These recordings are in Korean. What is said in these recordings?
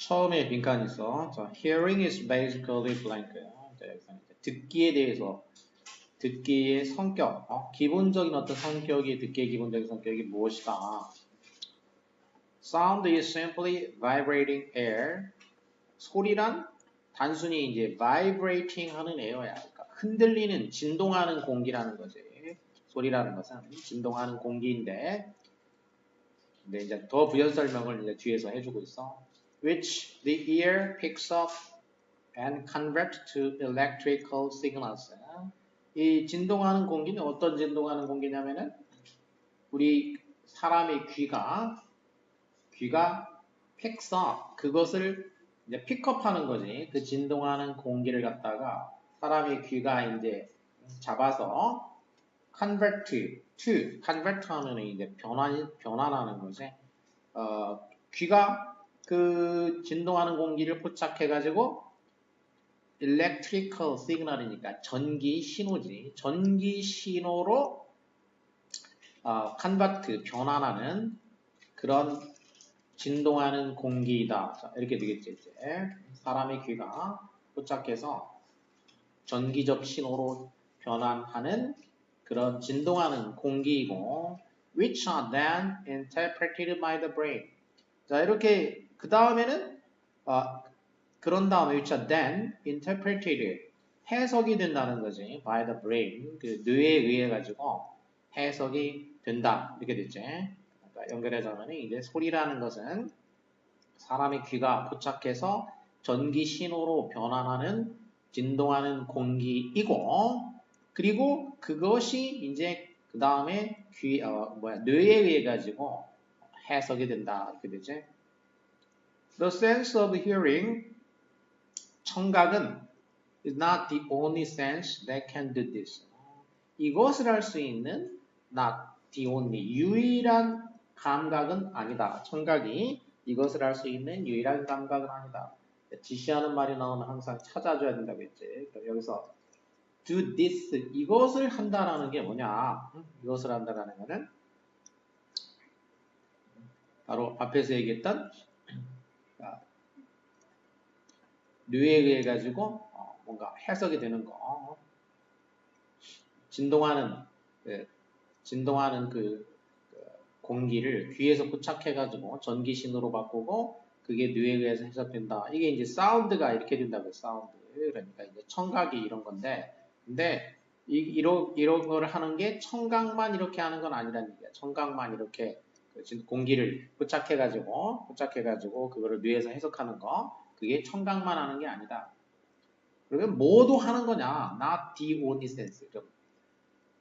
처음에 빈칸 있어. 자, hearing is basically blank. 자, 여기서 이제 듣기에 대해서 듣기의 성격, 기본적인 어떤 성격이 듣기의 기본적인 성격이 무엇이다. Sound is simply vibrating air. 소리란 단순히 이제 vibrating 하는 에어야. 그러니까 흔들리는, 진동하는 공기라는 거지. 소리라는 것은 진동하는 공기인데, 근데 이제 더 부연 설명을 이제 뒤에서 해주고 있어. Which the ear picks up and converts to electrical signals. 이 진동하는 공기는 어떤 진동하는 공기냐면은 우리 사람의 귀가 picks up 그것을 이제 픽업하는 거지. 그 진동하는 공기를 갖다가 사람의 귀가 이제 잡아서 convert 하면 이제 변환하는 거지. 귀가 그 진동하는 공기를 포착해가지고 electrical signal이니까 전기 신호지. 전기 신호로 convert 변환하는 그런 진동하는 공기이다. 자, 이렇게 되겠지 이제. 사람의 귀가 포착해서 전기적 신호로 변환하는 그런 진동하는 공기이고 which are then interpreted by the brain. 자, 이렇게 그 다음에는 그런 다음에 which are then interpreted 해석이 된다는 거지. by the brain. 그 뇌에 의해 가지고 해석이 된다. 이렇게 됐지. 그러니까 연결해서는 이제 소리라는 것은 사람의 귀가 포착해서 전기 신호로 변환하는 진동하는 공기이고 그리고 그것이 이제 그 다음에 뇌에 의해 가지고 해석이 된다. 이렇게 되지. The sense of hearing 청각은 is not the only sense that can do this. 이것을 할 수 있는 not the only 유일한 감각은 아니다. 청각이 이것을 할 수 있는 유일한 감각은 아니다. 지시하는 말이 나오면 항상 찾아줘야 된다고 했지. 그럼 여기서 do this 이것을 한다라는 게 뭐냐? 이것을 한다라는 거는 바로 앞에서 얘기했던 뇌에 의해 가지고 뭔가 해석이 되는 거. 진동하는 그 공기를 귀에서 포착해 가지고 전기 신호로 바꾸고 그게 뇌에 의해서 해석된다. 이게 이제 사운드가 이렇게 된다고요. 사운드. 그러니까 이제 청각이 이런 건데 근데 이런 걸 하는 게 청각만 이렇게 하는 건 아니라는 얘기야. 청각만 이렇게 공기를 포착해 가지고 그거를 뇌에서 해석하는 거. 그게 청각만 하는 게 아니다. 그러면 뭐도 하는 거냐? Not the only sense.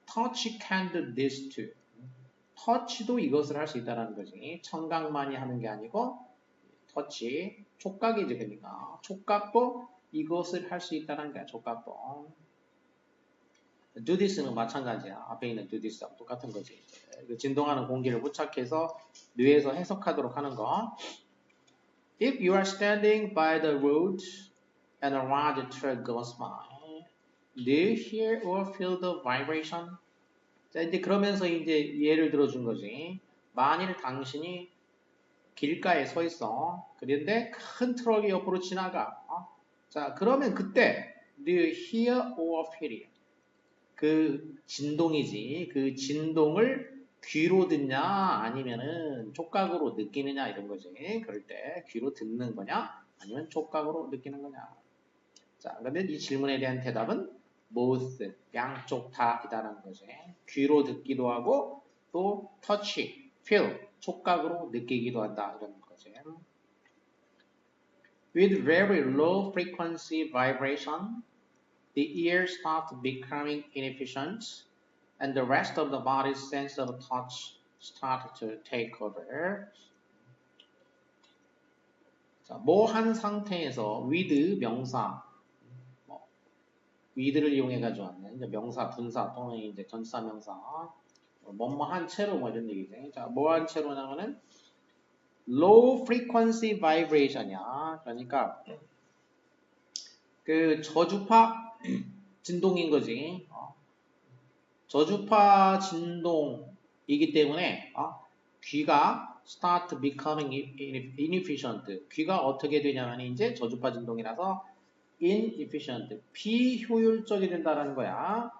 Touch can do this too. 터치도 이것을 할 수 있다는 거지. 청각만이 하는 게 아니고 터치, 촉각이지 그러니까. 촉각도 이것을 할 수 있다는 거야. 촉각도. do this는 마찬가지야. 앞에 있는 do this하고 똑같은 거지. 이제. 진동하는 공기를 포착해서 뇌에서 해석하도록 하는 거. If you are standing by the road and a large truck goes by, do you hear or feel the vibration? 자, 이제 그러면서 이제 예를 들어준 거지. 만일 당신이 길가에 서 있어. 그런데 큰 트럭이 옆으로 지나가. 자, 그러면 그때 do you hear or feel it? 그 진동이지. 그 진동을 귀로 듣냐 아니면은 촉각으로 느끼느냐 이런 거지. 그럴 때 귀로 듣는 거냐 아니면 촉각으로 느끼는 거냐. 자, 그러면 이 질문에 대한 대답은 both, 양쪽 다이다라는 거지. 귀로 듣기도 하고 또 touch, feel, 촉각으로 느끼기도 한다 이런 거지. With very low frequency vibration, the ear starts becoming inefficient and the rest of the body's sense of touch start to take over. 자, 뭐 한 상태에서 with 명사 with를 이용해가지고 하는 명사, 분사 또는 이제 전치사명사 뭐뭐한 채로 뭐 이런 얘기지. 자, 뭐한 채로냐면은 low frequency vibration이야. 그러니까 그 저주파 진동인 거지. 저주파 진동이기 때문에 귀가 start becoming inefficient. 귀가 어떻게 되냐면 이제 저주파 진동이라서 inefficient, 비효율적이 된다라는 거야.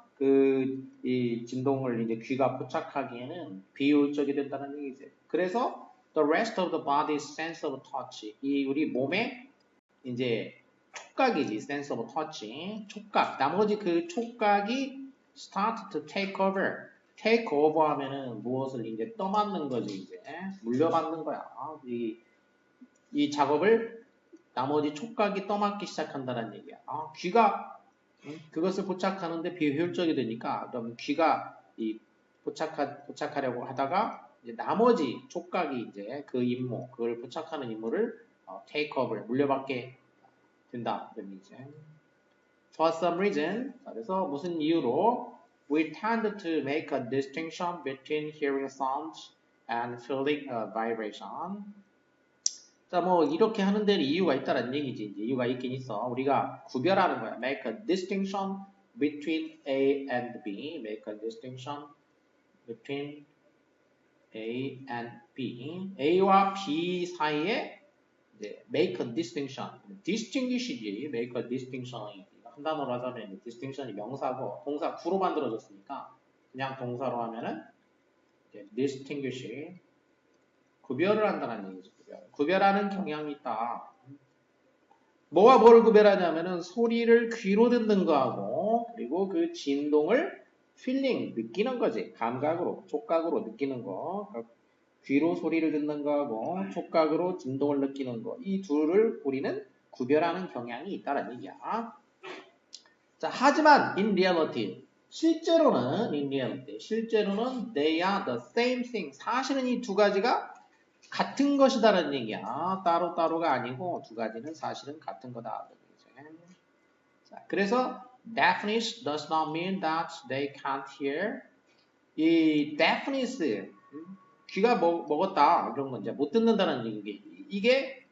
이 진동을 이제 귀가 포착하기에는 비효율적이 된다는 얘기지. 그래서 the rest of the body's sense of touch, 이 우리 몸의 이제 촉각이지, sense of touch, 촉각. 나머지 그 촉각이 start to take over. take over 하면은 무엇을 이제 떠맡는 거지, 이제 물려받는 거야. 이 작업을 나머지 촉각이 떠맡기 시작한다는 얘기야. 귀가 그것을 포착하는데 비효율적이 되니까 그럼 귀가 이 포착하려고 하다가 이제 나머지 촉각이 이제 그 임무, 그걸 포착하는 임무를 take over, 물려받게 된다. 그런 얘기죠. For some reason, 그래서 무슨 이유로 we tend to make a distinction between hearing sounds and feeling a vibration. 자, 뭐 이렇게 하는 데는 이유가 있다는 얘기지. 이제 이유가 있긴 있어. 우리가 구별하는 거야. Make a distinction between A and B. Make a distinction between A and B. A와 B 사이에 이제 make a distinction. distinguish이지. make a distinction. 한 단어로 하자면 distinction이 명사고 동사 구로 만들어졌으니까 그냥 동사로 하면은 distinguish. 구별을 한다는 얘기죠. 구별하는 경향이 있다. 뭐와 뭘 구별하냐면은 소리를 귀로 듣는 거하고 그리고 그 진동을 feeling, 느끼는 거지. 감각으로, 촉각으로 느끼는 거. 귀로 소리를 듣는 거하고 촉각으로 진동을 느끼는 거. 이 둘을 우리는 구별하는 경향이 있다는 얘기야. 자, 하지만 in reality, 실제로는 they are the same thing. 사실은 이 두 가지가 같은 것이다라는 얘기야. 따로따로가 아니고 두 가지는 사실은 같은 거다. 자, 그래서 deafness does not mean that they can't hear. 이 deafness, 귀가 먹었다 이런 건 이제 못 듣는다는 얘기. 이게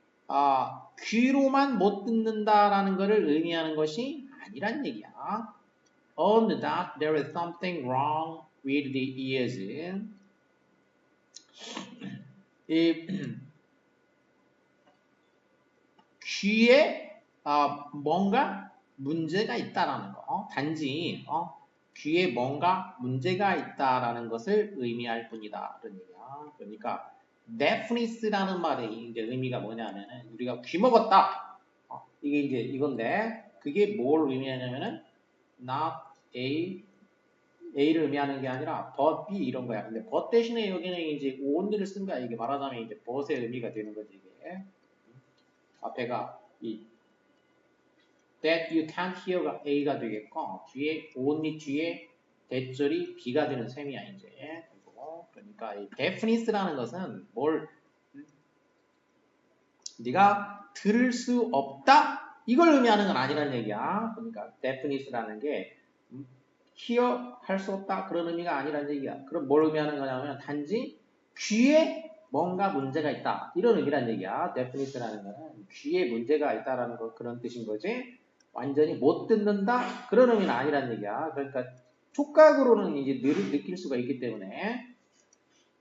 귀로만 못 듣는다라는 것을 의미하는 것이 아니란 얘기야. On that there is something wrong with the ears. 귀에 뭔가 문제가 있다라는 거. 단지 귀에 뭔가 문제가 있다라는 것을 의미할 뿐이다. 그런 얘기야. 그러니까 deafness라는 말의 이제 의미가 뭐냐면은 우리가 귀 먹었다. 이게 이제 이건데 그게 뭘 의미하냐면은 not A를 의미하는 게 아니라 but B 이런 거야. 근데 but 대신에 여기는 이제 only를 쓴 거야. 이게 말하자면 이제 but의 의미가 되는 거지 이게. 앞에가 이 that you can't hear가 A가 되겠고 뒤에 only 뒤에 대절이 B가 되는 셈이야 이제. 그러니까 이 deafness라는 것은 뭘 네가 들을 수 없다 이걸 의미하는 건 아니라는 얘기야. 그러니까 deafness라는 게 hear 할 수 없다 그런 의미가 아니라는 얘기야. 그럼 뭘 의미하는 거냐면 단지 귀에 뭔가 문제가 있다 이런 의미라는 얘기야. deafness라는 거는 귀에 문제가 있다라는 거 그런 뜻인 거지. 완전히 못 듣는다 그런 의미는 아니라는 얘기야. 그러니까 촉각으로는 이제 느낄 수가 있기 때문에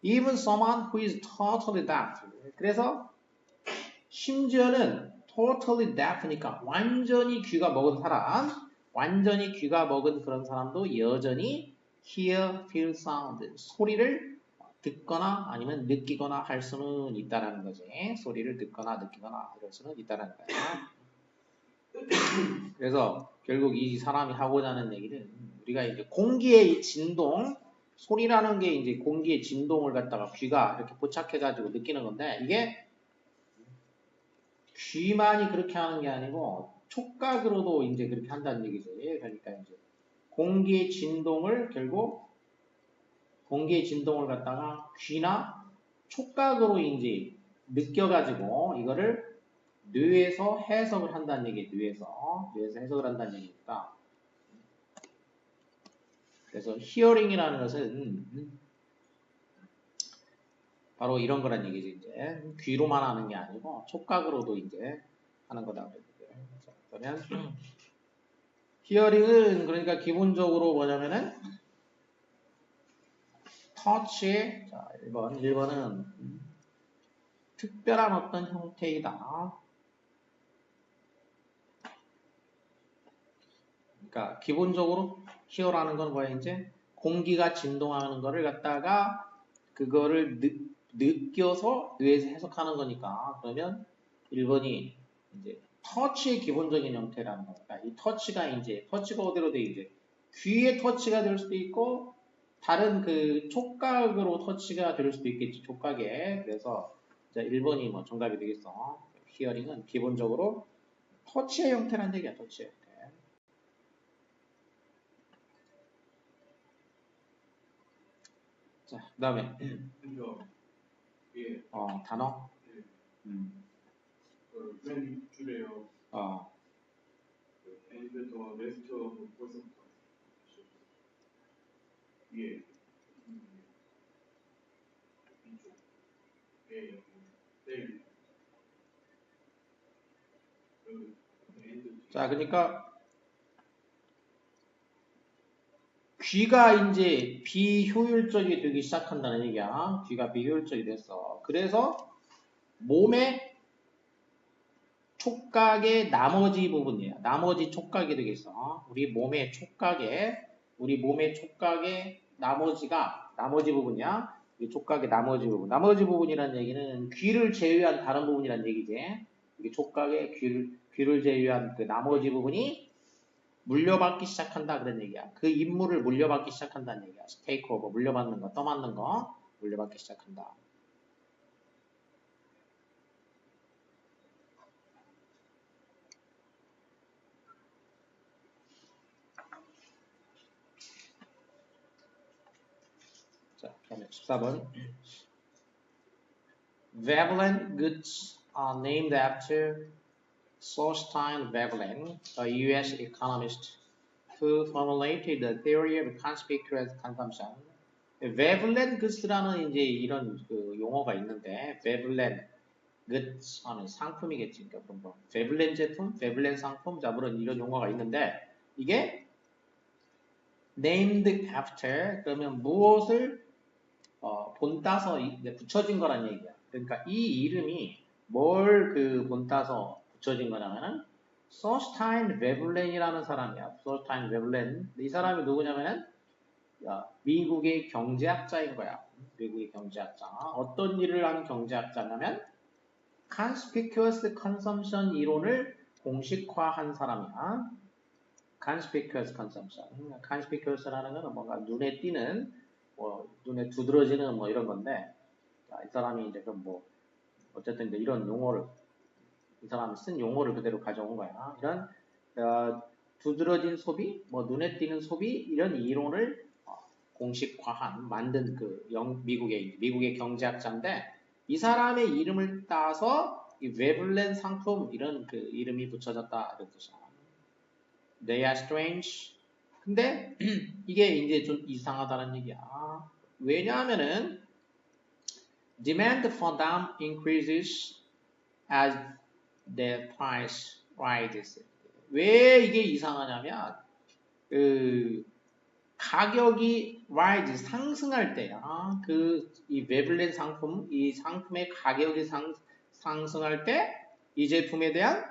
even someone who is totally deaf. 그래서 심지어는 totally deaf니까 완전히 귀가 먹은 사람, 완전히 귀가 먹은 그런 사람도 여전히 hear, feel sound, 소리를 듣거나 아니면 느끼거나 할 수는 있다라는 거지. 소리를 듣거나 느끼거나 이럴 수는 있다라는 거야. 그래서 결국 이 사람이 하고자 하는 얘기는 우리가 이제 공기의 진동, 소리라는 게 이제 공기의 진동을 갖다가 귀가 이렇게 포착해가지고 느끼는 건데 이게 귀만이 그렇게 하는 게 아니고 촉각으로도 이제 그렇게 한다는 얘기죠. 그러니까 이제 공기의 진동을 결국 공기의 진동을 갖다가 귀나 촉각으로 이제 느껴가지고 이거를 뇌에서 해석을 한다는 얘기예요. 뇌에서 해석을 한다는 얘기니까. 그래서 hearing이라는 것은 바로 이런 거란 얘기죠. 이제 귀로만 하는 게 아니고 촉각으로도 이제 하는 거다. 그러면 hearing은 그러니까 기본적으로 뭐냐면은 touch의 자 1번은 특별한 어떤 형태이다. 그러니까 기본적으로 here라는 건 뭐야 이제 공기가 진동하는 거를 갖다가 그거를 느껴서 뇌에서 해석하는 거니까 그러면 1번이 이제 터치의 기본적인 형태라는 거니까 이 터치가 이제 터치가 어디로 돼 이제 귀의 터치가 될 수도 있고 다른 그 촉각으로 터치가 될 수도 있겠지 촉각에 그래서 자 1번이 뭐 정답이 되겠어. 히어링은 기본적으로 터치의 형태라는 얘기야 터치의 형태. 자 그 다음에 예, 단어 예. 맨 줄에요. And the rest of 벌써부터 위에 이쪽 예 여기 자 그러니까 귀가 이제 비효율적이 되기 시작한다는 얘기야. 귀가 비효율적이 됐어. 그래서 몸의 촉각의 나머지 부분이야. 나머지 촉각이 되겠어. 우리 몸의 촉각의 나머지 부분이야. 이 촉각의 나머지 부분. 나머지 부분이라는 얘기는 귀를 제외한 다른 부분이라는 얘기지. 이게 촉각의 귀를 제외한 그 나머지 부분이 물려받기 시작한다 그런 얘기야. 그 임무를 물려받기 시작한다는 얘기야. 테이크 오버, 물려받는 거, 떠맡는 거 물려받기 시작한다. 자, 그다음에 14번. Veblen goods are named after Thorstein Veblen, a U.S. economist who formulated the theory of conspicuous consumption. Veblen goods라는 이제 이런 그 용어가 있는데, Veblen goods 하는 상품이겠지. 그러니까 뭐 Veblen 제품, Veblen 상품, 자 물론 이런 용어가 있는데 이게 named after 그러면 무엇을 본따서 붙여진 거란 얘기야. 그러니까 이 이름이 뭘 그 본따서 붙여진 거냐면은 소스타인 베블렌이라는 사람이야. 소스타인 베블렌. 이 사람이 누구냐면은 미국의 경제학자인 거야. 미국의 경제학자. 어떤 일을 한 경제학자냐면 conspicuous consumption 이론을 공식화한 사람이야. conspicuous consumption. conspicuous라는 거는 뭔가 눈에 띄는 눈에 두드러지는 뭐 이런 건데 이 사람이 이제 뭐 어쨌든 이제 이런 용어를 이 사람이 쓴 용어를 그대로 가져온 거야. 이런 두드러진 소비, 뭐 눈에 띄는 소비 이런 이론을 공식화한 만든 그 미국의 경제학자인데 이 사람의 이름을 따서 이 웨블렌 상품 이런 그 이름이 붙여졌다 이런 뜻이야. They are strange. 근데 이게 이제 좀 이상하다는 얘기야. 왜냐하면은 demand for them increases as the price rises. 왜 이게 이상하냐면 가격이 rise 상승할 때야. 이 웨블렌 상품, 이 상품의 가격이 상승할 때 이 제품에 대한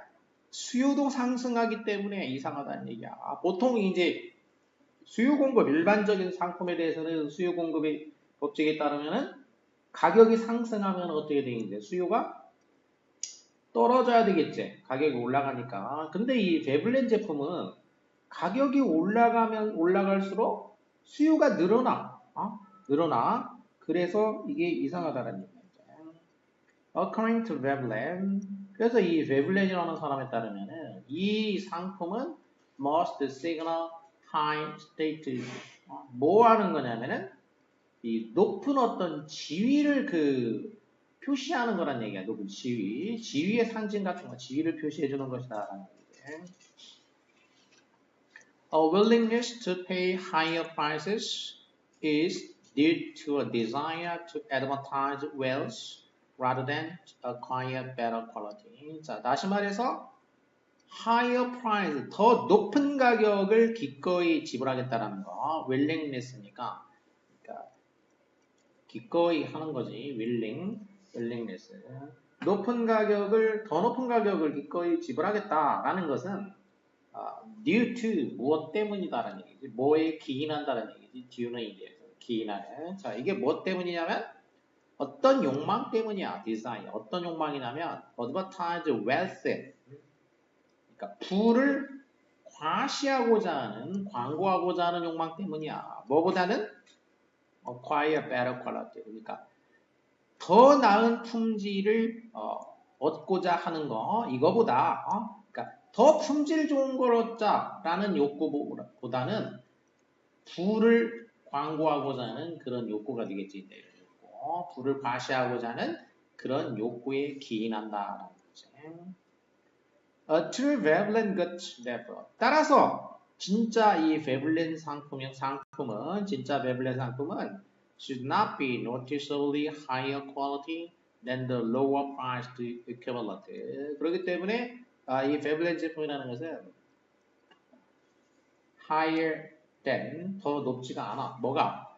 수요도 상승하기 때문에 이상하다는 얘기야. 보통 이제 수요 공급 일반적인 상품에 대해서는 수요 공급의 법칙에 따르면은 가격이 상승하면 어떻게 되는데 수요가 떨어져야 되겠지. 가격이 올라가니까. 근데 이 베블렌 제품은 가격이 올라갈수록 수요가 늘어나. 늘어나. 그래서 이게 이상하다는 얘기죠. According to Veblen. 그래서 이 베블렌이라는 사람에 따르면은 이 상품은 must signal high status. 뭐 하는 거냐면은 이 높은 어떤 지위를 표시하는 거란 얘기야. 높은 지위의 상징 같은 거, 지위를 표시해 주는 것이다라는 얘기예요. A willingness to pay higher prices is due to a desire to advertise wealth rather than acquire better quality. 자, 다시 말해서 higher price, 더 높은 가격을 기꺼이 지불하겠다라는 거, willingness니까 기꺼이 하는 거지, willing. willingness. 높은 가격을 더 높은 가격을 기꺼이 지불하겠다라는 것은 due to 무엇 때문이다라는 얘기지. 뭐에 기인한다는 얘기지. due는 이제 기인하는. 자, 이게 뭐 때문이냐면 어떤 욕망 때문이야. desire. 어떤 욕망이냐면 advertise wealth. 그러니까 부를 과시하고자 하는, 광고하고자 하는 욕망 때문이야. 뭐보다는 acquire better quality. 그러니까 더 나은 품질을 얻고자 하는 거, 이거보다 그러니까 더 품질 좋은 걸 얻자라는 욕구보다는 부를 광고하고자 하는 그런 욕구가 되겠지. 이런 욕구. 부를 과시하고자 하는 그런 욕구에 기인한다라는 거지. A true Veblen good therefore. 따라서 진짜 이 Veblen 상품은 진짜 Veblen 상품은 should not be noticeably higher quality than the lower priced equivalent. 그렇기 때문에 이 Veblen 제품이라는 것은 higher than 더 높지가 않아. 뭐가?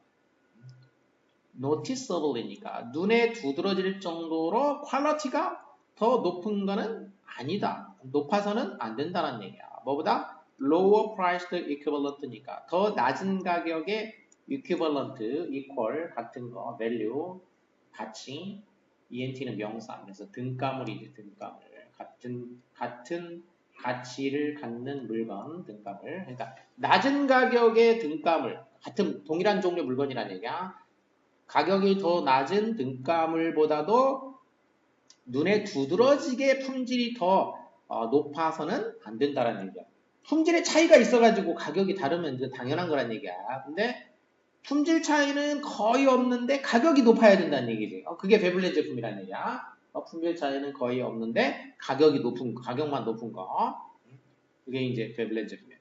noticeably니까 눈에 두드러질 정도로 퀄리티가 더 높은 거는 아니다. 높아서는 안 된다는 얘기야. 뭐보다 lower priced equivalent니까 더 낮은 가격의 equivalent, equal, 같은 거, value, 가치, ENT는 명사, 그래서 등가물이지, 등가물. 같은 가치를 갖는 물건, 등가물. 그러니까 낮은 가격의 등가물, 같은 동일한 종류 물건이라는 얘기야. 가격이 더 낮은 등가물보다도 눈에 두드러지게 품질이 더 높아서는 안 된다는 얘기야. 품질의 차이가 있어가지고 가격이 다르면 이제 당연한 거란 얘기야. 근데 품질 차이는 거의 없는데 가격이 높아야 된다는 얘기지. 그게 베블렌 제품이라는 얘기야. 품질 차이는 거의 없는데 가격만 높은 거. 그게 이제 베블렌 제품이야.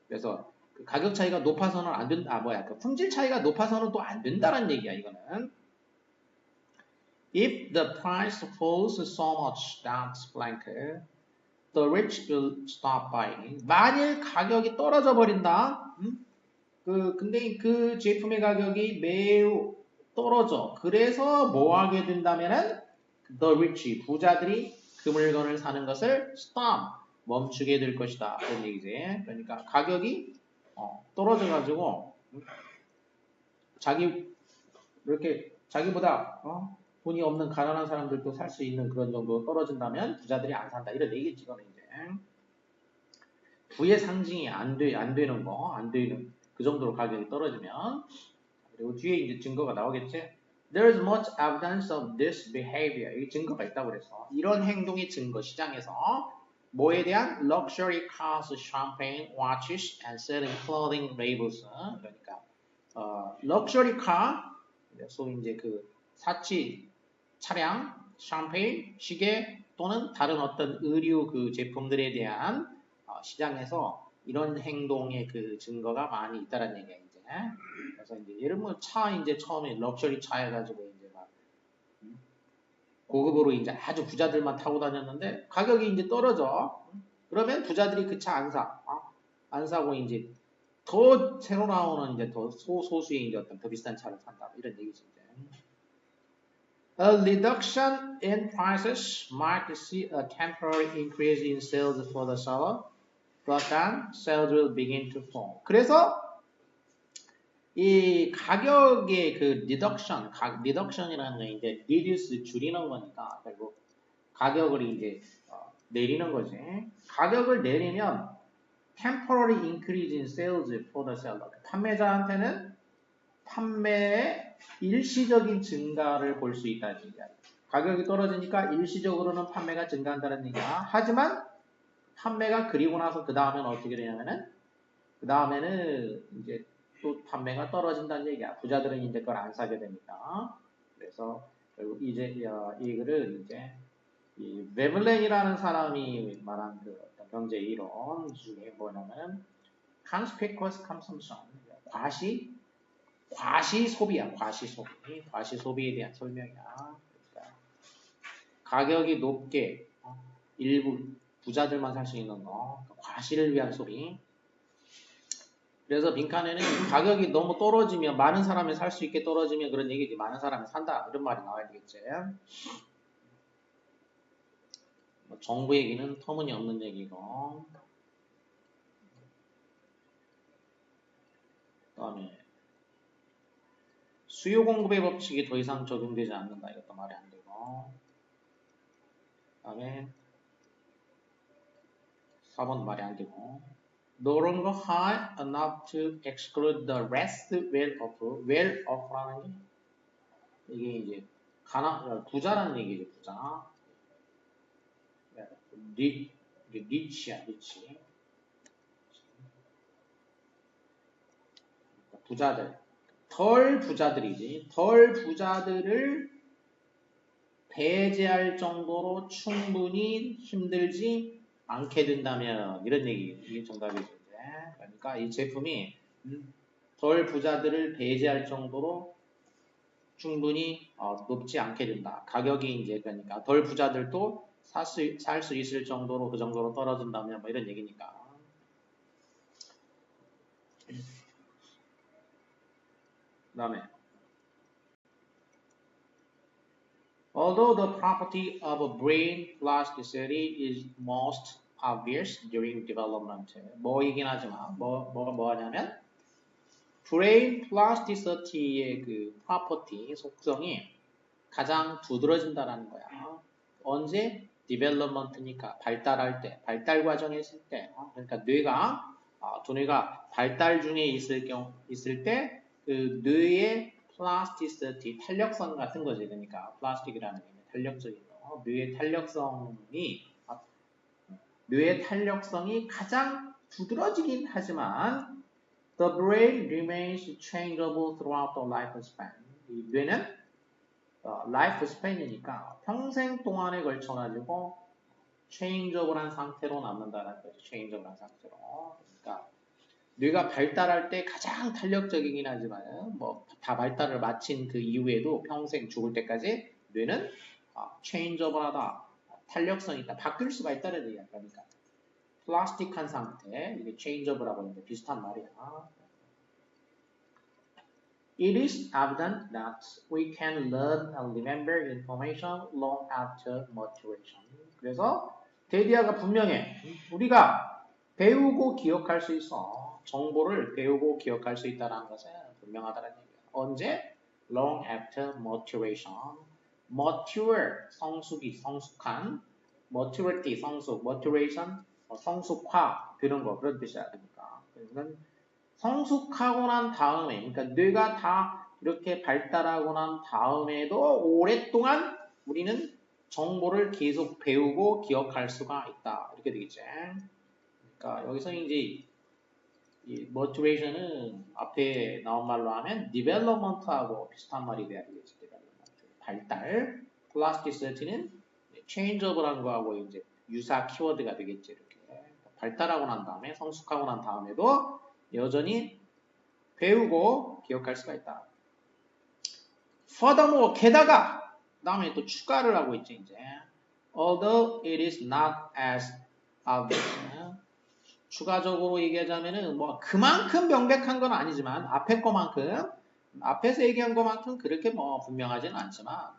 그래서 그 가격 차이가 높아서는 안 된다. 그 품질 차이가 높아서는 또 안 된다는 얘기야, 이거는. If the price falls so much that blank, the rich will stop buying. 만일 가격이 떨어져 버린다. 근데 그 제품의 가격이 매우 떨어져. 그래서 뭐 하게 된다면은 the rich, 부자들이 그 물건을 사는 것을 stop, 멈추게 될 것이다. 그런 얘기지. 그러니까 가격이 떨어져가지고 자기보다 돈이 없는 가난한 사람들도 살 수 있는 그런 정도 떨어진다면 부자들이 안 산다. 이런 얘기지. 이거는 이제 부의 상징이 안 되는 그 정도로 가격이 떨어지면. 그리고 뒤에 이제 증거가 나오겠지. There is much evidence of this behavior. 이 증거가 있다고 그래서 이런 행동의 증거 시장에서 뭐에 대한 luxury cars, champagne, watches, and selling clothing labels. 그러니까 luxury car, 소위 이제 그 사치 차량, 샴페인, 시계 또는 다른 어떤 의류 그 제품들에 대한 시장에서 이런 행동의 그 증거가 많이 있다는 얘기야 이제. 그래서 이제 예를 들면 차 이제 처음에 럭셔리 차 해가지고 이제 막 고급으로 이제 아주 부자들만 타고 다녔는데 가격이 이제 떨어져. 그러면 부자들이 그 차 안 사고 이제 더 새로 나오는 이제 더 소수의 이제 어떤 더 비싼 차를 산다 이런 얘기지 이제. A reduction in prices might see a temporary increase in sales for the seller, but then sales will begin to fall. 그래서 이 가격의 그 reduction이라는 건 이제 reduce 줄이는 거니까 결국 가격을 이제 내리는 거지. 가격을 내리면 temporary increase in sales for the seller. 판매자한테는 판매의 일시적인 증가를 볼 수 있다는 얘기야. 가격이 떨어지니까 일시적으로는 판매가 증가한다는 얘기야. 하지만 판매가 그리고 나서 그 다음에는 어떻게 되냐면은 그 다음에는 이제 또 판매가 떨어진다는 얘기야. 부자들은 이제 그걸 안 사게 되니까. 그래서 결국 이제 이 글을 이제 이 베블렌이라는 사람이 말한 그 어떤 경제 이론 중에 뭐냐면 conspicuous consumption, 과시 소비야. 과시 소비에 대한 설명이야. 그러니까 가격이 높게 일부 부자들만 살 수 있는 거, 과시를 위한 소비. 그래서 빈칸에는 가격이 너무 떨어지면 많은 사람이 살 수 있게 떨어지면 그런 얘기지. 많은 사람이 산다 이런 말이 나와야 되겠지. 정부 얘기는 터무니없는 얘기고, 그다음에 수요 공급의 법칙이 더 이상 적용되지 않는다. 이것도 말이 안 되고, 그다음에 4번 말이 안 되고, no longer high enough to exclude the rest well off라는 게 이게 이제 부자라는 얘기죠. 부자. 리치야, 리치. 부자들. 덜 부자들이지. 덜 부자들을 배제할 정도로 충분히 힘들지 않게 된다면 이런 얘기. 이게 정답이죠. 그러니까 이 제품이 덜 부자들을 배제할 정도로 충분히 높지 않게 된다. 가격이 이제 그러니까 덜 부자들도 살 수 있을 정도로 그 정도로 떨어진다면 뭐 이런 얘기니까. 그다음에 although the property of a brain plasticity is most obvious during development. 뭐이긴 하지만 뭐가 하냐면 brain plasticity의 그 property 속성이 가장 두드러진다라는 거야. 언제? development니까 발달할 때, 발달 과정에 있을 때, 그러니까 두뇌가 발달 중에 있을 때 그 뇌의 plasticity, 탄력성 같은 거지. 그러니까 plastic이라는 게 탄력적인 거. 뇌의 탄력성이 가장 두드러지긴 하지만 the brain remains changeable throughout the lifespan. 이 뇌는 라이프 스팬이니까 평생 동안에 걸쳐가지고 체인저블한 상태로 남는다는 거죠. 체인저블한 상태로. 그러니까 뇌가 발달할 때 가장 탄력적이긴 하지만 뭐 다 발달을 마친 그 이후에도 평생 죽을 때까지 뇌는 체인저블하다, 탄력성이 있다, 바뀔 수가 있다는 얘기야. 그러니까 플라스틱한 상태, 이게 체인저블하고 있는데 비슷한 말이야. It is evident that we can learn and remember information long after maturation. 그래서 데디아가 분명해. 우리가 배우고 기억할 수 있어. 정보를 배우고 기억할 수 있다는 것은 분명하다는 얘기야. 언제? Long after maturation. Mature, 성숙한. Maturity, 성숙. Maturation, 성숙화, 되는 거. 그런 뜻이야. 그러니까. 성숙하고 난 다음에, 그러니까 뇌가 다 이렇게 발달하고 난 다음에도 오랫동안 우리는 정보를 계속 배우고 기억할 수가 있다. 이렇게 되겠지. 그러니까 여기서 이제 이 maturation은 앞에 나온 말로 하면 development하고 비슷한 말이 돼야 되겠지. 발달. plasticity는 changeable한 거하고 이제 유사 키워드가 되겠지. 이렇게 발달하고 난 다음에, 성숙하고 난 다음에도 여전히 배우고 기억할 수가 있다. Furthermore, 게다가 다음에 또 추가를 하고 있지 이제. Although it is not as obvious. 추가적으로 얘기하자면은 뭐 그만큼 명백한 건 아니지만 앞에서 얘기한 것만큼 그렇게 뭐 분명하지는 않지만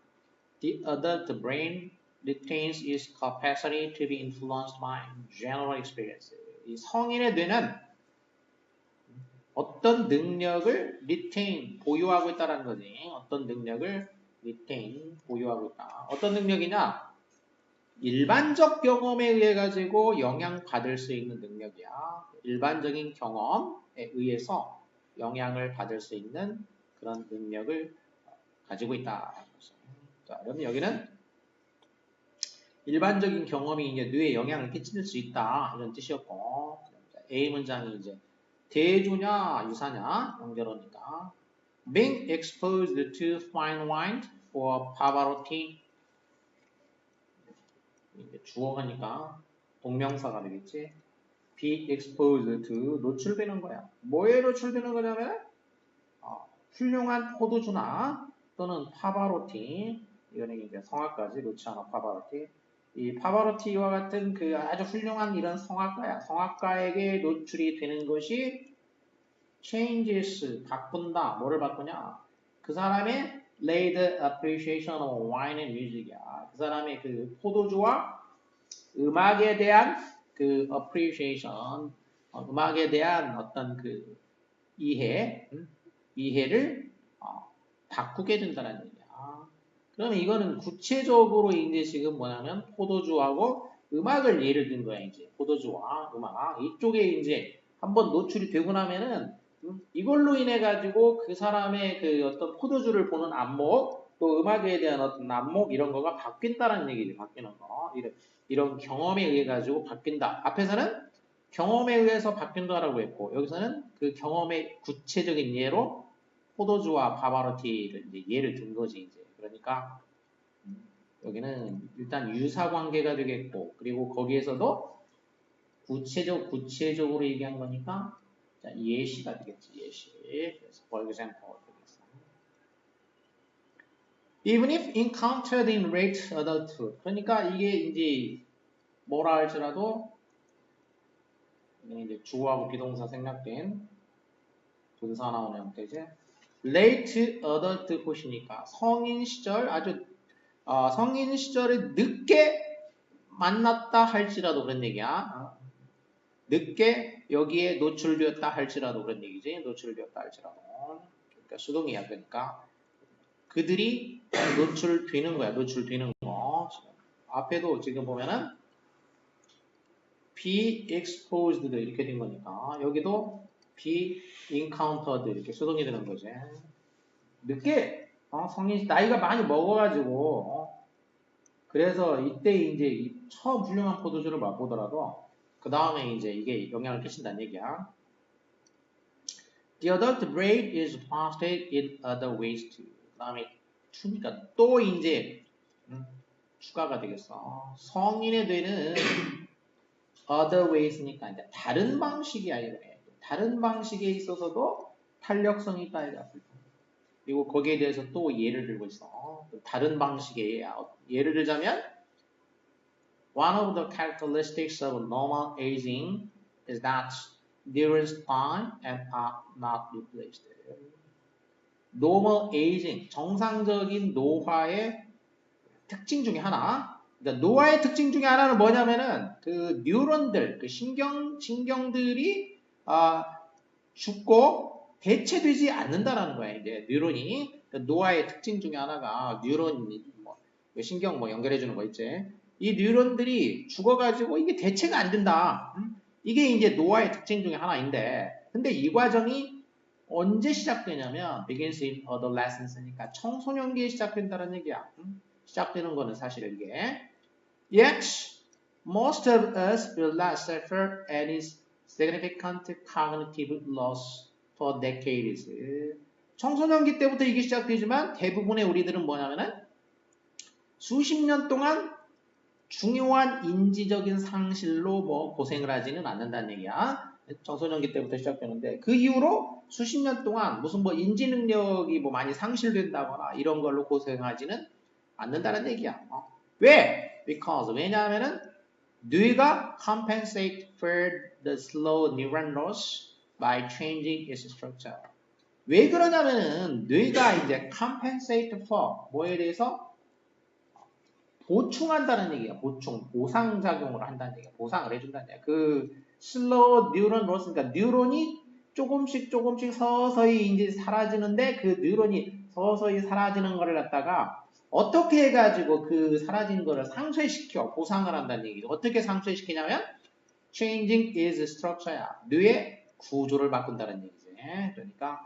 the adult brain retains its capacity to be influenced by general experience. 이 성인의 뇌는 어떤 능력을 retain, 보유하고 있다는 거지. 어떤 능력을 retain, 보유하고 있다. 어떤 능력이냐? 일반적 경험에 의해 가지고 영향받을 수 있는 능력이야. 일반적인 경험에 의해서 영향을 받을 수 있는 그런 능력을 가지고 있다라는 거죠. 자, 그럼 여기는 일반적인 경험이 이제 뇌에 영향을 끼칠 수 있다 이런 뜻이었고, A 문장이 이제 대조냐 유사냐 연결어니까 being exposed to fine wine or Pavarotti 주어가니까 동명사가 되겠지. be exposed to 노출되는 거야. 뭐에 노출되는 거냐면 훌륭한 포도주나 또는 파바로티 이거는 이제 성악가지 루치아노 파바로티. 이 파바로티와 같은 그 아주 훌륭한 이런 성악가야. 성악가에게 노출이 되는 것이 changes, 바꾼다. 뭐를 바꾸냐? 그 사람의 laid appreciation of wine and music이야. 그 사람의 그 포도주와 음악에 대한 그 appreciation, 음악에 대한 어떤 그 이해를 바꾸게 된다는 얘기야. 그러면 이거는 구체적으로 이제 지금 뭐냐면 포도주하고 음악을 예를 든 거야. 이제 포도주와 음악 이쪽에 이제 한번 노출이 되고 나면은 이걸로 인해 가지고 그 사람의 그 어떤 포도주를 보는 안목 또 음악에 대한 어떤 안목 이런 거가 바뀐다는 얘기지. 바뀌는 거 이런 경험에 의해 가지고 바뀐다. 앞에서는 경험에 의해서 바뀐다라고 했고 여기서는 그 경험의 구체적인 예로 포도주와 바바로티를 이제 예를 든 거지 이제. 그러니까 여기는 일단 유사 관계가 되겠고 그리고 거기에서도 구체적으로 얘기한 거니까 자, 예시가 되겠지. 예시. 그래서 for example 되겠어. Even if encountered in late adulthood. 그러니까 이게 이제 뭐라 할지라도 이제 주어하고 비동사 생략된 분사 나오는 형태지. late adulthood이니까 성인 시절 아주 성인 시절에 늦게 만났다 할지라도 그런 얘기야. 늦게 여기에 노출되었다 할지라도 그런 얘기지. 노출되었다 할지라도. 그러니까 수동이야. 그러니까 그들이 노출되는 거야. 노출되는 거. 앞에도 지금 보면은 be exposed 이렇게 된 거니까 여기도 be encountered 이렇게 수동이 되는 거지. 늦게 성인 나이가 많이 먹어가지고 그래서 이때 이제 처음 훌륭한 포도주를 맛보더라도 그 다음에 이제 이게 영향을 끼친다는 얘기야. The adult brain is fasted in other ways too. 그 다음에 to니까 또 이제 추가가 되겠어. 성인의 뇌는 other ways니까 이제 다른 방식이야 이거네. 다른 방식에 있어서도 탄력성이 있다 이거야. 그리고 거기에 대해서 또 예를 들고 있어. 다른 방식의 예를 들자면 One of the characteristics of normal aging is that neurons die and are not replaced. Normal aging, 정상적인 노화의 특징 중에 하나. 그러니까 노화의 특징 중에 하나는 뭐냐면은 그 뉴런들, 그 신경들이 죽고 대체되지 않는다라는 거야. 이제 뉴런이 노화의 특징 중에 하나가 뉴런이 신경 연결해주는 거 있지. 이 뉴런들이 죽어가지고 이게 대체가 안 된다. 이게 이제 노화의 특징 중에 하나인데, 근데 이 과정이 언제 시작되냐면 begins in adolescence니까 청소년기에 시작된다는 얘기야. 시작되는 거는 사실 이게 Yet most of us will not suffer any significant cognitive loss for decades. 청소년기 때부터 이게 시작되지만 대부분의 우리들은 뭐냐면은 수십 년 동안 중요한 인지적인 상실로 고생을 하지는 않는다는 얘기야. 청소년기 때부터 시작되는데 그 이후로 수십 년 동안 무슨 인지 능력이 많이 상실된다거나 이런 걸로 고생하지는 않는다는 얘기야. 왜? Because 왜냐하면은 뇌가 compensate for the slow neuron loss by changing its structure. 왜 그러냐면은 뇌가 이제 compensate for 뭐에 대해서 보충한다는 얘기야. 보상작용을 한다는 얘기야. 보상을 해준다는 얘기야. 그 슬로우 뉴런 로스, 그러니까 뉴런이 조금씩 서서히 이제 사라지는데 그 뉴런이 서서히 사라지는 거를 갖다가 어떻게 해가지고 그 사라진 거를 상쇄시켜 보상을 한다는 얘기죠. 어떻게 상쇄시키냐면 changing its structure야. 뇌의 구조를 바꾼다는 얘기지. 그러니까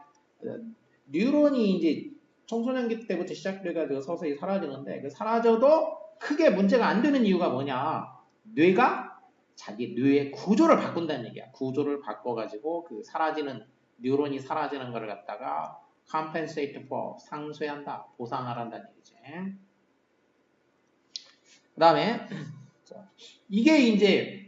뉴런이 이제 청소년기 때부터 시작돼가지고 서서히 사라지는데 그 사라져도 크게 문제가 안 되는 이유가 뭐냐? 뇌가 자기 뇌의 구조를 바꾼다는 얘기야. 구조를 바꿔가지고 그 뉴런이 사라지는 거를 갖다가 compensate for 상쇄한다, 보상을 한다는 얘기지. 그 다음에 이게 이제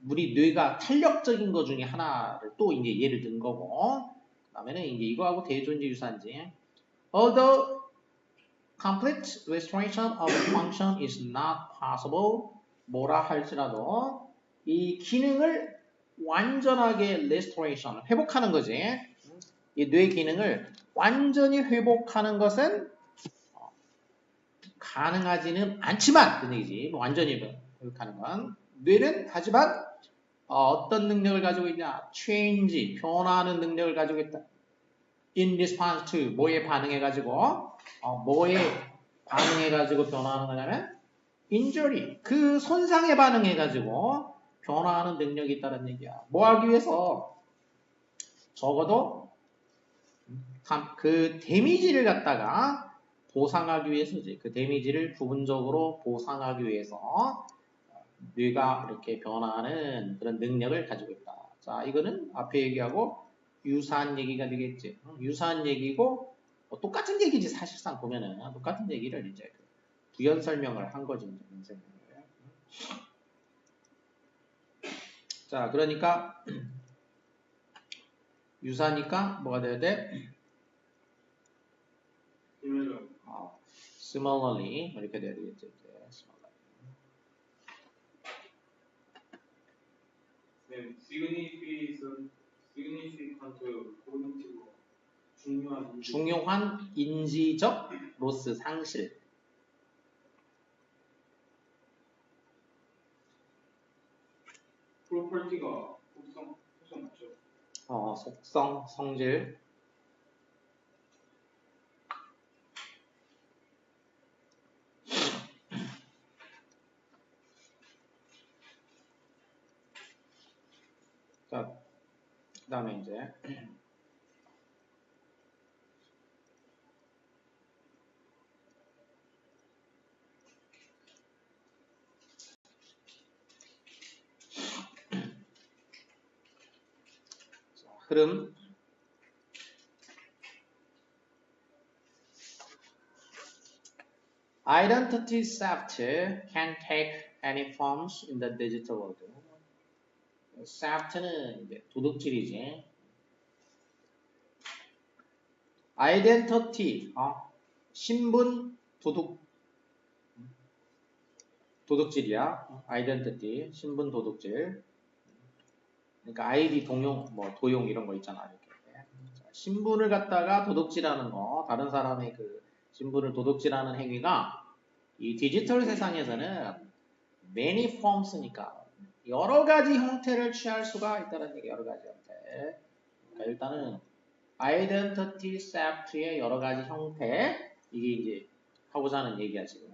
우리 뇌가 탄력적인 것 중에 하나를 또 이제 예를 든 거고, 그 다음에는 이제 이거하고 대존재 유사인지. Although complete restoration of function is not possible. 뭐라 할지라도 이 기능을 완전하게 restoration, 회복하는 거지. 이 뇌 기능을 완전히 회복하는 것은 가능하지는 않지만, 그 얘기지. 완전히 회복하는 건. 뇌는 하지만 어떤 능력을 가지고 있냐? change, 변화하는 능력을 가지고 있다. in response to, 뭐에 반응해가지고, 뭐에 반응해가지고 변화하는 거냐면, injury, 그 손상에 반응해가지고 변화하는 능력이 있다는 얘기야. 뭐 하기 위해서? 적어도 그 데미지를 갖다가 보상하기 위해서지. 그 데미지를 부분적으로 보상하기 위해서 뇌가 이렇게 변화하는 그런 능력을 가지고 있다. 자, 이거는 앞에 얘기하고 유사한 얘기가 되겠지. 유사한 얘기고 똑같은 얘기지. 사실상 보면은 똑같은 얘기를 이제 부연 설명을 한 거지. 자, 그러니까 유사니까 뭐가 돼야 돼? similarly 이렇게 돼야 되겠죠. 네, significant cognitive 중요한 인지적 로스 상실. 프로퍼티가 속성 맞죠? 속성, 성질. 자, 그 다음에 이제 흐름. Identity theft can take any forms in the digital world. theft는 이제 도둑질이지. identity, 신분 도둑질이야. identity, 신분 도둑질. 그러니까 아이디 도용 이런 거 있잖아. 이렇게. 신분을 갖다가 도둑질하는 거, 다른 사람의 그 신분을 도둑질하는 행위가 이 디지털 세상에서는 many forms니까 여러 가지 형태를 취할 수가 있다는 얘기. 여러 가지 형태. 그러니까 일단은 identity theft의 여러 가지 형태, 이게 이제 하고자 하는 얘기야 지금.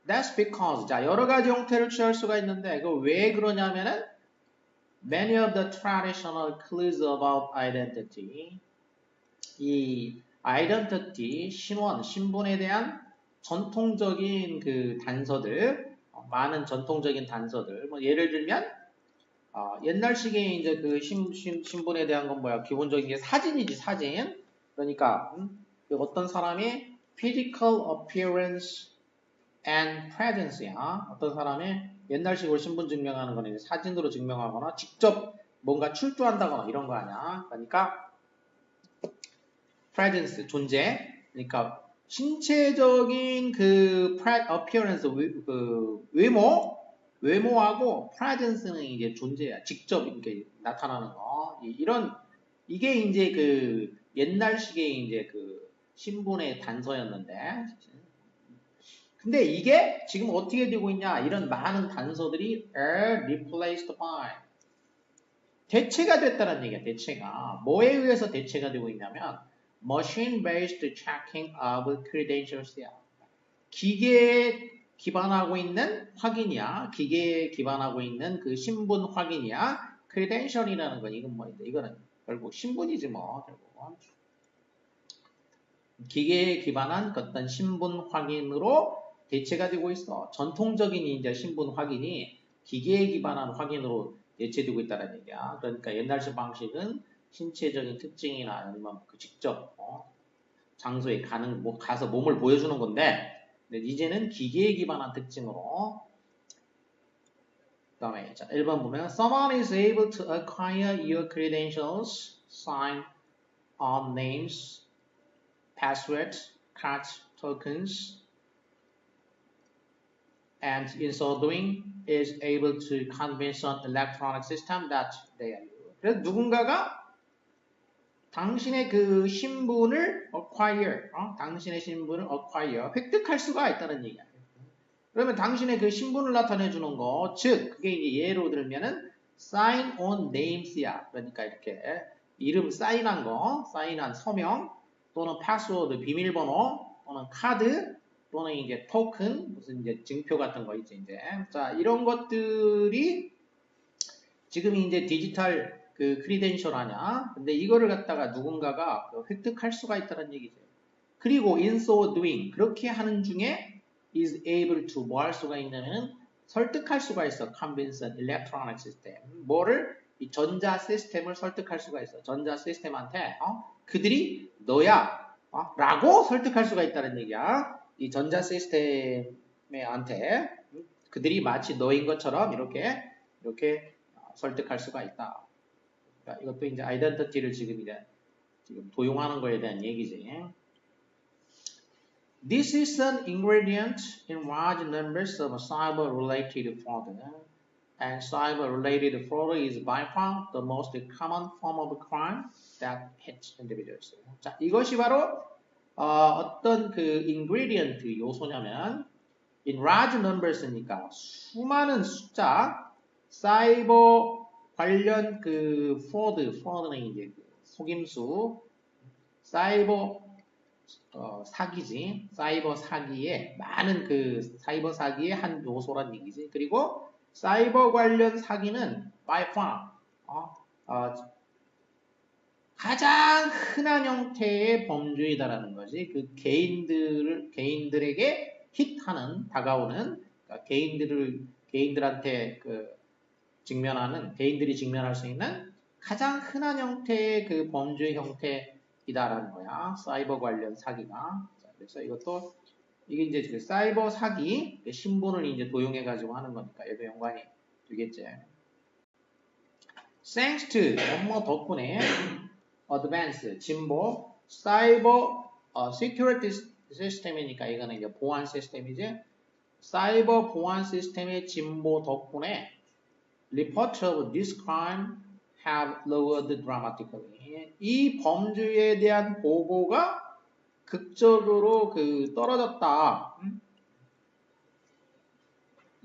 That's because, 자, 여러 가지 형태를 취할 수가 있는데 이거 왜 그러냐면은 many of the traditional clues about identity, 이 identity, 신분에 대한 전통적인 그 단서들, 많은 전통적인 단서들, 뭐 예를 들면 옛날식의 이제 그 신분에 대한 건 뭐야? 기본적인 게 사진이지, 사진. 그러니까 어떤 사람의 physical appearance and presence야. 어떤 사람의 옛날식으로 신분 증명하는 거는 사진으로 증명하거나 직접 뭔가 출두한다거나 이런 거 아니야. 그러니까 presence, 존재. 그러니까 신체적인 그 appearance, 그 외모하고 presence는 이제 존재야. 직접 이렇게 나타나는 거. 이게 이제 그 옛날식의 이제 그 신분의 단서였는데, 근데 이게 지금 어떻게 되고 있냐? 이런 많은 단서들이 are replaced by, 대체가 됐다는 얘기야. 대체가 뭐에 의해서 대체가 되고 있냐면 machine-based checking of credentials야. 기계에 기반하고 있는 확인이야. 기계에 기반하고 있는 그 신분 확인이야. credential이라는 건 이건 뭐인데? 이거는 결국 신분이지 뭐. 결국 기계에 기반한 어떤 신분 확인으로 대체가 되고 있어. 전통적인 이제 신분 확인이 기계에 기반한 확인으로 대체되고 있다는 얘기야. 그러니까 옛날식 방식은 신체적인 특징이나 아니면 그 직접 장소에 가서 몸을 보여주는 건데, 이제는 기계에 기반한 특징으로. 그 다음에 1번 보면 someone is able to acquire your credentials, sign on names, passwords, cards, tokens, and in so doing is able to convince an electronic system that they are you. 그래서 누군가가 당신의 그 신분을 acquire, 당신의 신분을 acquire, 획득할 수가 있다는 얘기야. 그러면 당신의 그 신분을 나타내 주는 거, 즉 그게 이제 예로 들면은 sign on names야. 그러니까 이렇게 이름 사인한 거, 사인한 서명 또는 패스워드 비밀번호 또는 카드 또는 이제 토큰 무슨 이제 증표 같은 거 있지 이제. 자, 이런 것들이 지금 이제 디지털 그 크리덴셜 하냐? 근데 이거를 갖다가 누군가가 획득할 수가 있다는 얘기죠. 그리고 in so doing 그렇게 하는 중에 is able to 뭐 할 수가 있냐면은 설득할 수가 있어. convince an electronic system. 뭐를? 이 전자 시스템을 설득할 수가 있어. 전자 시스템한테 그들이 너야 라고 설득할 수가 있다는 얘기야. 이 전자 시스템한테 그들이 마치 너인 것처럼 이렇게 설득할 수가 있다. 그러니까 이것도 이제 아이덴티티를 지금 도용하는 거에 대한 얘기지. This is an ingredient in large numbers of cyber-related fraud, and cyber-related fraud is by far the most common form of crime that hits individuals. 자, 이것이 바로 어떤 그 ingredient 요소냐면 in large numbers니까 수많은 숫자 사이버 관련 그 fraud는 이제 속임수 사이버 사기지. 사이버 사기의 많은 그 사이버 사기의 한 요소란 얘기지. 그리고 사이버 관련 사기는 by far 가장 흔한 형태의 범죄이다라는 거지. 그 개인들에게 힛하는 다가오는 그러니까 개인들한테 그 개인들이 직면할 수 있는 가장 흔한 형태의 그 범죄 형태이다라는 거야. 사이버 관련 사기가. 자, 그래서 이게 이제 그 사이버 사기, 신분을 이제 도용해가지고 하는 거니까 얘도 연관이 되겠지. Thanks to, 업무 덕분에, advance, 진보, 사이버, security 시스템이니까 이거는 이제 보안 시스템이지. 사이버 보안 시스템의 진보 덕분에 reports of this crime have lowered dramatically. 이 범죄에 대한 보고가 극적으로 떨어졌다.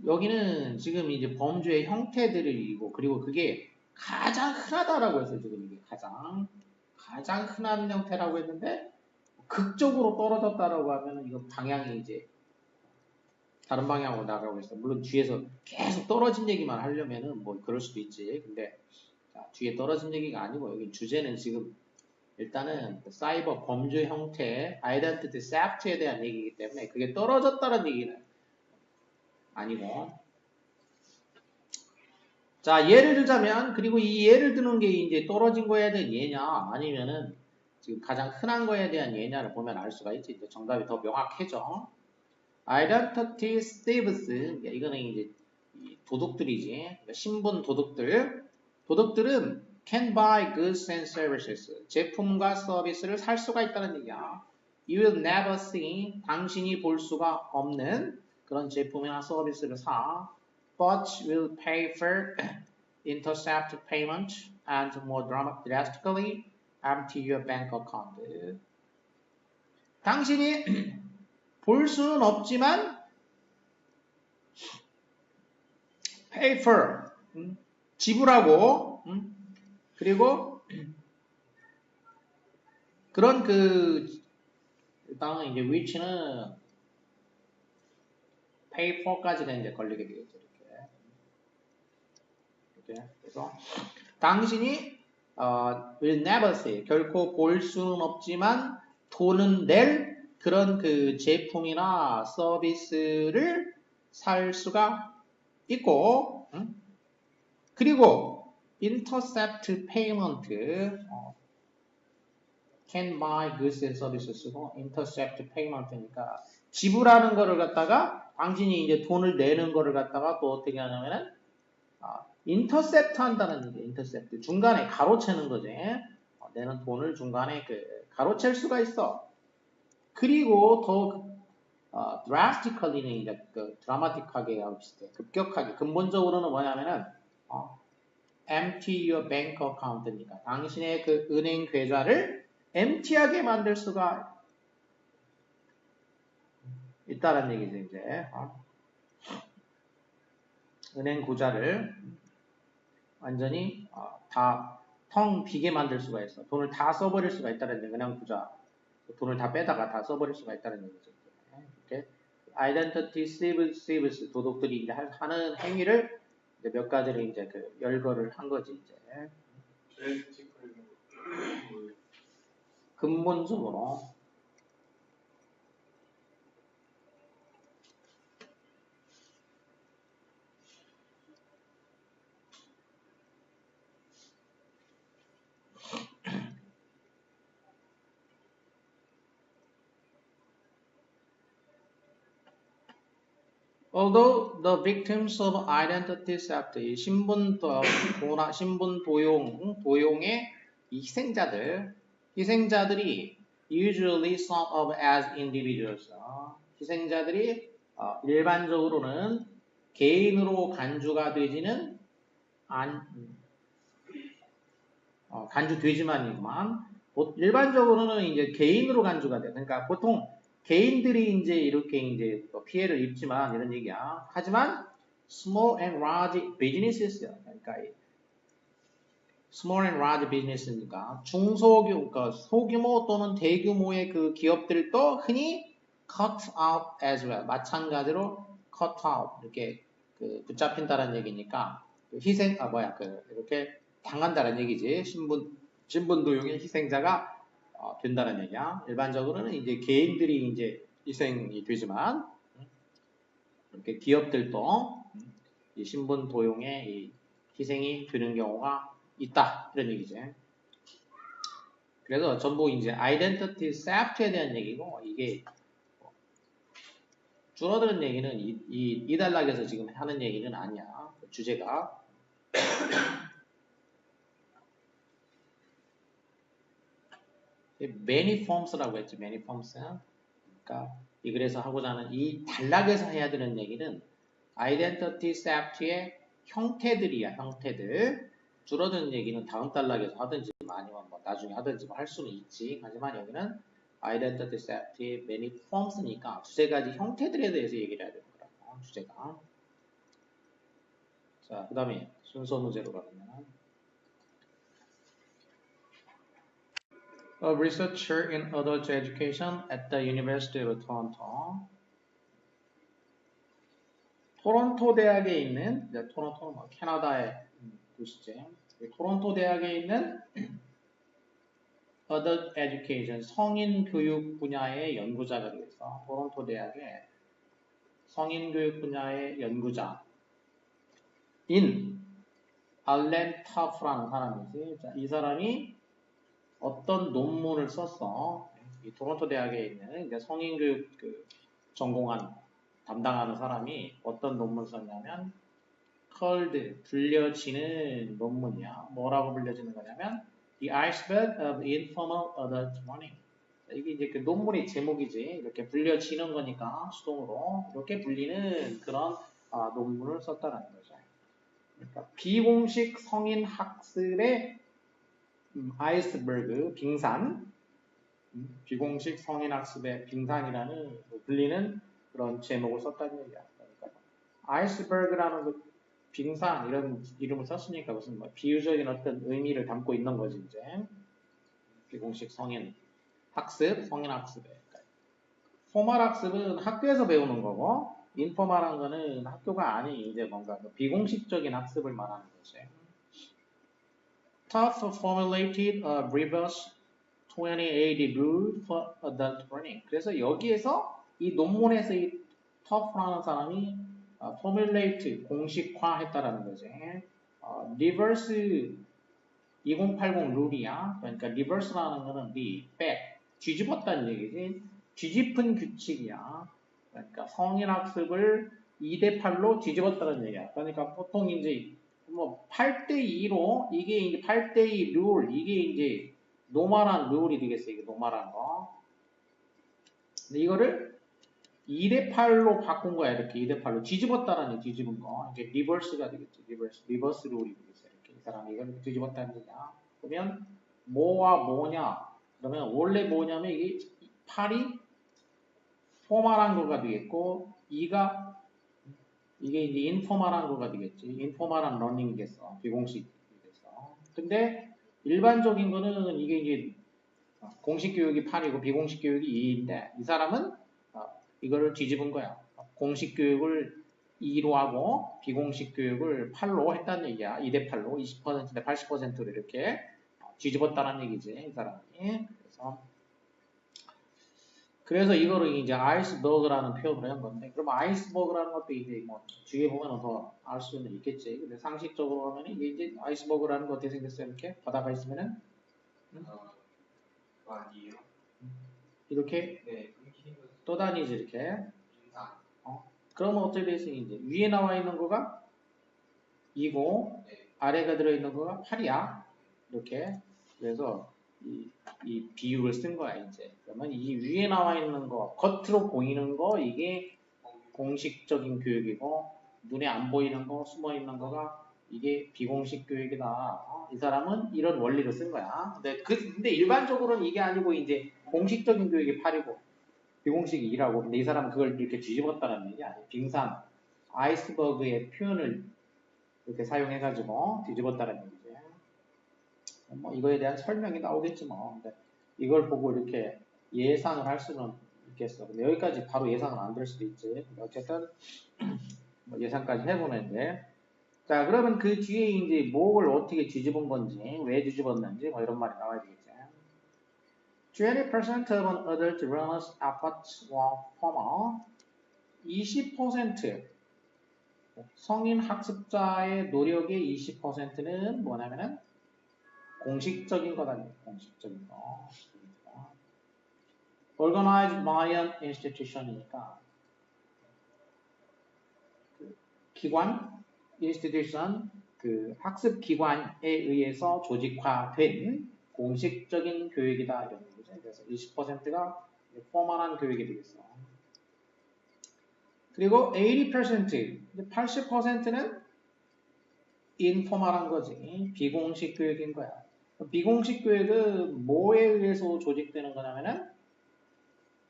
여기는 지금 이제 범죄의 형태들이고 그리고 그게 가장 흔하다라고 해서 지금 이게 가장 흔한 형태라고 했는데 극적으로 떨어졌다라고 하면 이거 방향이 이제 다른 방향으로 나가고 있어. 물론 뒤에서 계속 떨어진 얘기만 하려면은 뭐 그럴 수도 있지. 근데 뒤에 떨어진 얘기가 아니고 여기 주제는 지금 일단은 사이버 범죄 형태, 아이덴티티 세프트에 대한 얘기이기 때문에 그게 떨어졌다는 얘기는 아니고. 자, 예를 들자면 그리고 이 예를 드는 게 이제 떨어진 거에 대한 예냐 아니면은 지금 가장 흔한 거에 대한 예냐를 보면 알 수가 있지. 이제 정답이 더 명확해져. Identity thieves, 이거는 이제 도둑들이지. 그러니까 신분 도둑들. 도둑들은 can buy goods and services. 제품과 서비스를 살 수가 있다는 얘기야. You will never see, 당신이 볼 수가 없는 그런 제품이나 서비스를 사. But will pay for intercept payment and more drastically empty your bank account. 당신이 볼 수는 없지만 pay for 지불하고 그리고 그런 일단은 이제 which는 pay for까지가 이제 걸리게 되겠죠. 이렇게. 그래서 당신이 will never see 결코 볼 수는 없지만 돈은 낼 그런 그 제품이나 서비스를 살 수가 있고, 그리고 intercept payment, can buy goods and services고 intercept payment니까 지불하는 거를 갖다가 당신이 이제 돈을 내는 거를 갖다가 또 어떻게 하냐면은 intercept 한다는 얘기예요. intercept 중간에 가로채는 거지. 내는 돈을 중간에 가로챌 수가 있어. 그리고 더 drastically는 이제 드라마틱하게 하고 비슷해. 급격하게. 근본적으로는 뭐냐면은 empty your bank account니까 당신의 그 은행 계좌를 empty하게 만들 수가 있다는 얘기죠, 이제. 은행 구자를 완전히 다 텅 비게 만들 수가 있어. 돈을 다 써버릴 수가 있다는 얘기. 은행 구자 돈을 다 빼다가 다 써버릴 수가 있다는 얘기죠. 이렇게 identity thieves 도둑들이 이제 하는 행위를 이제 몇 가지를 이제 그 열거를 한 거지 이제. 제일 티끌 근본적으로 Although the victims of identity theft, 이 신분 도용의 이 희생자들이 usually thought of as individuals, 희생자들이 일반적으로는 개인으로 간주가 되지는 간주되지만이구만. 일반적으로는 이제 개인으로 간주가 돼. 그러니까 보통 개인들이 이제 이렇게 이제 피해를 입지만 이런 얘기야. 하지만 small and large business요. 그러니까 small and large business니까 그러니까 소규모 또는 대규모의 그 기업들도 흔히 cut out as well. 마찬가지로 cut out 이렇게 그 붙잡힌다는 얘기니까 이렇게 당한다는 얘기지. 신분 도용의 희생자가 된다는 얘기야. 일반적으로는 이제 개인들이 이제 희생이 되지만 이렇게 기업들도 이 신분 도용의 이 희생이 되는 경우가 있다 이런 얘기지. 그래서 전부 이제 identity theft에 대한 얘기고 이게 줄어드는 얘기는 이 단락에서 지금 하는 얘기는 아니야. 주제가. many forms라고 했지. many forms. 그러니까 이 글에서 하고자 하는 이 단락에서 해야 되는 얘기는 identity theft의 형태들이야. 형태들. 줄어드는 얘기는 다음 단락에서 하든지 아니면 뭐 나중에 하든지 할 수는 있지. 하지만 여기는 identity theft의 many forms니까 두세 가지 형태들에 대해서 얘기를 해야 되는 거라고. 주제가. 자, 그 다음에 순서 문제로 가면 A researcher in adult education at the University of Toronto. 토론토 대학에 있는, 토론토는 뭐 캐나다의 도시지. 토론토 대학에 있는 adult education, 성인 교육 분야의 연구자가 되어서 토론토 대학의 성인 교육 분야의 연구자 인 알렌 타프라는 사람이지. 자, 이 사람이 어떤 논문을 썼어. 이 토론토 대학에 있는 이제 성인교육 전공한 담당하는 사람이 어떤 논문을 썼냐면 called 불려지는 논문이야. 뭐라고 불려지는 거냐면 The Iceberg of Informal Adult Learning. 이게 이제 그 논문의 제목이지. 이렇게 불려지는 거니까 수동으로 이렇게 불리는 그런 논문을 썼다는 거죠. 그러니까 비공식 성인 학습의 아이스버그 빙산, 비공식 성인학습의 빙산이라는 불리는 그런 제목을 썼다는 얘기야. 그러니까 아이스버그라는 그 빙산 이런 이름을 썼으니까 무슨 뭐 비유적인 어떤 의미를 담고 있는 거지 이제. 비공식 성인 학습, 성인 학습에. 그러니까 포멀 학습은 학교에서 배우는 거고 인포멀한 거는 학교가 아닌 이제 뭔가 비공식적인 학습을 말하는 거지. Tough formulated a reverse 28 rule for adult learning. 그래서 여기에서 이 논문에서 이 tough라는 사람이 formulate 공식화했다라는 거지. reverse 2080 룰이야. 그러니까 reverse라는 거는 back 뒤집었다는 얘기지. 뒤집은 규칙이야. 그러니까 성인학습을 2대8로 뒤집었다는 얘기야. 그러니까 보통 이제 뭐 8대2로 이게 이제 8대2 룰 이게 이제 노멀한 룰이 되겠어요. 이게 노멀한 거. 근데 이거를 2대8로 바꾼 거야. 이렇게 2대8로 뒤집었다라는 뒤집은 거. 이게 리버스가 되겠지. 리버스 룰이 되겠어요. 이렇게 이 사람이 이걸 뒤집었다는 얘기야. 그러면 뭐와 뭐냐? 그러면 원래 뭐냐면 이게 8이 포멀한 거가 되겠고 2가 이게 이제 인포멀한 거가 되겠지. 인포멀한 러닝이겠어. 비공식이겠어. 근데 일반적인 거는 이게 이제 공식 교육이 8이고 비공식 교육이 2인데 이 사람은 이거를 뒤집은 거야. 공식 교육을 2로 하고 비공식 교육을 8로 했다는 얘기야. 2대 8로 20%대 80%로 이렇게 뒤집었다는 얘기지. 이 사람이. 그래서 이거를 이제 아이스버그라는 표현을 한 건데, 그럼 아이스버그라는 것도 이제 뭐 뒤에 보면 더 알 수는 있겠지. 근데 상식적으로 하면 이게 이제 아이스버그라는 거 어떻게 생겼어요? 이렇게 바다가 있으면은 아니에요. 이렇게 네. 떠다니지 이렇게. 인상. 그러면 어떻게 돼 있어요? 이제 위에 나와 있는 거가 2고 네. 아래가 들어 있는 거가 8이야. 이렇게. 그래서 이 비율을 쓴 거야 이제. 그러면 이 위에 나와 있는 거, 겉으로 보이는 거 이게 공식적인 교육이고 눈에 안 보이는 거, 숨어 있는 거가 이게 비공식 교육이다. 이 사람은 이런 원리를 쓴 거야. 근데 일반적으로는 이게 아니고 이제 공식적인 교육이 8이고 비공식이 2라고. 근데 이 사람은 그걸 이렇게 뒤집었다는 얘기 아니에요. 빙산, 아이스버그의 표현을 이렇게 사용해가지고 뒤집었다는 얘기지. 뭐 이거에 대한 설명이 나오겠지 뭐. 근데 이걸 보고 이렇게 예상을 할 수는 있겠어. 근데 여기까지 바로 예상은 안 될 수도 있지. 어쨌든 뭐 예상까지 해보면 이제 자 그러면 그 뒤에 이제 뭐를 어떻게 뒤집은 건지 왜 뒤집었는지 뭐 이런 말이 나와야 되겠지. 20% of an adult learner's efforts were formal. 20% 성인 학습자의 노력의 20%는 뭐냐면은 공식적인 거다. 공식적인 거. Organized by an institution이니까 그 기관, institution, 그 학습 기관에 의해서 조직화된 공식적인 교육이다 이런 얘기죠. 그래서 20%가 포멀한 교육이 되겠어. 그리고 80%는 인포멀한 거지. 비공식 교육인 거야. 비공식 교육은 뭐에 의해서 조직되는 거냐면은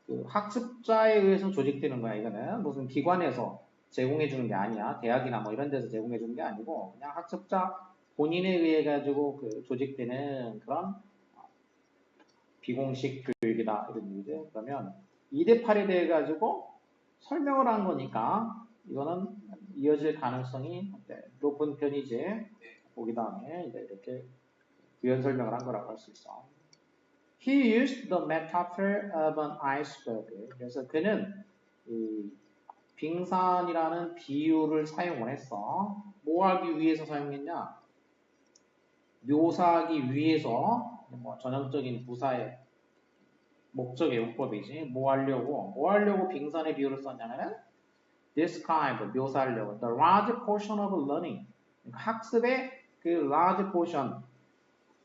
그 학습자에 의해서 조직되는 거야. 이거는 무슨 기관에서 제공해 주는 게 아니야. 대학이나 뭐 이런 데서 제공해 주는 게 아니고 그냥 학습자 본인에 의해 가지고 그 조직되는 그런 비공식 교육이다 이런 얘기죠. 그러면 2대 8에 대해 가지고 설명을 한 거니까 이거는 이어질 가능성이 높은 편이지. 보기 다음에 이제 이렇게 부연 설명을 한 거라고 할 수 있어. He used the metaphor of an iceberg. 그래서 그는 이 빙산이라는 비유를 사용을 했어. 뭐 하기 위해서 사용했냐? 묘사하기 위해서 뭐 전형적인 부사의 목적의 용법이지. 뭐 하려고 빙산의 비유를 썼냐면은 describe, 묘사하려고 the large portion of learning. 학습의 그 large portion,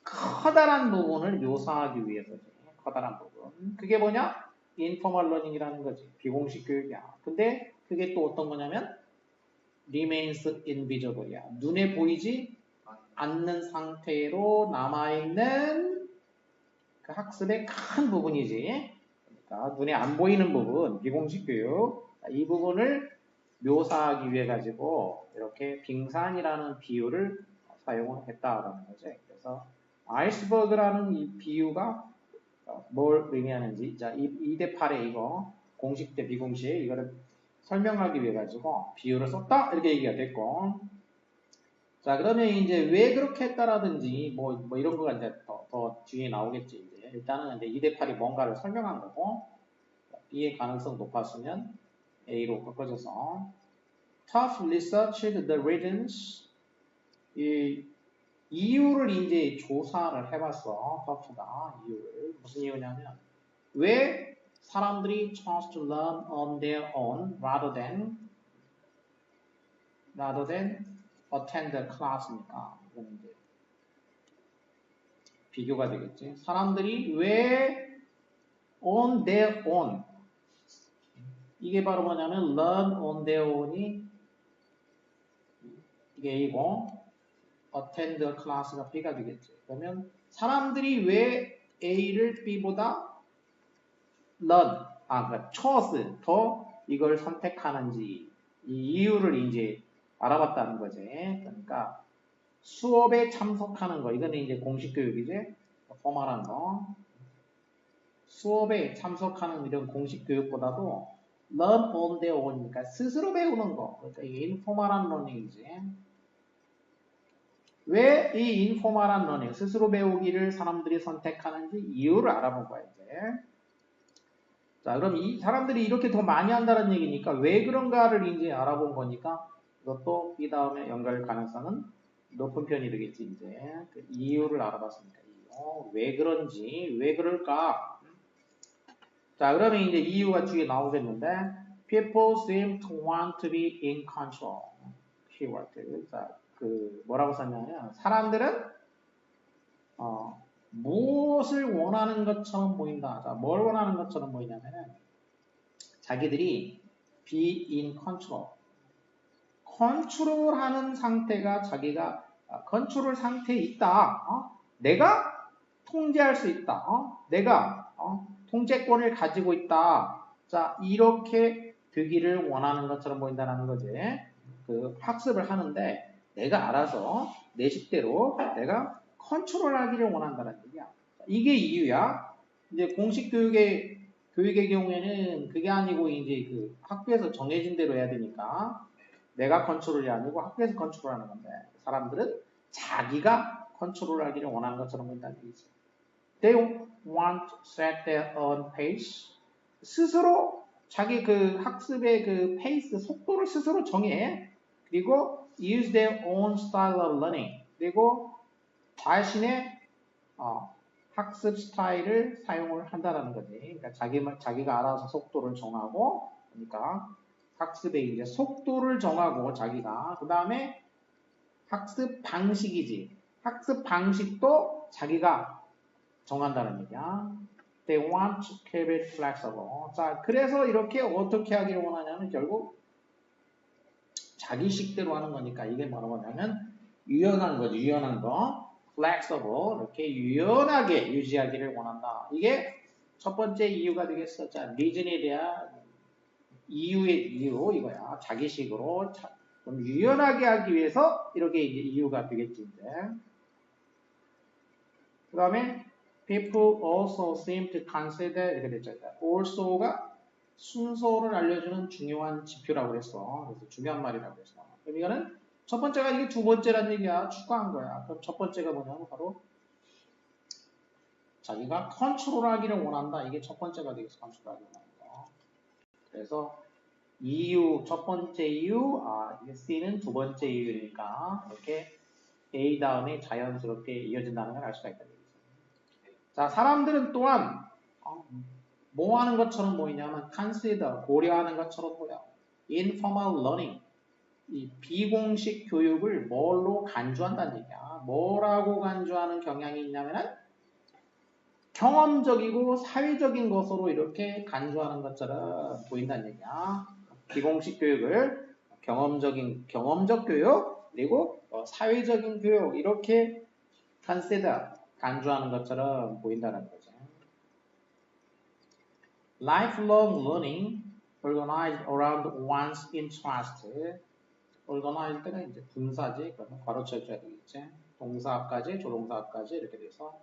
커다란 부분을 묘사하기 위해서지. 커다란 부분. 그게 뭐냐? informal learning이라는 거지. 비공식 교육이야. 근데 그게 또 어떤 거냐면 remains invisible이야. 눈에 보이지 않는 상태로 남아있는 그 학습의 큰 부분이지. 그러니까 눈에 안 보이는 부분, 비공식 교육. 이 부분을 묘사하기 위해 가지고 이렇게 빙산이라는 비유를 사용을 했다라는 거죠. 그래서 아이스버그라는 이 비유가 뭘 의미하는지, 자, 2대 8에 이거 공식 대 비공식 이거를 설명하기 위해 가지고 비유를 썼다 이렇게 얘기가 됐고, 자 그러면 이제 왜 그렇게 했다라든지 뭐 이런 거가 이제 더 뒤에 나오겠지. 이제 일단은 이제 2대 8이 뭔가를 설명한 거고, B의 가능성 높았으면 A로 바꿔줘서 Tough researched the reasons. 이 이유를 이제 조사를 해봤어. 터프가 이유를 무슨 이유냐면 왜 사람들이 chose to learn on their own rather than attend the class니까 이건 이제 비교가 되겠지. 사람들이 왜 on their own 이게 바로 뭐냐면 learn on their own이 이게 A고 attend class가 B가 되겠지. 그러면 사람들이 왜 A를 B보다 learn, 그러니까 chose 더 이걸 선택하는지 이 이유를 이제 알아봤다는 거지. 그러니까 수업에 참석하는 거, 이거는 이제 공식 교육이지. 포멀한 거. 수업에 참석하는 이런 공식 교육보다도 learn on their own이니까 스스로 배우는 거. 그러니까 이게 인포멀한 러닝이지. 왜 이 인포멀한 러닝, 스스로 배우기를 사람들이 선택하는지 이유를 알아본 거야, 이제. 자, 그럼 이 사람들이 이렇게 더 많이 한다는 얘기니까 왜 그런가를 이제 알아본 거니까 이것도 이 다음에 연결 가능성은 높은 편이 되겠지, 이제. 그 이유를 알아봤으니까. 이유. 왜 그런지, 왜 그럴까? 자, 그러면 이제 이유가 뒤에 나오겠는데, people seem to want to be in control. keyword. 자, 그 뭐라고 썼냐면, 사람들은 무엇을 원하는 것처럼 보인다. 자, 뭘 원하는 것처럼 보이냐면은, 자기들이 be in control. 컨트롤하는 상태가 자기가 컨트롤 상태에 있다. 내가 통제할 수 있다. 내가 통제권을 가지고 있다. 자, 이렇게 되기를 원하는 것처럼 보인다는 거지. 그 학습을 하는데 내가 알아서 내 식대로 내가 컨트롤하기를 원한다는 얘기야. 이게 이유야. 이제 공식 교육의 경우에는 그게 아니고 이제 그 학교에서 정해진 대로 해야 되니까 내가 컨트롤이 아니고 학교에서 컨트롤하는 건데 사람들은 자기가 컨트롤하기를 원하는 것처럼 본다는 얘기죠. They want to set their own pace. 스스로 자기 그 학습의 그 페이스, 속도를 스스로 정해. 그리고 use their own style of learning. 그리고 자신의 학습 스타일을 사용을 한다는 거지. 그러니까 자기가 알아서 속도를 정하고, 그러니까 학습의 이제 속도를 정하고 자기가 그 다음에 학습 방식이지. 학습 방식도 자기가 정한다는 얘기야. They want to keep it flexible. 자, 그래서 이렇게 어떻게 하기를 원하냐면 결국 자기식대로 하는 거니까 이게 뭐라고 하냐면 유연한 거지. 유연한 거. flexible. 이렇게 유연하게 유지하기를 원한다. 이게 첫 번째 이유가 되겠어. 자, reason에 대한 이유의 이유 이거야. 자기식으로 좀 유연하게 하기 위해서 이렇게 이제 이유가 되겠지. 이제. 그 다음에 people also seem to consider 이렇게 됐죠. also가 순서를 알려주는 중요한 지표라고 했어. 그래서 중요한 말이라고 했어. 그럼 이거는 첫 번째가 이게 두 번째란 얘기야. 추가한 거야. 그럼 첫 번째가 뭐냐면 바로 자기가 컨트롤하기를 원한다. 이게 첫 번째가 되겠어. 컨트롤하기를 원한다. 그래서 이유, 첫 번째 이유, 이게 C는 두 번째 이유니까 이렇게 A 다음에 자연스럽게 이어진다는 걸 알 수가 있다. 자, 사람들은 또한 뭐 하는 것처럼 보이냐면 consider, 고려하는 것처럼 보여. informal learning, 이 비공식 교육을 뭘로 간주한다는 얘기야. 뭐라고 간주하는 경향이 있냐면은 경험적이고 사회적인 것으로 이렇게 간주하는 것처럼 보인다는 얘기야. 비공식 교육을 경험적 교육 그리고 사회적인 교육 이렇게 consider 간주하는 것처럼 보인다는 거죠. Lifelong learning organized around one's interest. organized 때는 이제 분사지, 그러면 괄호 쳐줘야 되겠지. 동사 앞까지, 조동사 앞까지 이렇게 돼서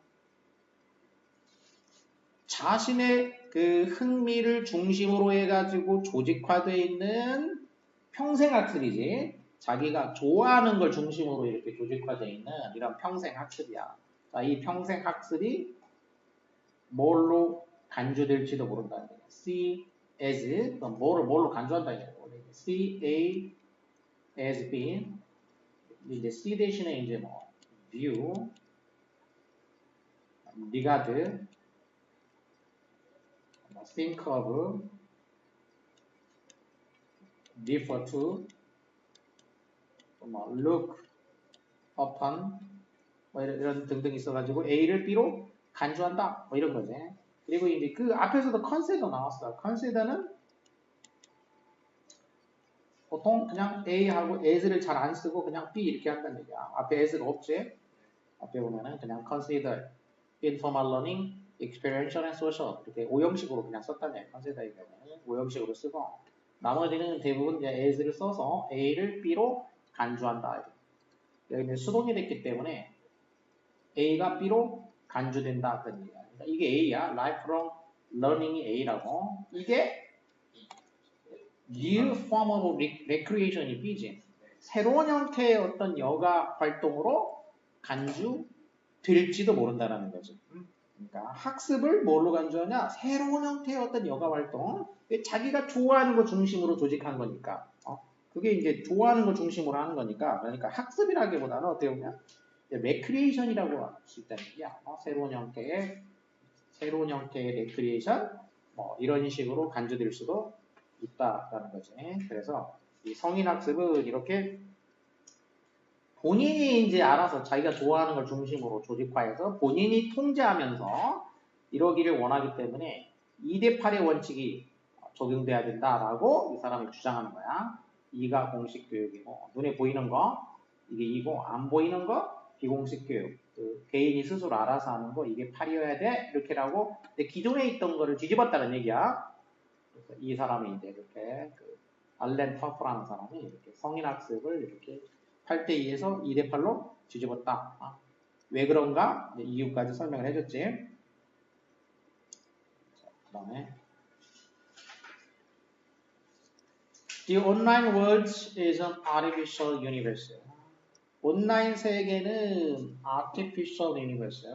자신의 그 흥미를 중심으로 해가지고 조직화되어 있는 평생학습이지. 자기가 좋아하는 걸 중심으로 이렇게 조직화되어 있는 이런 평생학습이야. 자, 이 평생학습이 뭘로 간주될지도 모른다는 거야. C as, 뭘로 간주한다는 거야. C, A, as, B. 이제 C 대신에 이제 뭐, view, regard, think of, refer to, 뭐, look upon, 뭐 이런 등등 있어가지고 A를 B로 간주한다. 뭐 이런 거지. 그리고 이제 그 앞에서도 consider 나왔어요. consider는 보통 그냥 A하고 as를 잘 안 쓰고 그냥 B 이렇게 한다는 얘기야. 앞에 as가 없지? 앞에 보면은 그냥 consider, informal learning, experiential and social 이렇게 오형식으로 그냥 썼다는 얘기야. consider의 경우는 오형식으로 쓰고 나머지는 대부분 이제 as를 써서 A를 B로 간주한다. 여기는 수동이 됐기 때문에 A가 B로 간주된다. 그런 얘기야. 그러니까 이게 A야. lifelong learning이 A라고. 이게 new form of recreation이 B지. 새로운 형태의 어떤 여가 활동으로 간주될지도 모른다라는 거지. 그러니까 학습을 뭘로 간주하냐? 새로운 형태의 어떤 여가 활동. 자기가 좋아하는 거 중심으로 조직한 거니까. 그게 이제 좋아하는 거 중심으로 하는 거니까. 그러니까 학습이라기보다는 어떻게 보면 레크리에이션이라고 할 수 있다는 얘기야. 새로운 형태의 레크리에이션. 뭐 이런 식으로 간주될 수도 있다라는 거지. 그래서 이 성인 학습은 이렇게 본인이 이제 알아서 자기가 좋아하는 걸 중심으로 조직화해서 본인이 통제하면서 이러기를 원하기 때문에 2대8의 원칙이 적용돼야 된다라고 이 사람이 주장하는 거야. 2가 공식 교육이고 눈에 보이는 거 이게 2고 안 보이는 거 비공식 교육. 그 개인이 스스로 알아서 하는 거 이게 8이어야 돼 이렇게라고 기존에 있던 거를 뒤집었다는 얘기야. 그래서 이 사람이 이제 이렇게 알렌 터프라는 사람이 이렇게 성인학습을 이렇게 8대2에서 2대8로 뒤집었다. 왜 그런가? 이유까지 설명을 해줬지. 그 다음에 The online world is an artificial universe. 온라인 세계는 artificial universe.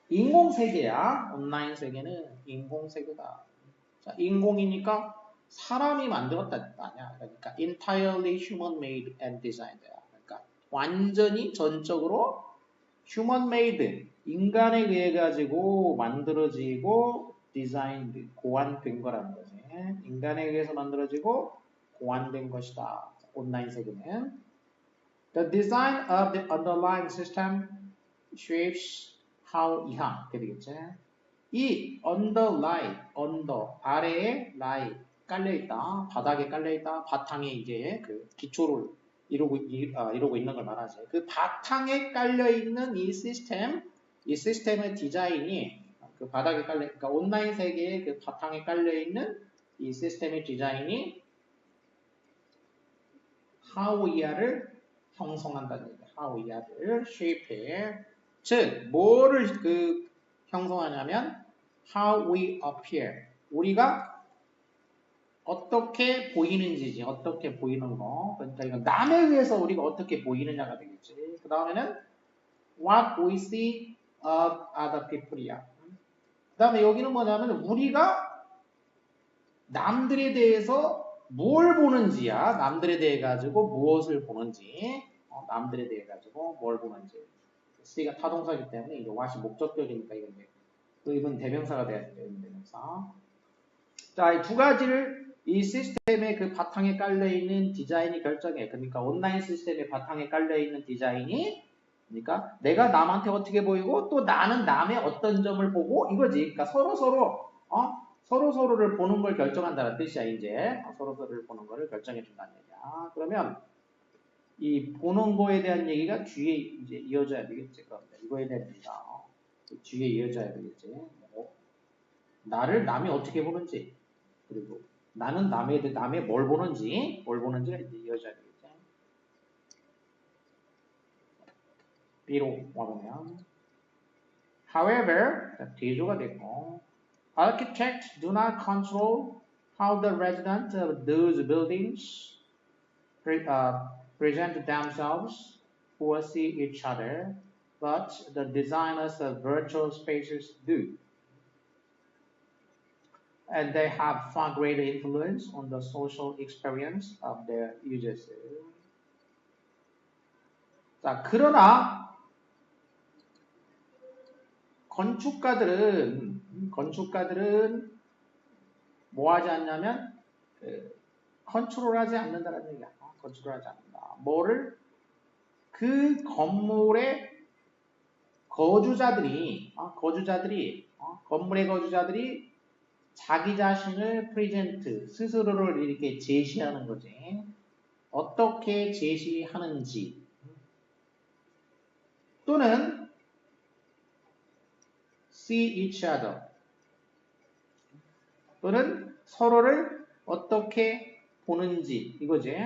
인공 세계야. 온라인 세계는 인공 세계다. 자, 인공이니까 사람이 만들었다 아니야. 그러니까 entirely human made and designed. 그러니까 완전히 전적으로 human made 인간에 의해 가지고 만들어지고 designed 고안된 거라는 거지. 인간에 의해서 만들어지고 고안된 것이다. 온라인 세계는 the design of the underlying system shapes how 이하 이렇게 되겠지. 이 underlie, 아래에 lie 깔려있다, 바닥에 깔려있다, 바탕에 이제 그 기초를 이루고 있는 걸 말하지. 그 바탕에 깔려있는 이 시스템의 디자인이 그 바닥에 그러니까 온라인 세계의 그 바탕에 깔려있는 이 시스템의 디자인이 하우이아를 형성한다는 얘기야. 하우이아를 shape해. 즉, 뭐를 형성하냐면 how we appear. 우리가 어떻게 보이는지지, 어떻게 보이는 거. 그러니까 이건 남에 의해서 우리가 어떻게 보이느냐가 되겠지. 그 다음에는 what we see of other people이야. 그 다음에 여기는 뭐냐면 우리가 남들에 대해서 뭘 보는지야. 남들에 대해 가지고 무엇을 보는지. 남들에 대해 가지고 뭘 보는지. C가 타동사이기 때문에 이제 what이 목적격이니까 이건 대명사가 돼야 돼요. 대명사. 자, 이 두 가지를 이 시스템의 그 바탕에 깔려있는 디자인이 결정해. 그러니까 온라인 시스템의 바탕에 깔려있는 디자인이 그러니까 내가 남한테 어떻게 보이고 또 나는 남의 어떤 점을 보고 이거지. 그러니까 서로를 보는 걸 결정한다는 뜻이야. 이제 서로를 보는 거를 결정해 준다는 얘기야. 그러면 이 보는 거에 대한 얘기가 뒤에 이제 이어져야 되겠지. 그럼 이거에 대한 얘기가 뒤에 이어져야 되겠지. 나를 남이 어떻게 보는지 그리고 나는 남의 뭘 보는지가 이제 이어져야 되겠지. B로 와보면 However, 대조가 됐고 Architects do not control how the residents of those buildings present themselves or see each other, but the designers of virtual spaces do. And they have far greater influence on the social experience of their users. 자, 그러나 건축가들은 뭐 하지 않냐면 컨트롤하지 않는다는 얘기야. 컨트롤하지 않는다. 뭐를 그 건물의 건물의 거주자들이 자기 자신을 프레젠트, 스스로를 이렇게 제시하는 거지. 어떻게 제시하는지 또는 see each other 또는 서로를 어떻게 보는지 이거지.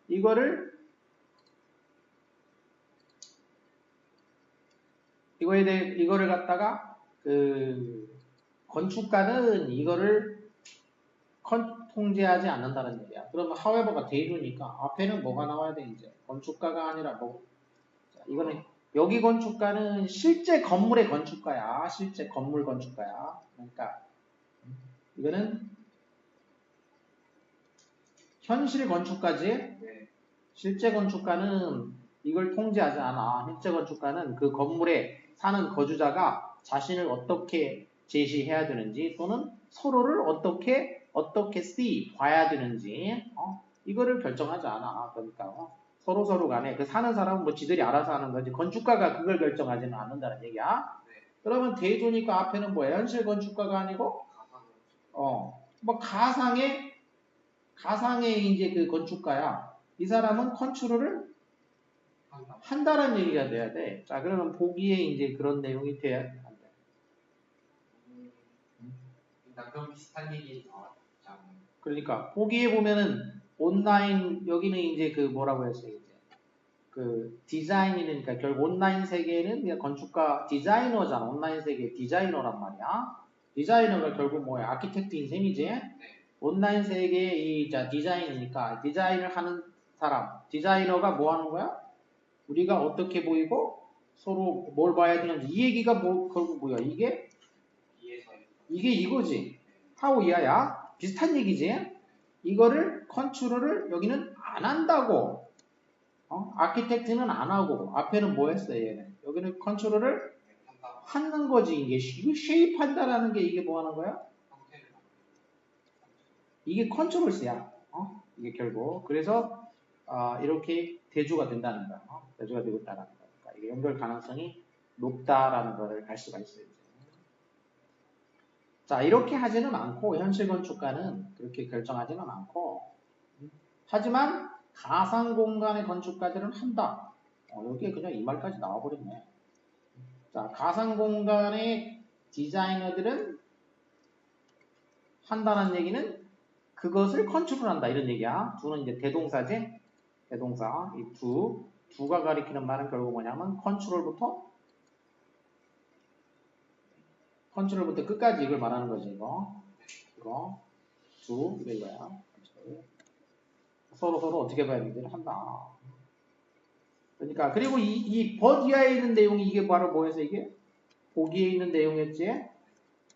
이거를 이거를 갖다가 건축가는 이거를 통제하지 않는다는 얘기야. 그러면 however가 대두니까 앞에는 뭐가 나와야 돼 이제 건축가가 아니라 뭐 자, 이거는 여기 건축가는 실제 건물의 건축가야. 실제 건물 건축가야. 그러니까 이거는 현실 건축가지. 네. 실제 건축가는 이걸 통제하지 않아. 실제 건축가는 그 건물에 사는 거주자가 자신을 어떻게 제시해야 되는지 또는 서로를 어떻게 봐야 되는지 이거를 결정하지 않아. 그러니까 서로 간에 그 사는 사람은 뭐 지들이 알아서 하는 거지 건축가가 그걸 결정하지는 않는다는 얘기야. 네. 그러면 대조니까 앞에는 뭐야? 현실 건축가가 아니고 뭐 가상의 이제 그 건축가야. 이 사람은 컨트롤을 한다는 얘기가 돼야 돼. 자, 그러면 보기에 이제 그런 내용이 돼야 돼. 그럼 비슷한 얘기 그러니까 보기에 보면은 온라인 여기는 이제 그 뭐라고 했어요 이제 그 디자인이니까 결국 온라인 세계는 그냥 건축가 디자이너잖아. 온라인 세계 디자이너란 말이야. 디자이너가 결국 뭐야? 아키텍트인 셈이지. 온라인 세계의 이 디자인이니까 디자인을 하는 사람 디자이너가 뭐 하는 거야? 우리가 어떻게 보이고 서로 뭘 봐야 되는지 이 얘기가 뭐 결국 뭐야? 이게 이거지. 하고 이하야 비슷한 얘기지. 이거를 컨트롤을 여기는 안 한다고. 아키텍트는 안 하고 앞에는 뭐 했어요? 얘는 여기는 컨트롤을 하는 거지. 이게 쉐입 한다라는 게 이게 뭐 하는 거야? 이게 컨트롤스야. 이게 결국 그래서 이렇게 대조가 된다는 거야. 대조가 되고 있다는 거야. 그러니까 이게 연결 가능성이 높다라는 거를 알 수가 있어요. 자, 이렇게 하지는 않고 현실 건축가는 그렇게 결정하지는 않고 하지만 가상 공간의 건축가들은 한다. 여기에 그냥 이 말까지 나와버렸네. 자, 가상 공간의 디자이너들은 한다는 얘기는 그것을 컨트롤한다 이런 얘기야. 두는 이제 대동사지. 대동사. 이 두가 가리키는 말은 결국 뭐냐면 컨트롤부터 끝까지 이걸 말하는 거지. 이거 두 이거야. 서로 어떻게 봐야 되는지를 한다. 그러니까 그리고 이 버디아에 있는 내용이 이게 바로 뭐였어 이게? 보기에 있는 내용이었지?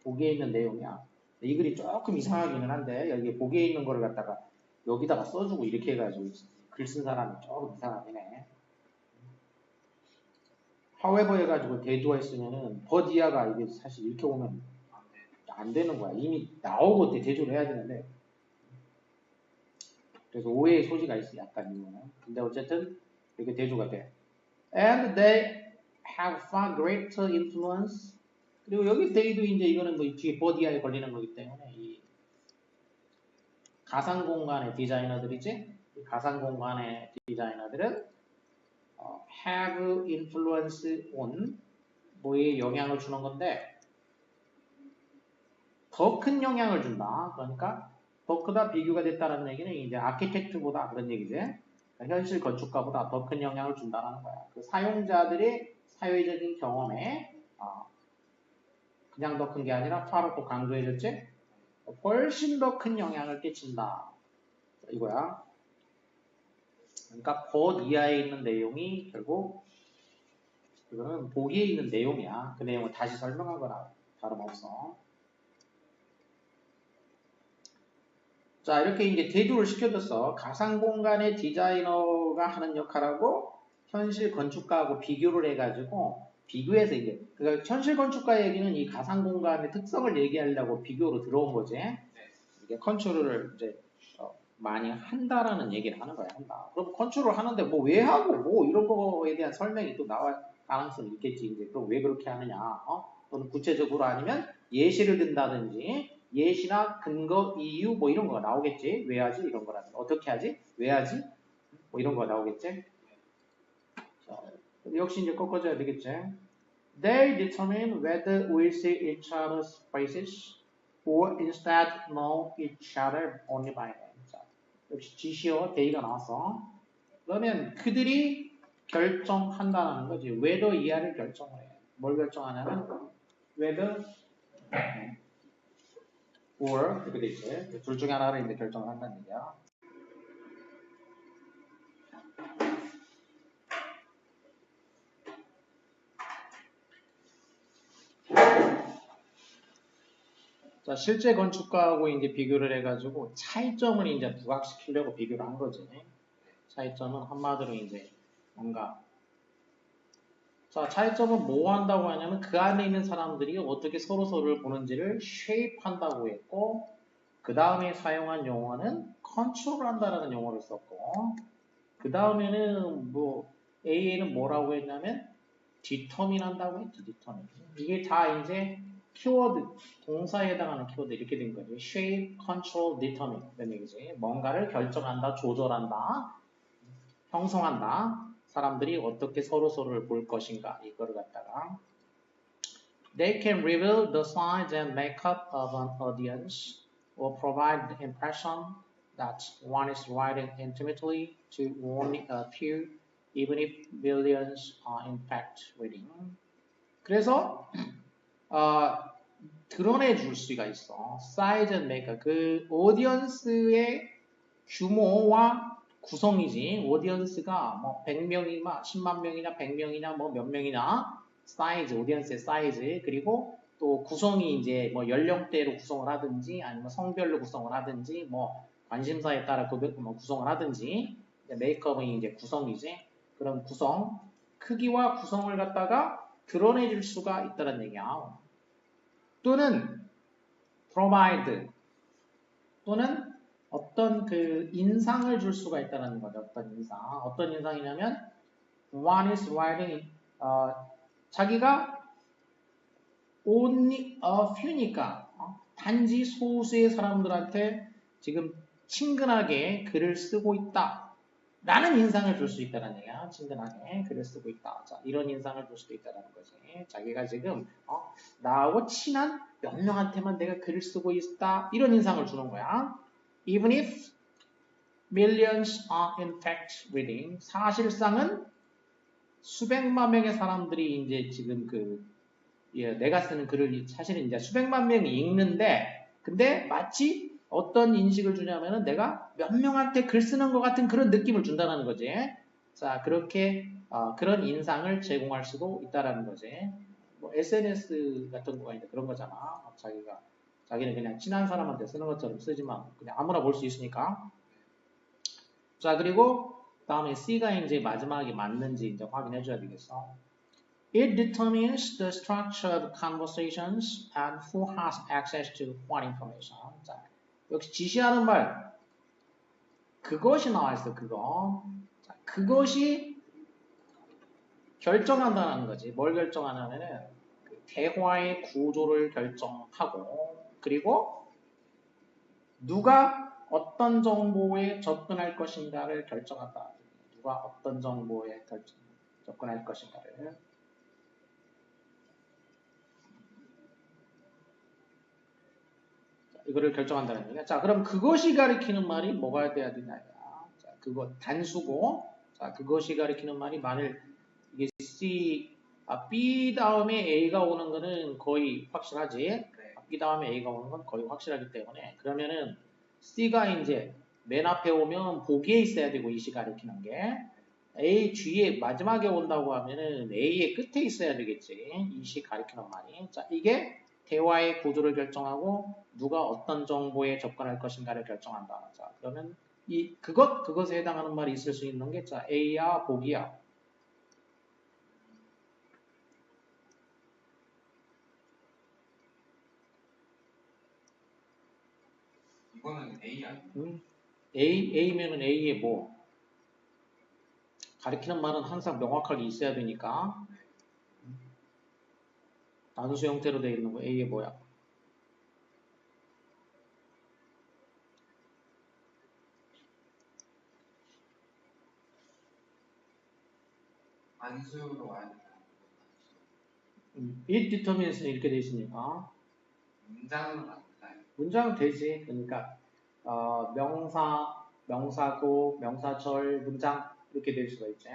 보기에 있는 내용이야. 이 글이 조금 이상하기는 한데 여기 보기에 있는 거를 갖다가 여기다가 써주고 이렇게 해가지고 글 쓴 사람이 조금 이상하긴 해. however 해가지고 대조가 있으면은 버디아가 이게 사실 이렇게 오면 안 되는 거야. 이미 나오고 대조를 해야 되는데 그래서 오해의 소지가 있어 약간 이거는. 근데 어쨌든 이렇게 대조가 돼. And they have far greater influence. 그리고 여기 they도 이제 이거는 뭐 뒤에 버디아에 걸리는 거기 때문에 이 가상 공간의 디자이너들이지. 이 가상 공간의 디자이너들은 have influence on 뭐에 영향을 주는 건데 더 큰 영향을 준다. 그러니까 더 크다 비교가 됐다는 얘기는 이제 아키텍트보다 그런 얘기지. 그러니까 현실 건축가보다 더 큰 영향을 준다는 거야. 그 사용자들의 사회적인 경험에 그냥 더 큰 게 아니라 바로 또 강조해줬지. 훨씬 더 큰 영향을 끼친다. 이거야. 그러니까 봇 이하에 있는 내용이 결국 이거는 보기에 있는 내용이야. 그 내용을 다시 설명하거나 다름없어. 자, 이렇게 이제 대조를 시켜줬어. 가상 공간의 디자이너가 하는 역할하고 현실 건축가하고 비교를 해가지고 비교해서 이제 그러니까 현실 건축가 얘기는 이 가상 공간의 특성을 얘기하려고 비교로 들어온 거지. 이게 컨트롤을 이제 많이 한다라는 얘기를 하는 거야. 한다. 그럼 컨트롤 하는데 뭐 왜 하고 뭐 이런 거에 대한 설명이 또 나올 가능성이 있겠지. 이제 그럼 왜 그렇게 하느냐? 또는 구체적으로 아니면 예시를 든다든지. 예시나 근거, 이유 뭐 이런 거가 나오겠지. 왜 하지? 이런 거라든지. 어떻게 하지? 왜 하지? 뭐 이런 거가 나오겠지. 자, 역시 이제 꺾어줘야 되겠지. They determine whether we see each other's faces. or instead know each other only by name. 자, 역시 지시어 대의가 나왔어. 그러면 그들이 결정한다는 거지. whether 이하를 결정을 해. 뭘 결정하냐면 whether or 이렇게 돼 있지. 둘 중에 하나를 이제 결정을 한다는 얘기야. 자, 실제 건축가하고 이제 비교를 해가지고 차이점을 이제 부각시키려고 비교를 한 거지. 차이점은 한마디로 이제 뭔가 자, 차이점은 뭐 한다고 하냐면 그 안에 있는 사람들이 어떻게 서로를 보는지를 shape한다고 했고 그 다음에 사용한 용어는 control한다라는 용어를 썼고 그 다음에는 뭐 A에는 뭐라고 했냐면 determine 한다고 했지. determine. 이게 다 이제 키워드, 동사에 해당하는 키워드 이렇게 된 거죠. shape, control, determine 이런 얘기지. 뭔가를 결정한다, 조절한다, 형성한다. 사람들이 어떻게 서로를 볼 것인가 이거를 갖다가 They can reveal the size and makeup of an audience or provide the impression that one is writing intimately to only a few, even if millions are in fact reading. 그래서 드러내 줄 수가 있어. size and makeup. 그 오디언스의 규모와 구성이지. 오디언스가 뭐 100명이나 10만 명이나 100명이나 뭐 몇 명이나 사이즈, 오디언스의 사이즈 그리고 또 구성이 이제 뭐 연령대로 구성을 하든지 아니면 성별로 구성을 하든지 뭐 관심사에 따라 구성을 하든지 메이크업은 이제 구성이지. 그런 구성, 크기와 구성을 갖다가 드러내줄 수가 있다는 얘기야. 또는 provide 또는 어떤 그 인상을 줄 수가 있다는 거죠. 어떤 인상. 어떤 인상이냐면 one is writing 자기가 only a few니까 단지 소수의 사람들한테 지금 친근하게 글을 쓰고 있다. 라는 인상을 줄 수 있다는 얘기야. 친근하게 글을 쓰고 있다. 자, 이런 인상을 줄 수도 있다는 거지. 자기가 지금 나하고 친한 몇 명한테만 내가 글을 쓰고 있다. 이런 인상을 주는 거야. Even if millions are in fact reading, 사실상은 수백만 명의 사람들이 이제 지금 내가 쓰는 글을 사실은 이제 수백만 명이 읽는데, 근데 마치 어떤 인식을 주냐면은 내가 몇 명한테 글 쓰는 것 같은 그런 느낌을 준다는 거지. 자, 그렇게 그런 인상을 제공할 수도 있다라는 거지. 뭐 SNS 같은 거가 이제 그런 거잖아. 자기는 그냥 친한 사람한테 쓰는 것처럼 쓰지만 그냥 아무나 볼 수 있으니까. 자, 그리고 다음에 C가 이제 마지막에 맞는지 이제 확인해 줘야 되겠어. It determines the structure of conversations and who has access to what information. 자, 역시 지시하는 말. 그것이 나와 있어, 그거. 자, 그것이 결정한다는 거지. 뭘 결정하냐면은 그 대화의 구조를 결정하고 그리고 누가 어떤 정보에 접근할 것인가를 결정한다. 누가 어떤 정보에 접근할 것인가를. 자, 이거를 결정한다는 얘기야. 자, 그럼 그것이 가리키는 말이 뭐가 돼야 되냐. 자, 그거 단수고, 자, 그것이 가리키는 말이 만일 이게 B 다음에 A가 오는 거는 거의 확실하지. B 다음에 A가 오는 건 거의 확실하기 때문에 그러면은 C가 이제 맨 앞에 오면 보기에 있어야 되고 이시 가리키는 게 A 뒤에 마지막에 온다고 하면은 A의 끝에 있어야 되겠지. 이시 가리키는 말이. 자, 이게 대화의 구조를 결정하고 누가 어떤 정보에 접근할 것인가를 결정한다. 자, 그러면 그것에 해당하는 말이 있을 수 있는 게 자, A야, 보기야. 이거는 A 아니에요? A면은 A의 뭐? 가리키는 말은 항상 명확하게 있어야 되니까. 단수 형태로 되어 있는 거 A의 뭐야? 안수로 알고 It determines는 이렇게 되어 있으니까. 문장으로 만들어요. 문장 되지. 그러니까 명사, 명사구, 명사절, 문장 이렇게 될 수가 있지.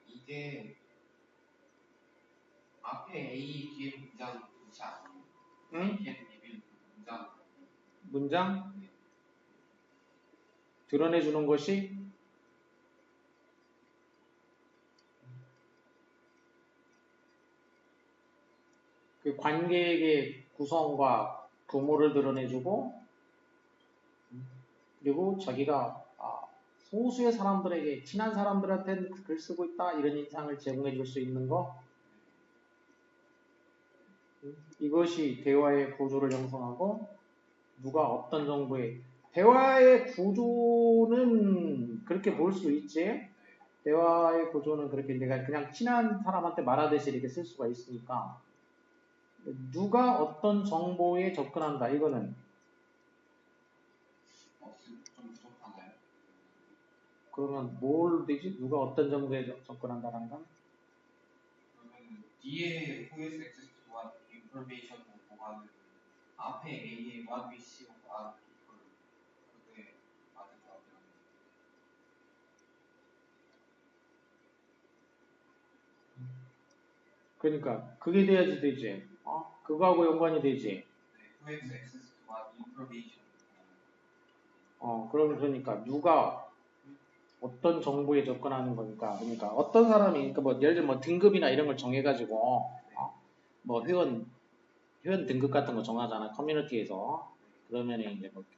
이게 앞에 A 뒤에 문장 좋지 않아요? 응? can reveal 문장. 문장 드러내주는 것이 그 관계의 구성과 규모를 드러내주고 그리고 자기가 소수의 사람들에게 친한 사람들한테는 글 쓰고 있다 이런 인상을 제공해 줄 수 있는 거 이것이 대화의 구조를 형성하고 누가 어떤 정보에 대화의 구조는 그렇게 볼 수 있지. 대화의 구조는 그렇게 내가 그냥 친한 사람한테 말하듯이 이렇게 쓸 수가 있으니까 누가 어떤 정보에 접근한다 이거는 좀 부족한가요? 그러면 뭘 되지? 누가 어떤 정보에 접근한다라는 건? 그러면 뒤에 who is access to what information 보고하는 앞에 A에 what we see of other people 그게 맞을 것 같아요. 그러니까 그게 돼야지 되지. 그거하고 연관이 되지. who has access to what information 그러니까 누가 어떤 정보에 접근하는 거니까. 그러니까 어떤 사람이 그러니까 뭐 예를 들면 뭐 등급이나 이런 걸 정해가지고 뭐 회원 등급 같은 거 정하잖아 커뮤니티에서. 그러면은 이제 뭐그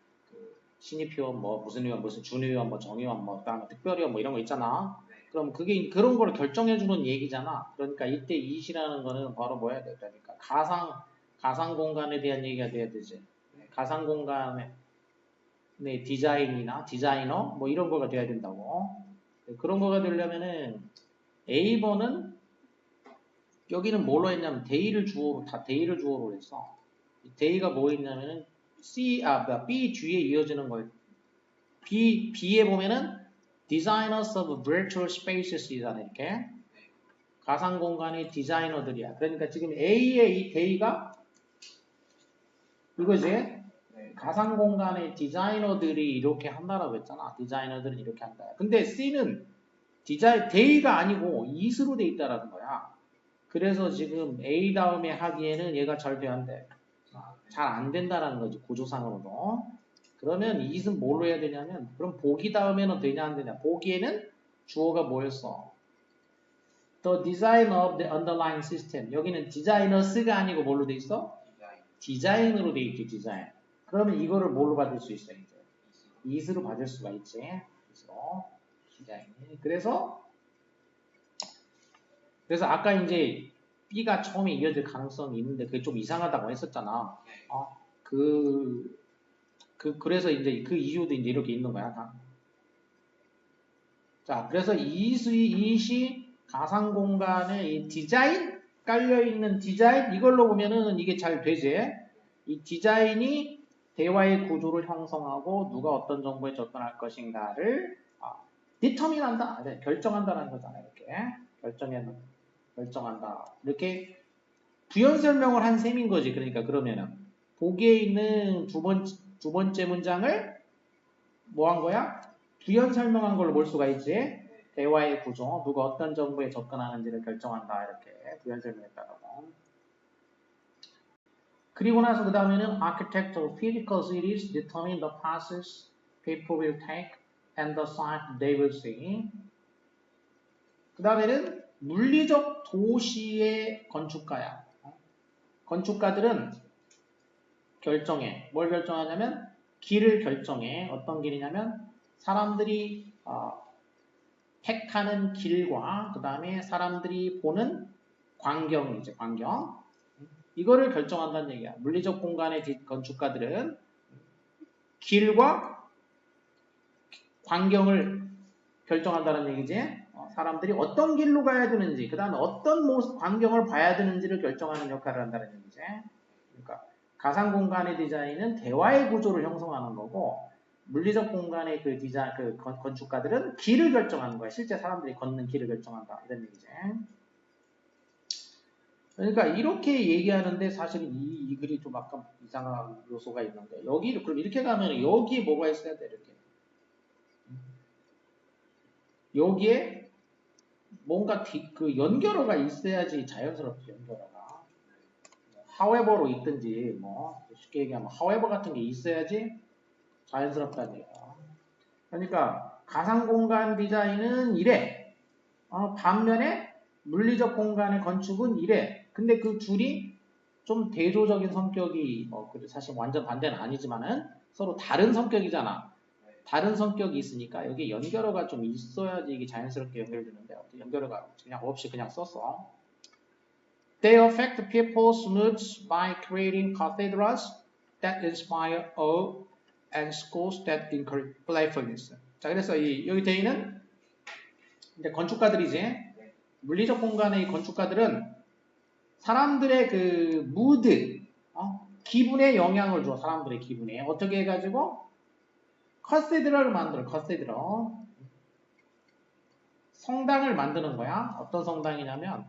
신입 회원 뭐 무슨 회원 무슨 준회원 뭐 정회원 뭐 그다음에 특별회원 뭐 이런 거 있잖아. 그럼 그게 그런 걸 결정해주는 얘기잖아. 그러니까 이때 이시라는 거는 바로 뭐야 돼? 그러니까 가상 공간에 대한 얘기가 돼야 되지. 가상 공간의 디자인이나 디자이너 뭐 이런 거가 돼야 된다고. 그런 거가 되려면은 A번은 여기는 뭘로 했냐면 데이를 주어로 했어. 데이가 뭐 있냐면은 B 뒤에 이어지는 거예요. B에 보면은 Designers of Virtual Spaces 이잖아 이렇게. 가상 공간의 디자이너들이야. 그러니까 지금 A의 이 데이가 이거지. 가상 공간의 디자이너들이 이렇게 한다라고 했잖아. 디자이너들은 이렇게 한다. 근데 C는 데이가 아니고 is로 돼 있다라는 거야. 그래서 지금 A 다음에 하기에는 얘가 잘 돼야 돼. 잘 안 된다라는 거지, 구조상으로도. 그러면 is는 뭘로 해야 되냐면, 그럼 보기 다음에는 되냐 안 되냐. 보기에는 주어가 뭐였어? The design of the underlying system. 여기는 designers가 아니고 뭘로 돼 있어? 디자인으로 돼 있지, 디자인. 그러면 이거를 뭘로 받을 수 있어, 이제? is로 받을 수가 있지. 그래서 디자인. 그래서 아까 이제 B가 처음에 이어질 가능성이 있는데 그게 좀 이상하다고 했었잖아. 그래서 이제 그 이유도 이제 이렇게 있는 거야. 다. 자, 그래서 이시 가상 공간에 이 디자인 깔려 있는 디자인 이걸로 보면은 이게 잘 되지. 이 디자인이 대화의 구조를 형성하고 누가 어떤 정보에 접근할 것인가를 디터민한다, 결정한다라는 거잖아요. 이렇게 결정한다. 이렇게 부연 설명을 한 셈인 거지. 그러니까 그러면은 보기에 있는 두 번째 문장을 뭐 한 거야? 부연 설명한 걸로 볼 수가 있지. 대화의 구조, 누가 어떤 정보에 접근하는지를 결정한다. 이렇게 부연 설명했다라고. 그리고 나서 그 다음에는 architectural physical cities determine the passes people will take and the site they will see. 그 다음에는 물리적 도시의 건축가야. 건축가들은 결정해. 뭘 결정하냐면 길을 결정해. 어떤 길이냐면 사람들이 택하는 길과 그 다음에 사람들이 보는 광경이지. 광경. 이거를 결정한다는 얘기야. 물리적 공간의 건축가들은 길과 광경을 결정한다는 얘기지. 사람들이 어떤 길로 가야 되는지, 그 다음에 어떤 광경을 봐야 되는지를 결정하는 역할을 한다는 얘기지. 그러니까 가상 공간의 디자인은 대화의 구조를 형성하는 거고 물리적 공간의 그 디자인, 그 건축가들은 길을 결정하는 거야. 실제 사람들이 걷는 길을 결정한다. 이런 얘기지. 그러니까 이렇게 얘기하는데 사실 이 글이 좀 약간 이상한 요소가 있는데 여기 그럼 이렇게 가면 여기에 뭐가 있어야 돼? 이렇게 여기에 뭔가 그 연결어가 있어야지 자연스럽게 연결어가 however로 있든지 뭐 쉽게 얘기하면 however 같은 게 있어야지 자연스럽다는 얘기야. 그러니까 가상공간 디자인은 이래. 반면에 물리적 공간의 건축은 이래. 근데 그 둘이 좀 대조적인 성격이 사실 완전 반대는 아니지만은 서로 다른 성격이잖아. 다른 성격이 있으니까 여기 연결어가 좀 있어야지 이게 자연스럽게 연결되는데 연결어가 그냥 없이 그냥 썼어. They affect people's moods by creating cathedrals that inspire awe and schools that encourage playfulness. 자, 그래서 여기 데이는 이제 건축가들이지. 물리적 공간의 건축가들은 사람들의 그 무드, 기분에 영향을 줘. 사람들의 기분에. 어떻게 해가지고 커세드럴을 만들어. 커세드럴. 성당을 만드는 거야. 어떤 성당이냐면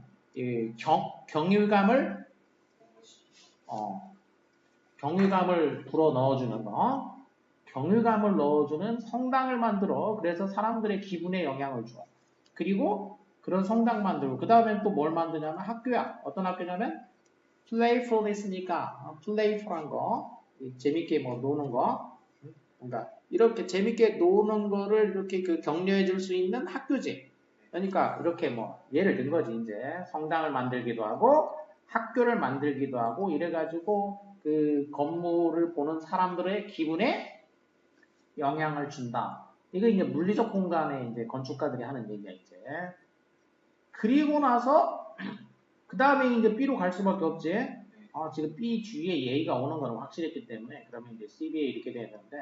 경유감을 경유감을 불어 넣어주는 거. 경유감을 넣어주는 성당을 만들어. 그래서 사람들의 기분에 영향을 줘. 그리고 그런 성당 만들고 그 다음에 또 뭘 만드냐면 학교야. 어떤 학교냐면 playfulness니까 playful한 거, 재밌게 뭐 노는 거. 그러니까 이렇게 재밌게 노는 거를 이렇게 그 격려해 줄 수 있는 학교지. 그러니까 이렇게 뭐 예를 든 거지. 이제 성당을 만들기도 하고 학교를 만들기도 하고 이래가지고 그 건물을 보는 사람들의 기분에 영향을 준다. 이거 이제 물리적 공간에 이제 건축가들이 하는 얘기야 이제. 그리고 나서 그 다음에 이제 B로 갈 수밖에 없지. 지금 B 주위에 A가 오는 거는 확실했기 때문에 그러면 이제 CBA 이렇게 되는데.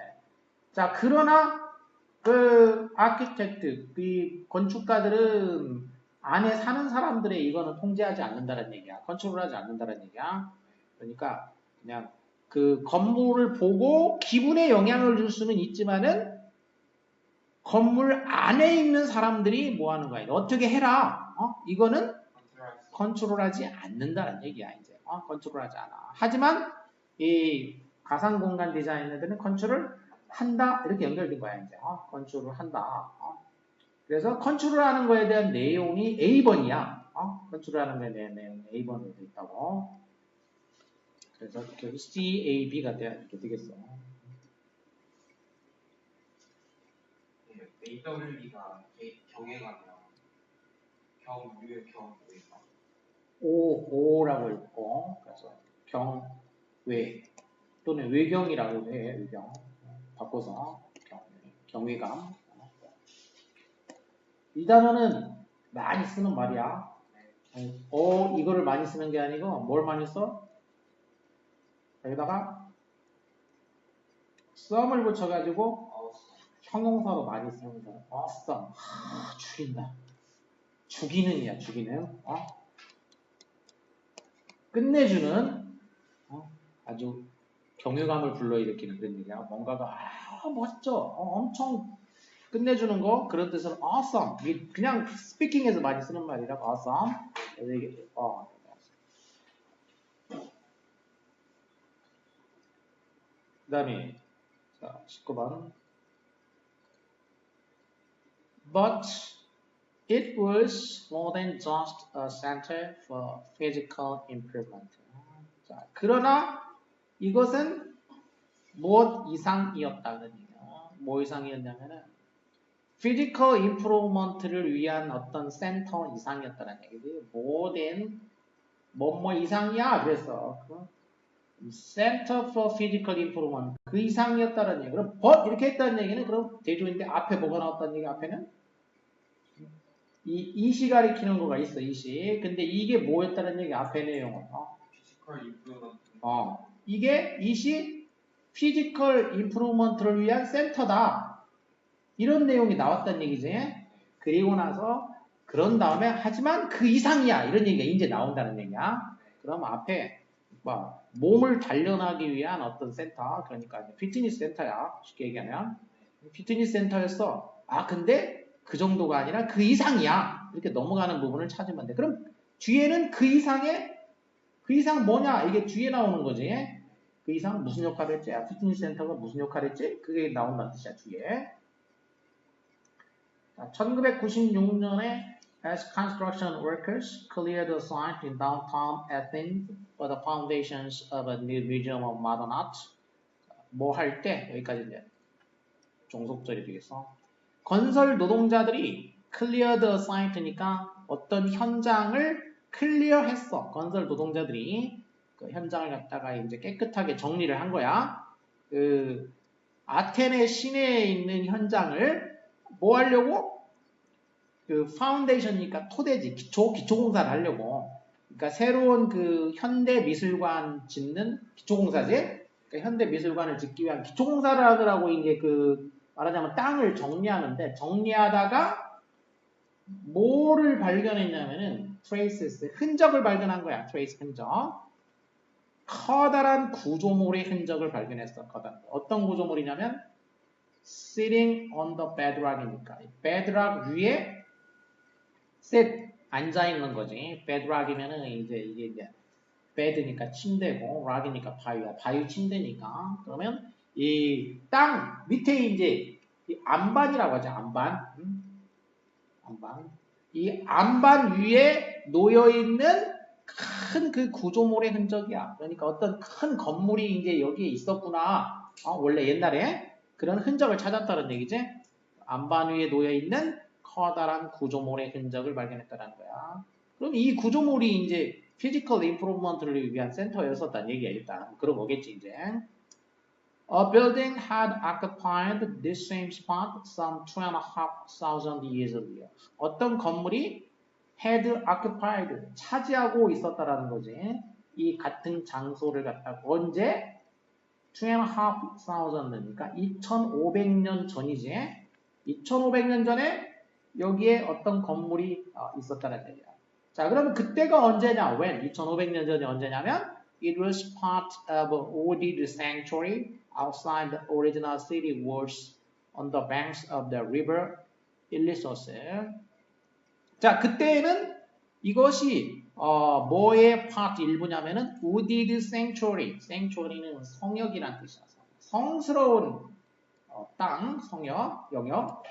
자, 그러나 그 아키텍트, 그 건축가들은 안에 사는 사람들의 이거는 통제하지 않는다는 얘기야. 컨트롤하지 않는다는 얘기야. 그러니까 그냥 그 건물을 보고 기분에 영향을 줄 수는 있지만은 건물 안에 있는 사람들이 뭐 하는 거야? 어떻게 해라. 이거는 컨트롤하지 않는다는 얘기야. 이제 컨트롤하지 않아. 하지만 이 가상공간 디자이너들은 컨트롤 한다 이렇게 연결된 거야. 이제 컨트롤을 한다. 그래서 컨트롤하는 거에 대한 내용이 A번이야. 컨트롤하는 거에 대한 내용이 A번으로 돼 있다고. 그래서 결국 CAB가 이렇게 되겠어. AWB가 경외가면 경유의 경외가 O라고 읽고 그래서 경외 또는 외경이라고 해. 외경 바꿔서 경외감. 이 단어는 많이 쓰는 말이야. 이거를 많이 쓰는 게 아니고 뭘 많이 써? 여기다가 some을 붙여가지고 형용사로 많이 쓰는 거. awesome. 죽인다. 죽이는 이야. 죽이는. 끝내주는 아주 경외감을 불러일으키는 그런 얘기야. 뭔가가 멋져. 엄청 끝내주는 거 그런 뜻은 awesome. 그냥 스피킹에서 많이 쓰는 말이라 awesome. 그 다음에 19번 But it was more than just a center for physical improvement. 자, 그러나 이것은 무엇 이상이었다는 얘기야. 뭐 이상이었냐면은 physical improvement를 위한 어떤 센터 이상이었다는 얘기지. more than 뭐뭐 이상이야. 그래서 Center for Physical Improvement 그 이상이었다는 얘기. 그럼 but 이렇게 했다는 얘기는 그럼 대조인데 앞에 뭐가 나왔다는 얘기 앞에는 이시 가리키는 거가 있어. 이시. 근데 이게 뭐였다는 얘기 앞에 내용은 피지컬 임프루먼트 이게 이시 피지컬 임프루먼트를 위한 센터다. 이런 내용이 나왔다는 얘기지. 그리고 나서 그런 다음에 하지만 그 이상이야. 이런 얘기가 이제 나온다는 얘기야. 그럼 앞에 몸을 단련하기 위한 어떤 센터, 그러니까 피트니스 센터야. 쉽게 얘기하면. 피트니스 센터였어. 아, 근데 그 정도가 아니라 그 이상이야. 이렇게 넘어가는 부분을 찾으면 돼. 그럼 뒤에는 그 이상 뭐냐? 이게 뒤에 나오는 거지. 그 이상 무슨 역할을 했지? 피트니스 센터가 무슨 역할을 했지? 그게 나온다는 뜻이야, 뒤에. 1996년에 as construction workers cleared the site in downtown Athens for the foundations of a new museum of modern art. 뭐 할 때 여기까지 이제 종속절이 되겠어. 건설 노동자들이 clear the site니까 어떤 현장을 클리어했어. 건설 노동자들이 그 현장을 갖다가 이제 깨끗하게 정리를 한 거야. 그 아테네 시내에 있는 현장을 뭐 하려고? 그 파운데이션이니까 토대지, 기초공사를 하려고. 그러니까 새로운 그 현대 미술관 짓는 기초공사지. 그러니까 현대 미술관을 짓기 위한 기초공사를 하더라고. 이제 그 말하자면 땅을 정리하는데 정리하다가 뭐를 발견했냐면은 traces, 흔적을 발견한 거야. trace 흔적. 커다란 구조물의 흔적을 발견했어. 커다란. 어떤 구조물이냐면 sitting on the bedrock이니까 bedrock 위에 sit 앉아 있는 거지. bedrock이면은 이게 bed니까 침대고 rock이니까 바위야. 바위 침대니까. 그러면 이 땅 밑에 이제 이 안반이라고 하죠. 안반. 안반. 이 안반 위에 놓여 있는 큰 그 구조물의 흔적이야. 그러니까 어떤 큰 건물이 이제 여기에 있었구나. 원래 옛날에 그런 흔적을 찾았다는 얘기지. 안반 위에 놓여 있는 커다란 구조물의 흔적을 발견했다는 거야. 그럼 이 구조물이 이제 피지컬 임프루먼트를 위한 센터였었다는 얘기야, 일단. 그런 거겠지, 이제. A building had occupied this same spot some 2,500 years earlier. 어떤 건물이 had occupied, 차지하고 있었다라는 거지. 이 같은 장소를 갖다가 언제? 2,500년이니까 2,500년 전이지. 2,500년 전에 여기에 어떤 건물이 있었다는 얘기야. 자, 그러면 그때가 언제냐? When? 2,500년 전이 언제냐면 It was part of an ordered sanctuary outside the original city walls on the banks of the river Ilissos. 자, 그때는 이것이 뭐의 part 일부냐면은 ordered sanctuary. sanctuary는 성역이란 뜻이야. 성스러운 땅, 성역, 영역.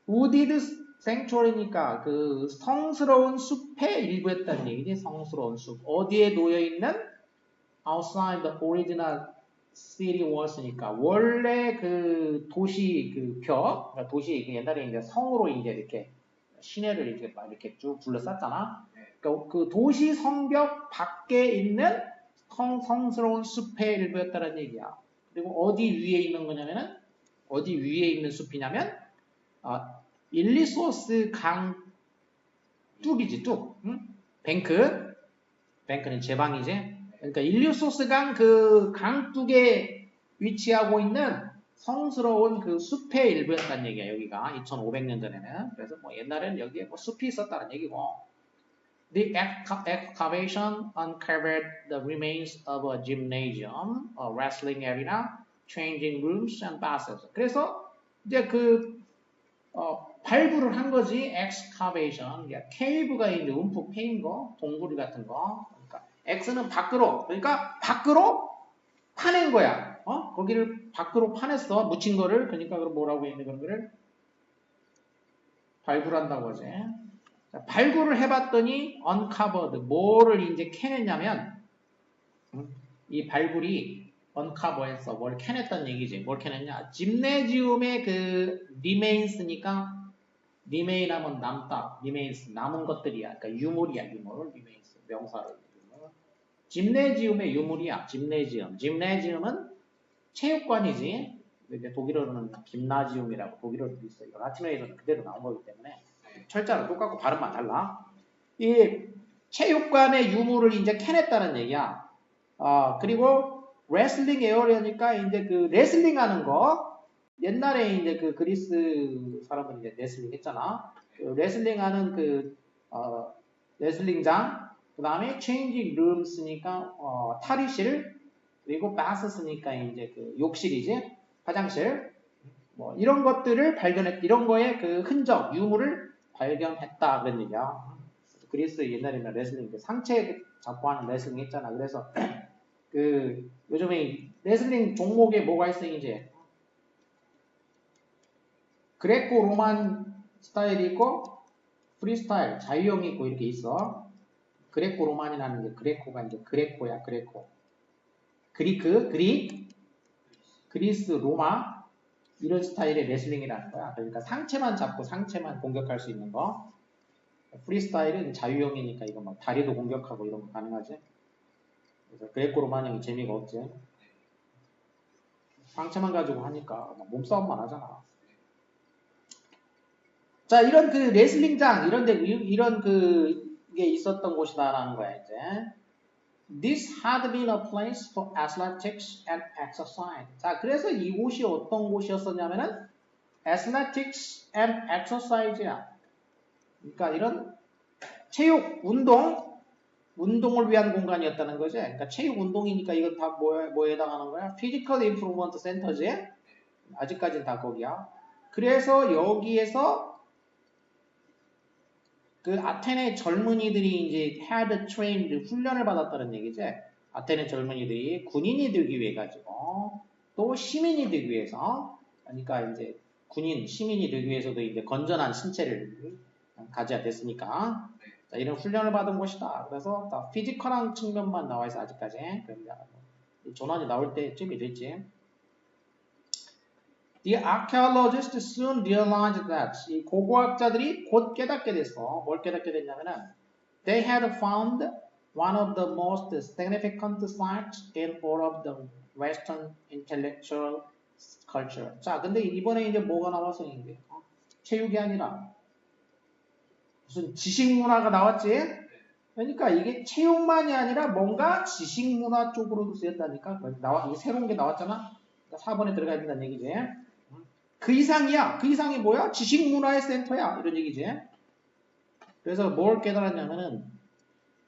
우디드 생츄어리니까 그 성스러운 숲의 일부였다는 얘기지. 성스러운 숲. 어디에 놓여있는? outside the original city walls니까 원래 그 도시 그 벽, 그러니까 도시 옛날에 이제 성으로 이제 이렇게 시내를 이렇게 막 이렇게 쭉 둘러쌌잖아. 그러니까 그 도시 성벽 밖에 있는 성스러운 숲의 일부였다는 얘기야. 그리고 어디 위에 있는 거냐면은 어디 위에 있는 숲이냐면 일리소스 강 뚝이지, 뚝. 응? 뱅크는 제방이지. 그러니까 일리소스 강 그 강뚝에 위치하고 있는 성스러운 그 숲의 일부였다는 얘기야, 여기가. 2,500년 전에는. 그래서 뭐 옛날에는 여기에 뭐 숲이 있었다는 얘기고. The excavation uncovered the remains of a gymnasium, a wrestling arena, changing rooms and baths. 그래서 이제 발굴을 한 거지. excavation. 케이브가 이제 움푹 패인 거, 동굴 같은 거. 그러니까 X는 밖으로. 그러니까 밖으로 파낸 거야. 거기를 밖으로 파냈어. 묻힌 거를. 그러니까 그럼 뭐라고 했는데 그런 거를 발굴한다고 하지. 자, 발굴을 해봤더니 uncovered. 뭐를 이제 캐냈냐면 이 발굴이 uncover했어. 뭘 캐냈다는 얘기지. 뭘 캐냈냐? 짐네지움의 그 remains니까 remain 하면 남다. remains 남은 것들이야. 그러니까 유물이야. 유물. remains 명사로. 짐네지움의 유물이야. 짐네지움은 체육관이지. 이제 독일어로는 김나지움이라고 독일어로 있어요. 라틴어에서는 그대로 나온 거기 때문에 철자는 똑같고 발음만 달라. 이 체육관의 유물을 이제 캐냈다는 얘기야. 그리고 레슬링 에어리어니까 이제 그 레슬링 하는 거. 옛날에 이제 그 그리스 사람들이 이제 레슬링 했잖아. 그 레슬링 하는 그 레슬링장, 그 다음에 changing room 쓰니까 탈의실, 그리고 bath 쓰니까 이제 그 욕실이지, 화장실. 뭐 이런 것들을 이런 거에 그 흔적, 유물을 발견했다 그런 얘기야. 그리스 옛날에는 레슬링, 상체 잡고 하는 레슬링 했잖아. 그래서 그 요즘에 레슬링 종목에 뭐가 있어 이제 그레코 로만 스타일이 있고 프리스타일 자유형이 있고 이렇게 있어. 그레코 로만이라는 게 그레코가 이제 그레코야 그레코. 그리스 로마 이런 스타일의 레슬링이라는 거야. 그러니까 상체만 잡고 상체만 공격할 수 있는 거. 프리스타일은 자유형이니까 이거 막 다리도 공격하고 이런 거 가능하지. 그래서 그레코 로만형이 재미가 없지. 상체만 가지고 하니까 몸싸움만 하잖아. 자, 이런 그 레슬링장 이런 그게 있었던 곳이다라는 거야 이제. This had been a place for athletics and exercise. 자, 그래서 이곳이 어떤 곳이었었냐면은 athletics and exercise야. 그러니까 이런 체육, 운동을 위한 공간이었다는 거지. 그러니까 체육 운동이니까 이건 다 뭐에 해당하는 거야? Physical Improvement Center지. 아직까지는 다 거기야. 그래서 여기에서 그 아테네 젊은이들이 이제 had trained 훈련을 받았다는 얘기지. 아테네 젊은이들이 군인이 되기 위해 가지고 또 시민이 되기 위해서 그러니까 이제 군인, 시민이 되기 위해서도 이제 건전한 신체를 가져야 됐으니까 자, 이런 훈련을 받은 곳이다. 그래서 다 피지컬한 측면만 나와 있어 아직까지. 전환이 나올 때쯤이 됐지. The archaeologists soon realized that 이 고고학자들이 곧 깨닫게 됐어. 뭘 깨닫게 됐냐면은 they had found one of the most significant sites in all of the Western intellectual culture. 자, 근데 이번에 이제 뭐가 나왔어 이제 체육이 아니라 무슨 지식 문화가 나왔지? 그러니까 이게 체육만이 아니라 뭔가 지식 문화 쪽으로도 쓰였다니까. 이게 새로운 게 나왔잖아. 그러니까 4번에 들어가야 된다는 얘기지. 그 이상이야. 그 이상이 뭐야? 지식문화의 센터야. 이런 얘기지. 그래서 뭘 깨달았냐면은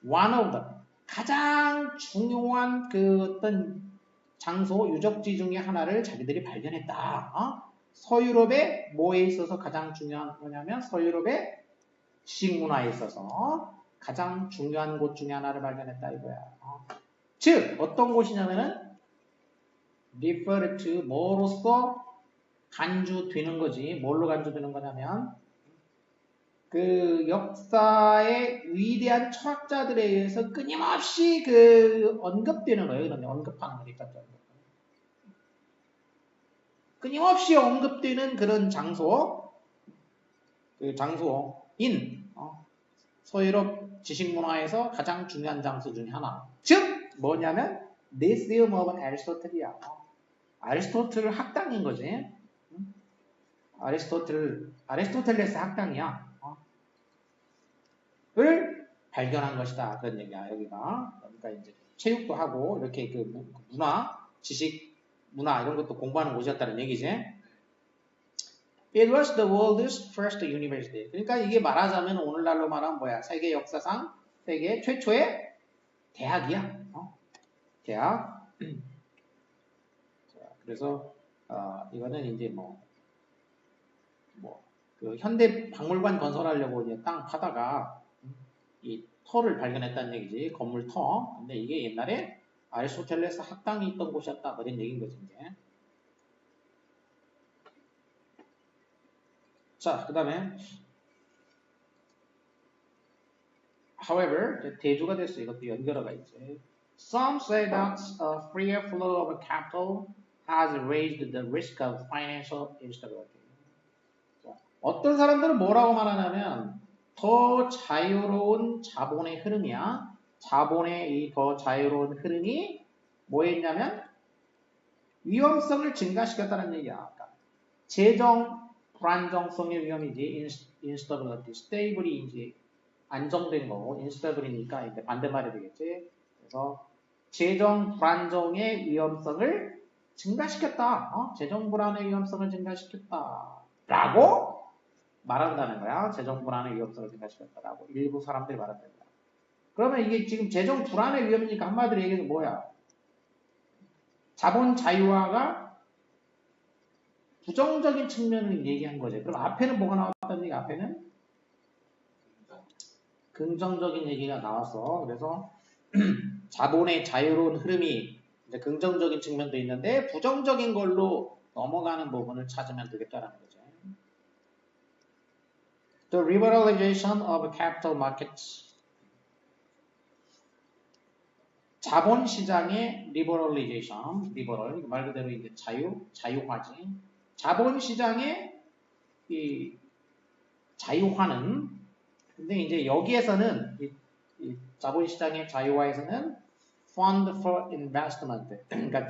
one of the 가장 중요한 그 어떤 장소, 유적지 중에 하나를 자기들이 발견했다. 서유럽의 뭐에 있어서 가장 중요한 거냐면 서유럽의 지식문화에 있어서 가장 중요한 곳 중에 하나를 발견했다 이거야. 즉 어떤 곳이냐면은 refer to 뭐로서 간주되는 거지. 뭘로 간주되는 거냐면 그 역사의 위대한 철학자들에 의해서 끊임없이 그 언급되는 거예요. 그런데 언급하는 거니까 끊임없이 언급되는 그런 장소, 그 장소인 서유럽 지식문화에서 가장 중요한 장소 중에 하나. 즉 뭐냐면 Lyceum of Aristotle이야. 아리스토텔 학당인 거지. 아리스토텔레스 학당이야. 을 발견한 것이다. 그런 얘기야, 여기가. 그러니까 이제 체육도 하고, 이렇게 그 문화, 지식, 문화, 이런 것도 공부하는 곳이었다는 얘기지. It was the world's first university. 그러니까 이게 말하자면 오늘날로 말하면 뭐야? 세계 역사상, 세계 최초의 대학이야. 대학. 그래서, 이거는 이제 그 현대 박물관 건설하려고 이제 땅 파다가 이 터를 발견했다는 얘기지. 건물 터. 근데 이게 옛날에 아리스토텔레스 학당이 있던 곳이었다. 그런 얘기인 거지, 이제. 자, 그 다음에 however, 대조가 됐어. 이것도 연결어가 있지. Some say that a freer flow of capital has raised the risk of financial instability. 자, 어떤 사람들은 뭐라고 말하냐면 더 자유로운 자본의 흐름이야. 자본의 이 더 자유로운 흐름이 뭐였냐면 위험성을 증가시켰다는 얘기야. 그러니까 재정 불안정성의 위험이지. instability, stable이 이제 안정된 거고 instable이니까 이제 반대말이 되겠지. 그래서 재정 불안정의 위험성을 증가시켰다. 재정 불안의 위험성을 증가시켰다. 라고 말한다는 거야. 재정 불안의 위험성을 증가시켰다라고 일부 사람들이 말한다는 거야. 그러면 이게 지금 재정 불안의 위험이니까 한마디로 얘기해서 뭐야? 자본 자유화가 부정적인 측면을 얘기한 거죠. 그럼 앞에는 뭐가 나왔다는 얘기? 앞에는 긍정적인 얘기가 나왔어. 그래서 자본의 자유로운 흐름이 이제 긍정적인 측면도 있는데 부정적인 걸로 넘어가는 부분을 찾으면 되겠다라는 거죠. The liberalization of capital markets. 자본 시장의 liberalization, liberal 말 그대로 이제 자유화지. 자본 시장의 이 자유화는 근데 이제 여기에서는 이 자본 시장의 자유화에서는 fund for investment 그러니까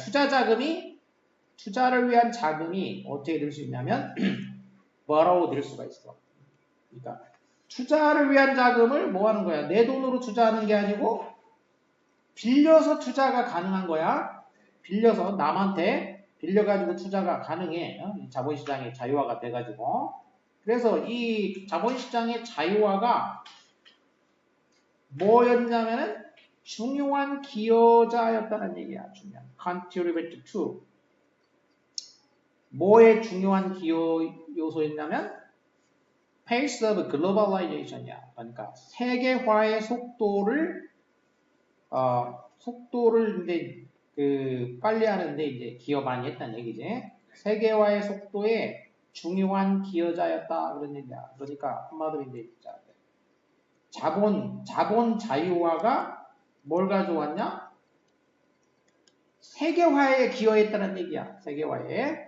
투자를 위한 자금이 어떻게 될 수 있냐면 borrow 될 수가 있어. 그러니까 투자를 위한 자금을 뭐 하는 거야? 내 돈으로 투자하는 게 아니고 빌려서 투자가 가능한 거야. 빌려서 남한테 빌려가지고 투자가 가능해. 자본시장의 자유화가 돼가지고. 그래서 이 자본시장의 자유화가 뭐였냐면은 중요한 기여자였다는 얘기야. 중요한. contribute to. 뭐의 중요한 기여 요소였냐면 pace of globalization이야. 그러니까 세계화의 속도를 이제 빨리 하는데 이제 기여 많이 했다는 얘기지. 세계화의 속도에 중요한 기여자였다 그런 얘기야. 그러니까 한마디로 이제 자본 자유화가 뭘 가져왔냐? 세계화에 기여했다는 얘기야. 세계화에.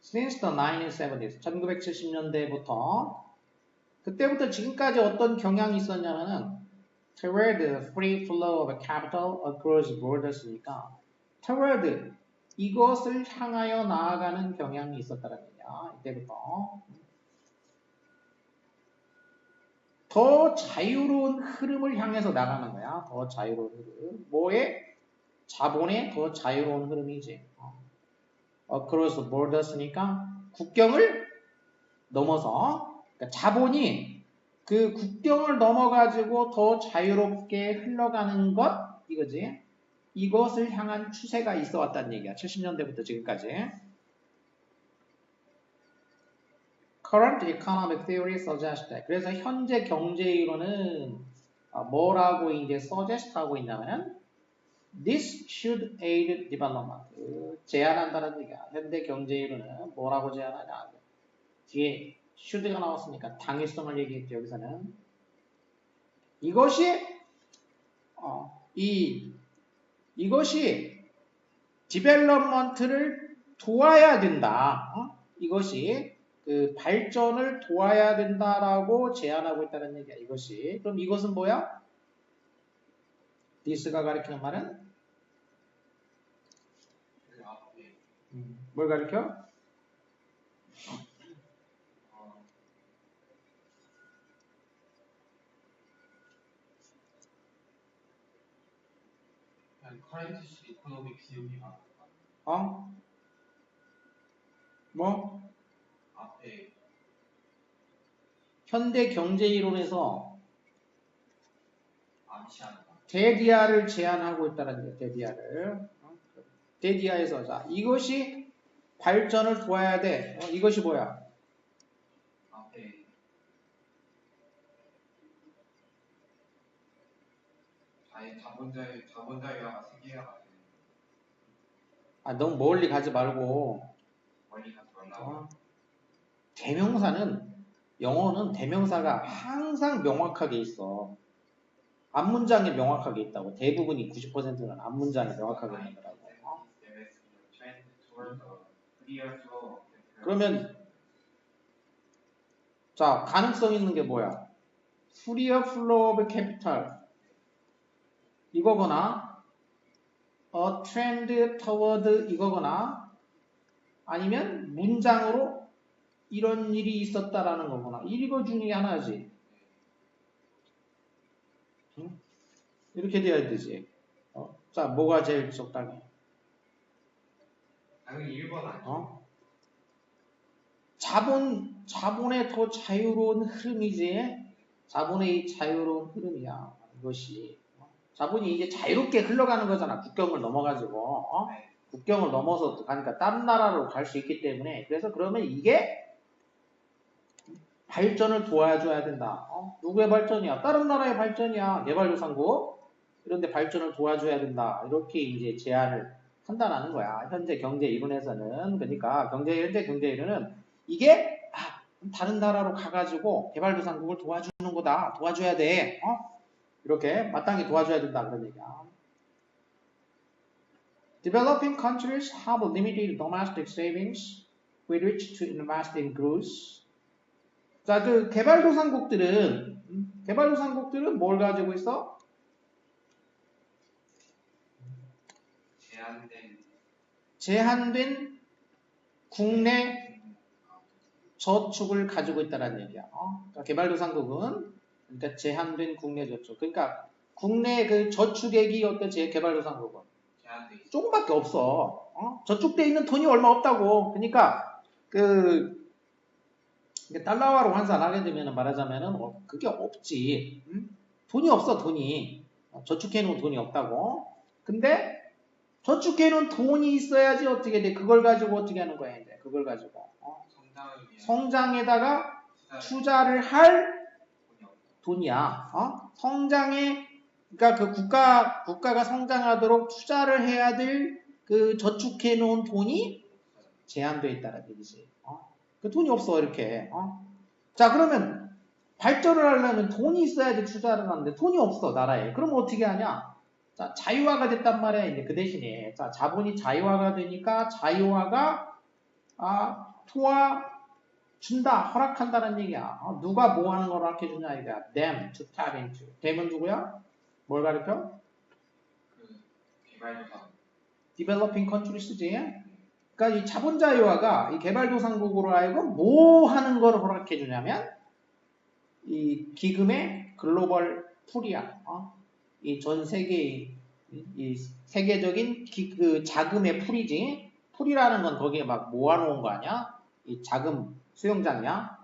Since the 1970s, 1970년대부터 그때부터 지금까지 어떤 경향이 있었냐면은 toward the free flow of capital across borders니까 toward 이것을 향하여 나아가는 경향이 있었다는 얘기야. 이때부터 더 자유로운 흐름을 향해서 나가는 거야. 더 자유로운 흐름. 뭐에? 자본의 더 자유로운 흐름이지. across borders니까 국경을 넘어서 그러니까 자본이 그 국경을 넘어가지고 더 자유롭게 흘러가는 것 이거지. 이것을 향한 추세가 있어 왔다는 얘기야. 70년대부터 지금까지. Current economic theory suggests that. 그래서 현재 경제 이론은 뭐라고 이제 suggest 하고 있냐면 This should aid development. 제안한다는 얘기야. 현대 경제 이론은 뭐라고 제안하냐. 뒤에 should가 나왔으니까 당위성을 얘기했죠. 여기서는 이것이 이것이 디벨롭먼트를 도와야 된다. 이것이 그 발전을 도와야 된다라고 제안하고 있다는 얘기야. 이것이 그럼 이것은 뭐야? this가 가리키는 말은 뭘 가리켜? 커렌트 이코노믹 시험이 뭐? 앞에 현대 경제 이론에서 암시한다. 데디아를 제안하고 있다는 거예요. 데디아를. 데디아에서 자 이것이 발전을 도와야 돼. 이것이 뭐야? 앞에 자본자유화가 세계화가 되는. 너무 멀리 가지 말고 멀리 가지 말라고. 대명사는 영어는 대명사가 항상 명확하게 있어. 앞문장에 명확하게 있다고. 대부분이 90%는 앞문장에 명확하게 있더라고. 그러면 자 가능성 있는 게 뭐야? Freer flow of capital 이거거나 a trend toward 이거거나 아니면 문장으로 이런 일이 있었다라는 거거나 이거 중에 하나지. 응? 이렇게 돼야 되지. 자 뭐가 제일 적당해? 당연히 1번 아니야. 자본의 더 자유로운 흐름이지. 자본의 자유로운 흐름이야. 이것이. 자본이 이제 자유롭게 흘러가는 거잖아. 국경을 넘어가지고. 네. 국경을 넘어서 가니까 다른 나라로 갈 수 있기 때문에. 그래서 그러면 이게 발전을 도와줘야 된다. 누구의 발전이야? 다른 나라의 발전이야. 개발도상국. 이런데 발전을 도와줘야 된다. 이렇게 이제 제안을 한다라는 거야. 현재 경제 이론에서는. 그러니까 현재 경제 이론은 이게 다른 나라로 가가지고 개발도상국을 도와주는 거다. 도와줘야 돼. 이렇게 마땅히 도와줘야 된다. 그런 얘기야. Developing countries have limited domestic savings with which to invest in goods. 자, 그 개발도상국들은 뭘 가지고 있어? 제한된 국내 저축을 가지고 있다는 얘기야. 그러니까 개발도상국은 그러니까 제한된 국내 저축. 그러니까 국내 그 저축액이 어때? 개발도상국은 조금밖에 없어. 저축돼 있는 돈이 얼마 없다고. 그러니까 그 달러화로 환산하게 되면 말하자면은 그게 없지. 돈이 없어 돈이. 저축해놓은 돈이 없다고. 근데 저축해놓은 돈이 있어야지 어떻게 돼? 그걸 가지고 어떻게 하는 거야 이제? 그걸 가지고 성장에다가 투자를 할 돈이야. 성장에 그러니까 그 국가가 성장하도록 투자를 해야 될 그 저축해놓은 돈이 제한되어 있다는 얘기지. 그 돈이 없어 이렇게. 자 그러면 발전을 하려면 돈이 있어야지 투자를 하는데 돈이 없어 나라에. 그러면 어떻게 하냐? 자 자유화가 됐단 말이야. 이제 그 대신에 자 자본이 자유화가 되니까 자유화가 준다 허락한다는 얘기야. 누가 뭐 하는 걸 허락해 주냐 이거야. Them to tap into. them은 누구야? 뭘 가르쳐? Developing countries지. 그러니까 이 자본 자유화가 이 개발도상국으로 하여금 뭐 하는 걸 허락해 주냐면 이 기금의 글로벌 풀이야. 이 전 세계의 이 세계적인 그 자금의 풀이지. 풀이라는 건 거기에 막 모아놓은 거 아니야? 이 자금 수영장이야.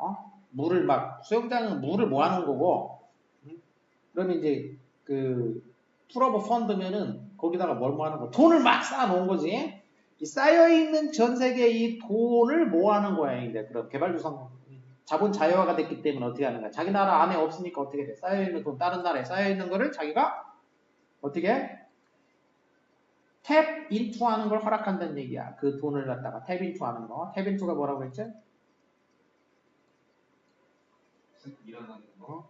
물을 막 수영장은 물을 모아놓은 거고. 그러면 이제 그 풀오브 펀드면은 거기다가 뭘 모아놓은 거? 돈을 막 쌓아놓은 거지. 이 쌓여있는 전 세계의 이 돈을 모아놓은 거야. 이제 그럼 개발도상국 자본 자유화가 됐기 때문에 어떻게 하는 거야? 자기 나라 안에 없으니까 어떻게 돼? 쌓여있는 돈 다른 나라에 쌓여있는 거를 자기가 어떻게 탭 인투 하는 걸 허락한다는 얘기야. 그 돈을 갖다가 탭 인투 하는 거. 탭 인투가 뭐라고 했지? 일어나는 거.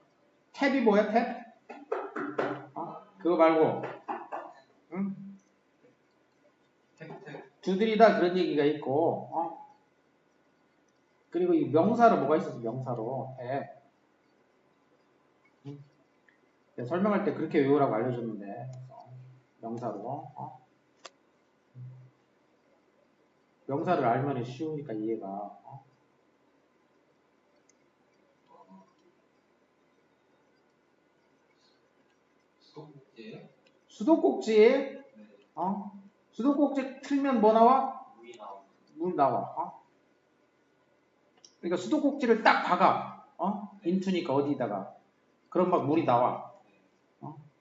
탭이 뭐야? 탭? 그거 말고 응? 두드리다 그런 얘기가 있고 그리고 이 명사로 뭐가 있었어? 명사로 탭. 설명할 때 그렇게 외우라고 알려줬는데 명사로 명사를 알면 쉬우니까 이해가 수도꼭지 수도꼭지 틀면 뭐 나와? 물 나와. 그러니까 수도꼭지를 딱 박아 인투니까 어디다가 그럼 막 물이 나와.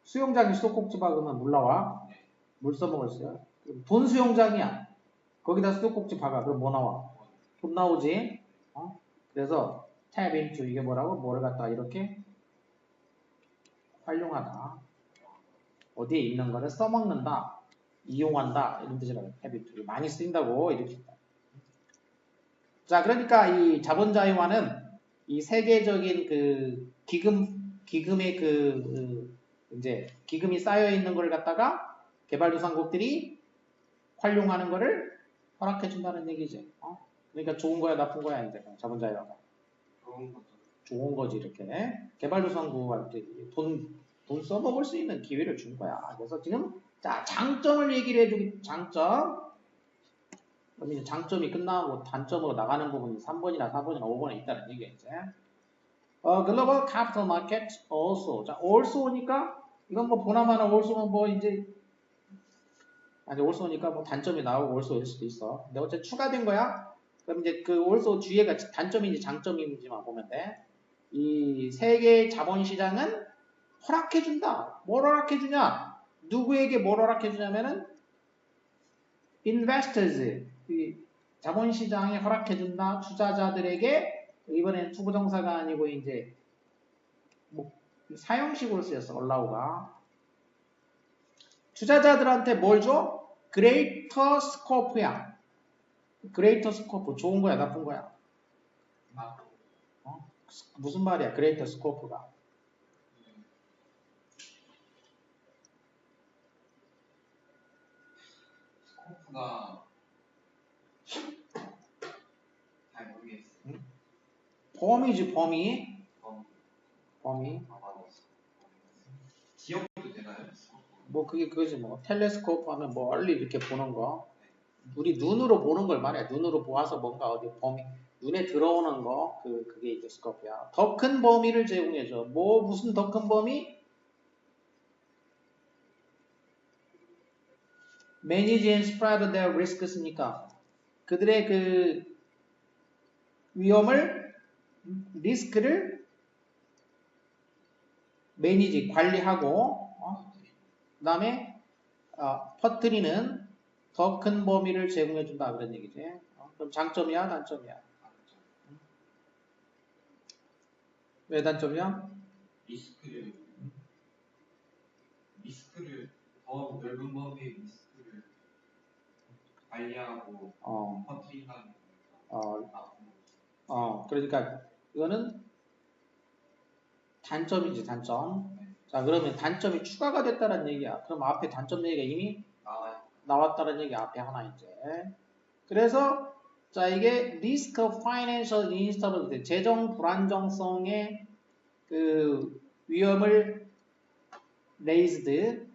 수영장에 수도꼭지 박으면 물 나와. 물 써먹을 수야. 돈 수영장이야. 거기다 수도꼭지 박아. 그럼 뭐 나와? 돈 나오지. 그래서 탭 인투 이게 뭐라고? 뭐를 갖다가 이렇게 활용하다. 어디에 있는 거를 써먹는다. 이용한다. 이런 뜻이라고 탭 인투. 많이 쓰인다고 이렇게. 자, 그러니까 이 자본 자유화는 이 세계적인 그 기금의 이제 기금이 쌓여 있는 걸 갖다가 개발도상국들이 활용하는 거를 허락해 준다는 얘기지. 그러니까 좋은 거야, 나쁜 거야, 이제 자본 자유화가. 좋은 거지 이렇게. 개발도상국한테 돈 써먹을 수 있는 기회를 준 거야. 그래서 지금 자 장점을 얘기를 해주기. 장점. 그럼 이제 장점이 끝나고 단점으로 나가는 부분이 3번이나 4번이나 5번에 있다는 얘기야 이제. 글로벌 캐피털 마켓 also. 자, also니까 이건 뭐 보나마나 also면 뭐 이제 아니 also니까 뭐 단점이 나오고 also일 수도 있어. 근데 어쨌든 추가된 거야. 그럼 이제 그 also 뒤에가 단점인지 장점인지만 보면 돼. 이 세계 자본시장은 허락해준다. 뭘 허락해주냐? 누구에게 뭘 허락해주냐면은 investors, 이 자본시장에 허락해준다. 투자자들에게 이번엔 투부정사가 아니고 이제 뭐 사형식으로 쓰였어. allow가. 투자자들한테 뭘 줘? greater scope야. greater scope 좋은 거야, 나쁜 거야? 무슨 말이야? greater scope가. 스코프가 잘 모르겠어. 범위지, 범위. 어, 범위. 아, 맞아. 기억도 되나요? 스코프? 뭐 그게 그거지 뭐. 텔레스코프 하면 뭐 멀리 이렇게 보는 거. 우리 눈으로 보는 걸 말해. 눈으로 보아서 뭔가 어디 범위, 눈에 들어오는 거, 그게 이제 스코프야. 더 큰 범위를 제공해줘. 뭐, 무슨 더 큰 범위? Manage and spread their risks니까. 그들의 그 위험을, 리스크를 매니지, 관리하고, 그 다음에, 퍼뜨리는 더 큰 범위를 제공해준다. 그런 얘기지. 그럼 장점이야, 단점이야? 왜 단점이야? 리스크를 더 넓은 범위의 리스크를 관리하고 퍼뜨린다는 그러니까 이거는 단점이지, 단점. 자, 그러면 단점이 추가가 됐다는 얘기야. 그럼 앞에 단점 얘기가 이미 나왔다는 얘기 앞에 하나 이제. 그래서 자, 이게 risk of financial instability, 재정 불안정성의 그 위험을 raised,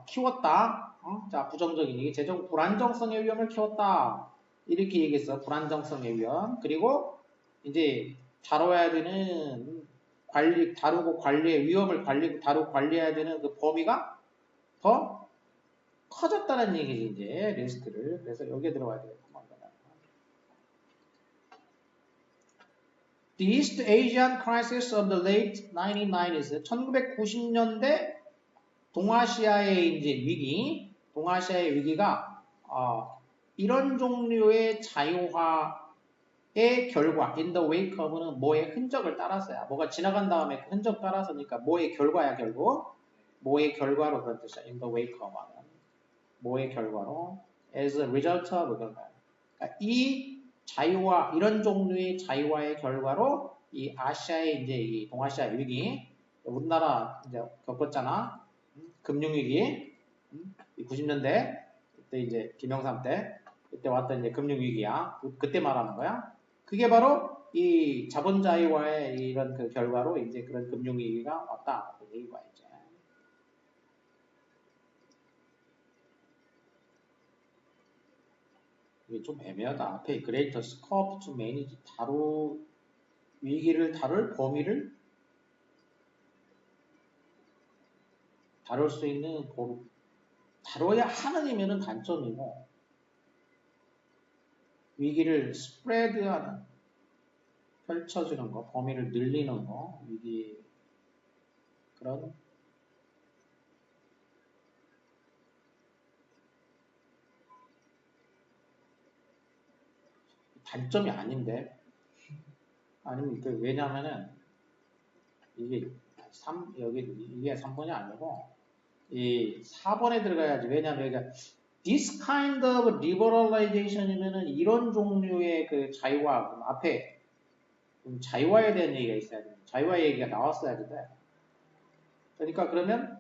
키웠다. 자, 부정적인 얘기. 재정 불안정성의 위험을 키웠다. 이렇게 얘기했어. 불안정성의 위험. 그리고 이제 다뤄야 되는 다루고 관리의 위험을 다루고 관리해야 되는 그 범위가 더 커졌다는 얘기지, 이제, 리스크를. 그래서 여기에 들어가야 돼요. The East Asian Crisis of the late 1990s. 1990년대 동아시아의 이제 위기, 동아시아의 위기가, 이런 종류의 자유화의 결과, in the wake of는 뭐의 흔적을 따랐어요. 뭐가 지나간 다음에 그 흔적 따라서니까 뭐의 결과야, 결국. 뭐의 결과로 그런 뜻이야. in the wake of 하면. 뭐의 결과로. as a result of 그런 거야. 그러니까 이 자유화, 이런 종류의 자유화의 결과로 이 아시아의 이제 이 동아시아 위기, 우리나라 이제 겪었잖아. 금융위기, 90년대, 그때 이제 김영삼 때, 그때 왔던 이제 금융위기야. 그때 말하는 거야. 그게 바로 이 자본자유화의 이런 그 결과로 이제 그런 금융위기가 왔다. 그 얘기가 이제. 이게 좀 애매하다. 앞에 greater scope to manage, 위기를 다룰 범위를 다룰 수 있는 다뤄야 하느니면은 단점이고, 위기를 스프레드하는, 펼쳐주는 거, 범위를 늘리는 거, 위기, 그런 단점이 아닌데, 아니면 왜냐면은, 이게 이게 3번이 아니고, 이 4번에 들어가야지. 왜냐면 여기가 this kind of liberalization이면은 이런 종류의 그 자유화, 그럼 앞에 자유화에 대한 얘기가 있어야 돼. 자유화 얘기가 나왔어야 돼. 그러니까 그러면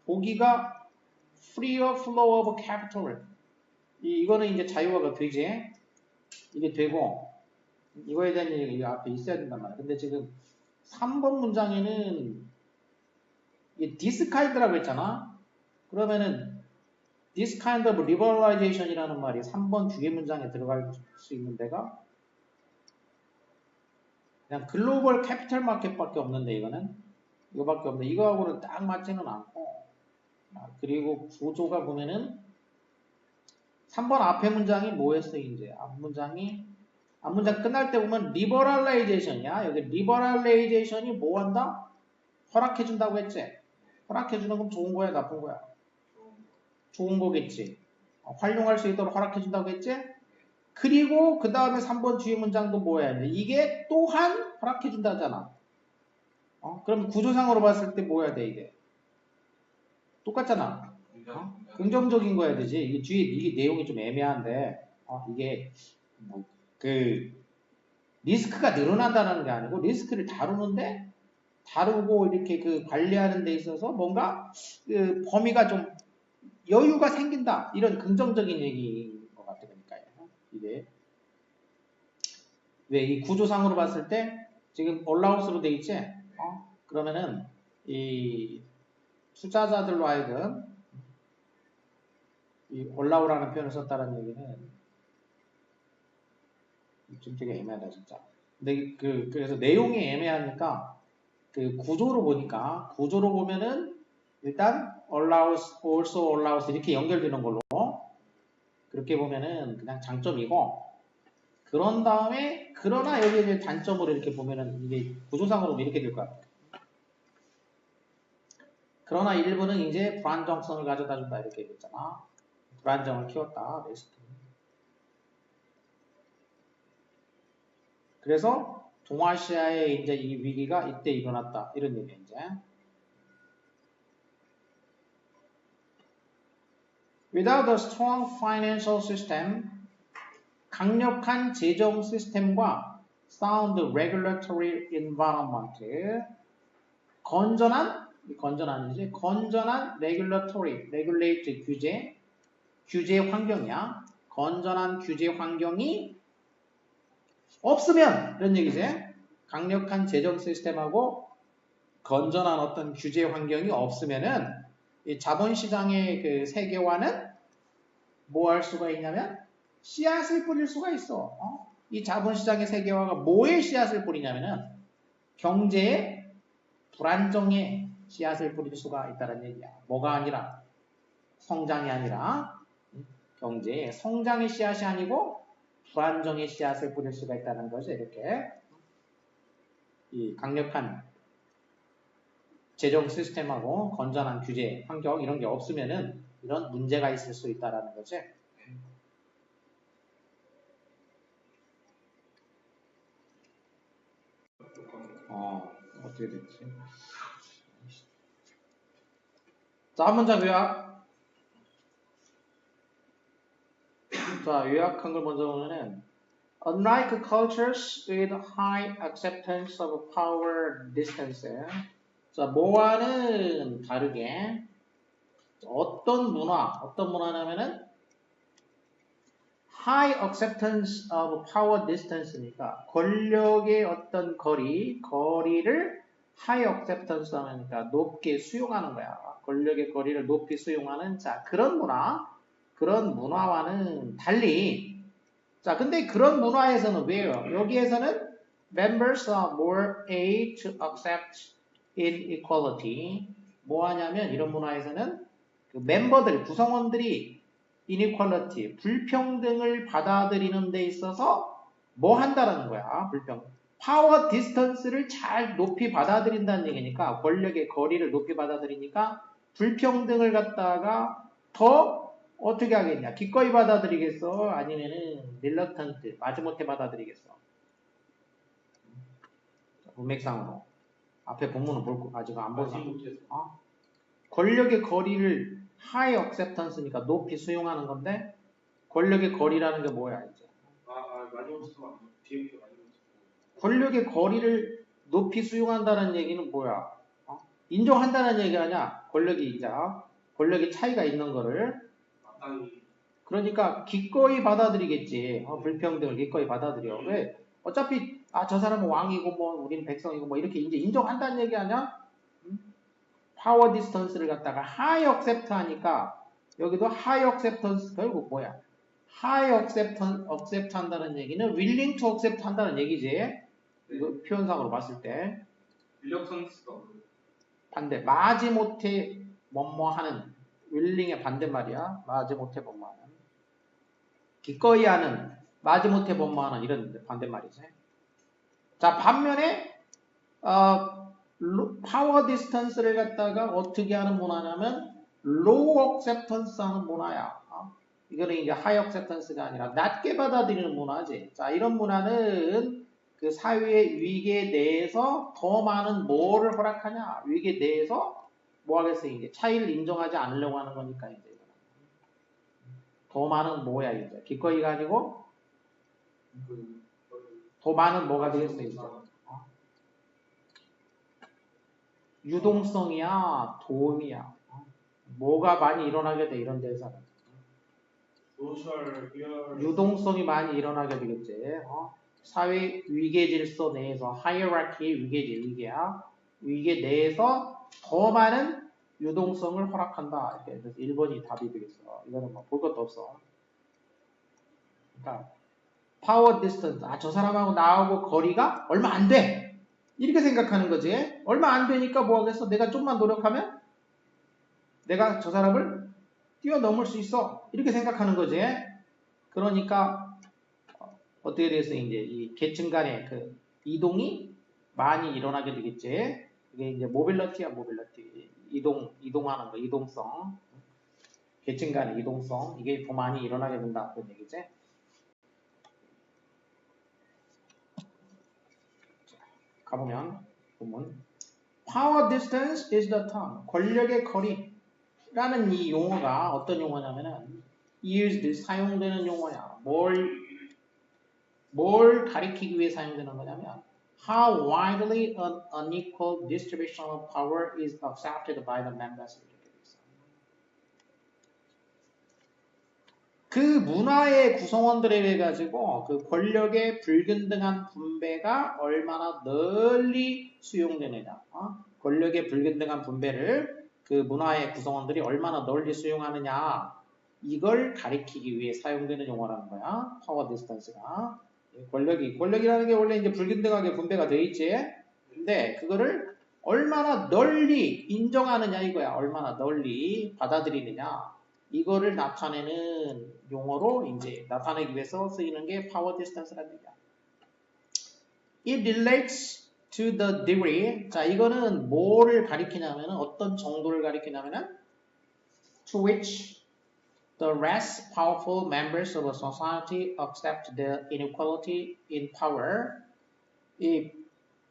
보기가 freer flow of capital. 이거는 이제 자유화가 되지. 이게 되고 이거에 대한 얘기가 앞에 있어야 된단 말이야. 근데 지금 3번 문장에는 이게 this kind라고 했잖아. 그러면은 this kind of liberalization이라는 말이 3번 뒤에 문장에 들어갈 수 있는 데가 그냥 글로벌 캐피털 마켓밖에 없는데 이거밖에 없는데 이거하고는 딱 맞지는 않고 그리고 구조가 보면은 3번 앞에 문장이 뭐였어 이제 앞 문장이 앞문장 끝날 때 보면 liberalization이야. 여기 liberalization이 뭐 한다? 허락해준다고 했지? 허락해주는 건 좋은 거야, 나쁜 거야? 좋은 거겠지. 활용할 수 있도록 허락해준다고 했지? 그리고 그 다음에 3번 뒤에 문장도 뭐야? 이게 또한 허락해준다잖아. 그럼 구조상으로 봤을 때 뭐 해야 돼, 이게? 똑같잖아. 긍정적인 거야 되지. 이게 뒤에 이게 내용이 좀 애매한데, 이게 뭐 그 리스크가 늘어난다는 게 아니고 리스크를 다루고 이렇게 그 관리하는 데 있어서 뭔가 그 범위가 좀 여유가 생긴다. 이런 긍정적인 얘기인 것 같으니까요. 이게 왜 이 구조상으로 봤을 때 지금 올라웃으로 돼 있지? 그러면은 이 투자자들로 하여금 이 올라오라는 표현을 썼다는 얘기는 좀 되게 애매하다 진짜. 근데 그래서 내용이 애매하니까 그 구조로 보면은 일단 allows, also allows 이렇게 연결되는 걸로 그렇게 보면은 그냥 장점이고 그런 다음에 그러나 여기 이제 단점으로 이렇게 보면은 이게 구조상으로 이렇게 될 것 같아요. 그러나 일부는 이제 불안정성을 가져다 준다 이렇게 얘기했잖아. 불안정을 키웠다. 리스크. 그래서 동아시아의 이제 이 위기가 이때 일어났다. 이런 얘기야, 이제. Without a strong financial system, 강력한 재정 시스템과 sound regulatory environment, 건전한 regulate 규제 환경이야. 건전한 규제 환경이 없으면 이런 얘기지. 강력한 재정 시스템하고 건전한 어떤 규제 환경이 없으면은 이 자본시장의 그 세계화는 뭐 할 수가 있냐면 씨앗을 뿌릴 수가 있어. 이 자본시장의 세계화가 뭐에 씨앗을 뿌리냐면은 경제의 불안정에 씨앗을 뿌릴 수가 있다는 얘기야. 뭐가 아니라 성장이 아니라 경제의 성장의 씨앗이 아니고 불안정의 씨앗을 뿌릴 수가 있다는 거죠. 이렇게 이 강력한 재정 시스템하고 건전한 규제 환경 이런 게 없으면은 이런 문제가 있을 수 있다라는 거지. 어떻게 됐지? 자, 한 문장 요약. 자, 요약한 걸 먼저 보면은 Unlike cultures with high acceptance of power distance. 자, 뭐와는 다르게 어떤 문화냐면은 high acceptance of power distance니까 권력의 어떤 거리를 high acceptance 하니까 높게 수용하는 거야. 권력의 거리를 높이 수용하는 자, 그런 문화와는 달리 자, 근데 그런 문화에서는 왜요? 여기에서는 members are more apt to accept inequality. 뭐 하냐면 이런 문화에서는 그 멤버들, 구성원들이 inequality, 불평등을 받아들이는 데 있어서 뭐 한다라는 거야, 파워 디스턴스를 잘 높이 받아들인다는 얘기니까 권력의 거리를 높이 받아들이니까 불평등을 갖다가 더 어떻게 하겠냐? 기꺼이 받아들이겠어? 아니면은 릴러턴트, 마지못해 받아들이겠어? 문맥상으로. 앞에 본문은 아직 안 보자. 권력의 거리를 하이 억셉턴스니까 높이 수용하는 건데 권력의 거리라는 게 뭐야 이제? 권력의 거리를 높이 수용한다는 얘기는 뭐야? 인정한다는 얘기 아니야? 권력의 차이가 있는 거를 그러니까 기꺼이 받아들이겠지. 불평등을 기꺼이 받아들여. 왜? 어차피 저 사람은 왕이고 뭐 우리는 백성이고 뭐 이렇게 이제 인정한다는 얘기 아니야? 파워 디스턴스를 갖다가 하이 억셉트 하니까 여기도 하이 억셉턴스 결국 뭐야? 하이 억셉트 한다는 얘기는 willing to accept 한다는 얘기지. 이거 표현상으로 봤을 때 반대 마지못해 뭐뭐하는 willing의 반대말이야. 마지못해 뭐뭐하는 기꺼이 하는 마지못해 법만은 이런 반대말이지. 자, 반면에 파워 디스턴스를 갖다가 어떻게 하는 문화냐면 low acceptance 하는 문화야. 이거는 이제 high acceptance가 아니라 낮게 받아들이는 문화지. 자, 이런 문화는 그 사회의 위계에 대해서 더 많은 뭐를 허락하냐? 위계에 대해서 뭐 하겠어요? 이제 차이를 인정하지 않으려고 하는 거니까 이제 더 많은 뭐야 이제 기꺼이가 아니고 더 많은 뭐가 되겠어요 이제 유동성이야 도움이야 뭐가 많이 일어나게 돼 이런 데서는 유동성이 많이 일어나게 되겠지. 사회 위계 질서 내에서 하이어라키 위계지 위계야. 위계 내에서 더 많은 유동성을 허락한다. 이렇게 그래서 1번이 답이 되겠어. 이거는 뭐 볼 것도 없어. 그러니까 파워 디스턴스. 저 사람하고 나하고 거리가 얼마 안 돼. 이렇게 생각하는 거지. 얼마 안 되니까 뭐 하겠어? 내가 좀만 노력하면 내가 저 사람을 뛰어넘을 수 있어. 이렇게 생각하는 거지. 그러니까 어떻게 돼서 이제 이 계층 간의 그 이동이 많이 일어나게 되겠지. 이게 이제 모빌러티야, 모빌러티. 이동하는 거, 이동성. 계층 간의 이동성. 이게 더 많이 일어나게 된다. 그런 얘기지. 가보면, 본문. Power distance is the term. 권력의 거리라는 이 용어가 어떤 용어냐면은 used, 사용되는 용어야. 뭘 가리키기 위해 사용되는 거냐면 how widely an unequal distribution of power is accepted by the members. 그 문화의 구성원들에 의해 가지고 그 권력의 불균등한 분배가 얼마나 널리 수용되느냐. 권력의 불균등한 분배를 그 문화의 구성원들이 얼마나 널리 수용하느냐. 이걸 가리키기 위해 사용되는 용어라는 거야. 파워 디스턴스가. 권력이라는 게 원래 이제 불균등하게 분배가 돼 있지. 근데 그거를 얼마나 널리 인정하느냐 이거야. 얼마나 널리 받아들이느냐. 이거를 나타내는 용어로 이제 나타내기 위해서 쓰이는 게 power distance라는 얘기야. It relates to the degree. 자, 이거는 뭐를 가리키냐면은 어떤 정도를 가리키냐면은 to which the less powerful members of a society accept the inequality in power. 이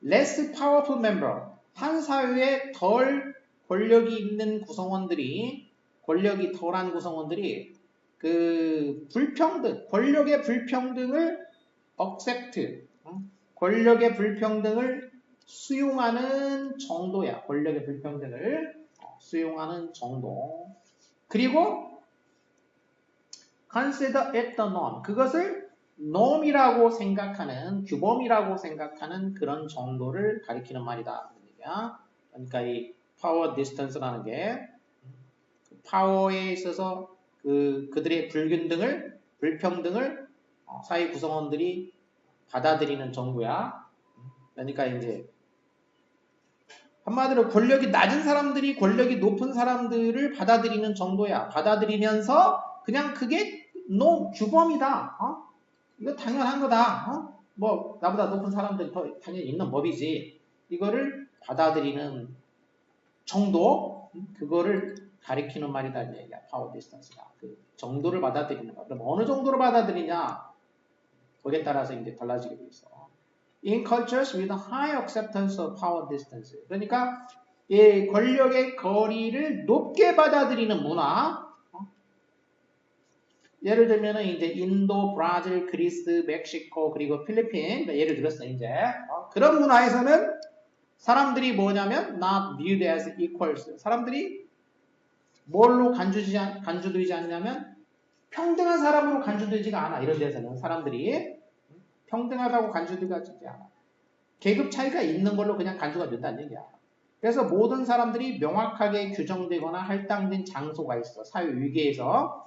less powerful member, 한 사회에 덜 권력이 있는 구성원들이, 권력이 덜한 구성원들이 그 권력의 불평등을 accept, 권력의 불평등을 수용하는 정도야. 권력의 불평등을 수용하는 정도. 그리고 consider it the norm. 그것을 norm이라고 생각하는, 규범이라고 생각하는 그런 정도를 가리키는 말이다. 그러니까 이 power distance라는 게 파워에 있어서 그들의 불평등을 사회 구성원들이 받아들이는 정도야. 그러니까 이제 한마디로 권력이 낮은 사람들이 권력이 높은 사람들을 받아들이는 정도야. 받아들이면서 그냥 그게 규범이다. 이거 당연한 거다. 뭐 나보다 높은 사람들이 더 당연히 있는 법이지. 이거를 받아들이는 정도, 그거를 가리키는 말이다 이 얘기야. 파워 디스턴스가. 그 정도를 받아들이는 거. 그럼 어느 정도로 받아들이냐? 거기에 따라서 이제 달라지게 돼 있어. In cultures with a high acceptance of power distance. 그러니까 이 권력의 거리를 높게 받아들이는 문화. 예를 들면은 이제 인도, 브라질, 그리스, 멕시코 그리고 필리핀 예를 들었어 이제 그런 문화에서는 사람들이 뭐냐면 not viewed as equals. 사람들이 뭘로 간주되지 않냐면 평등한 사람으로 간주되지가 않아. 이런 데서는 사람들이 평등하다고 간주되지 않아. 계급 차이가 있는 걸로 그냥 간주가 된다는 얘기야. 그래서 모든 사람들이 명확하게 규정되거나 할당된 장소가 있어. 사회 위계에서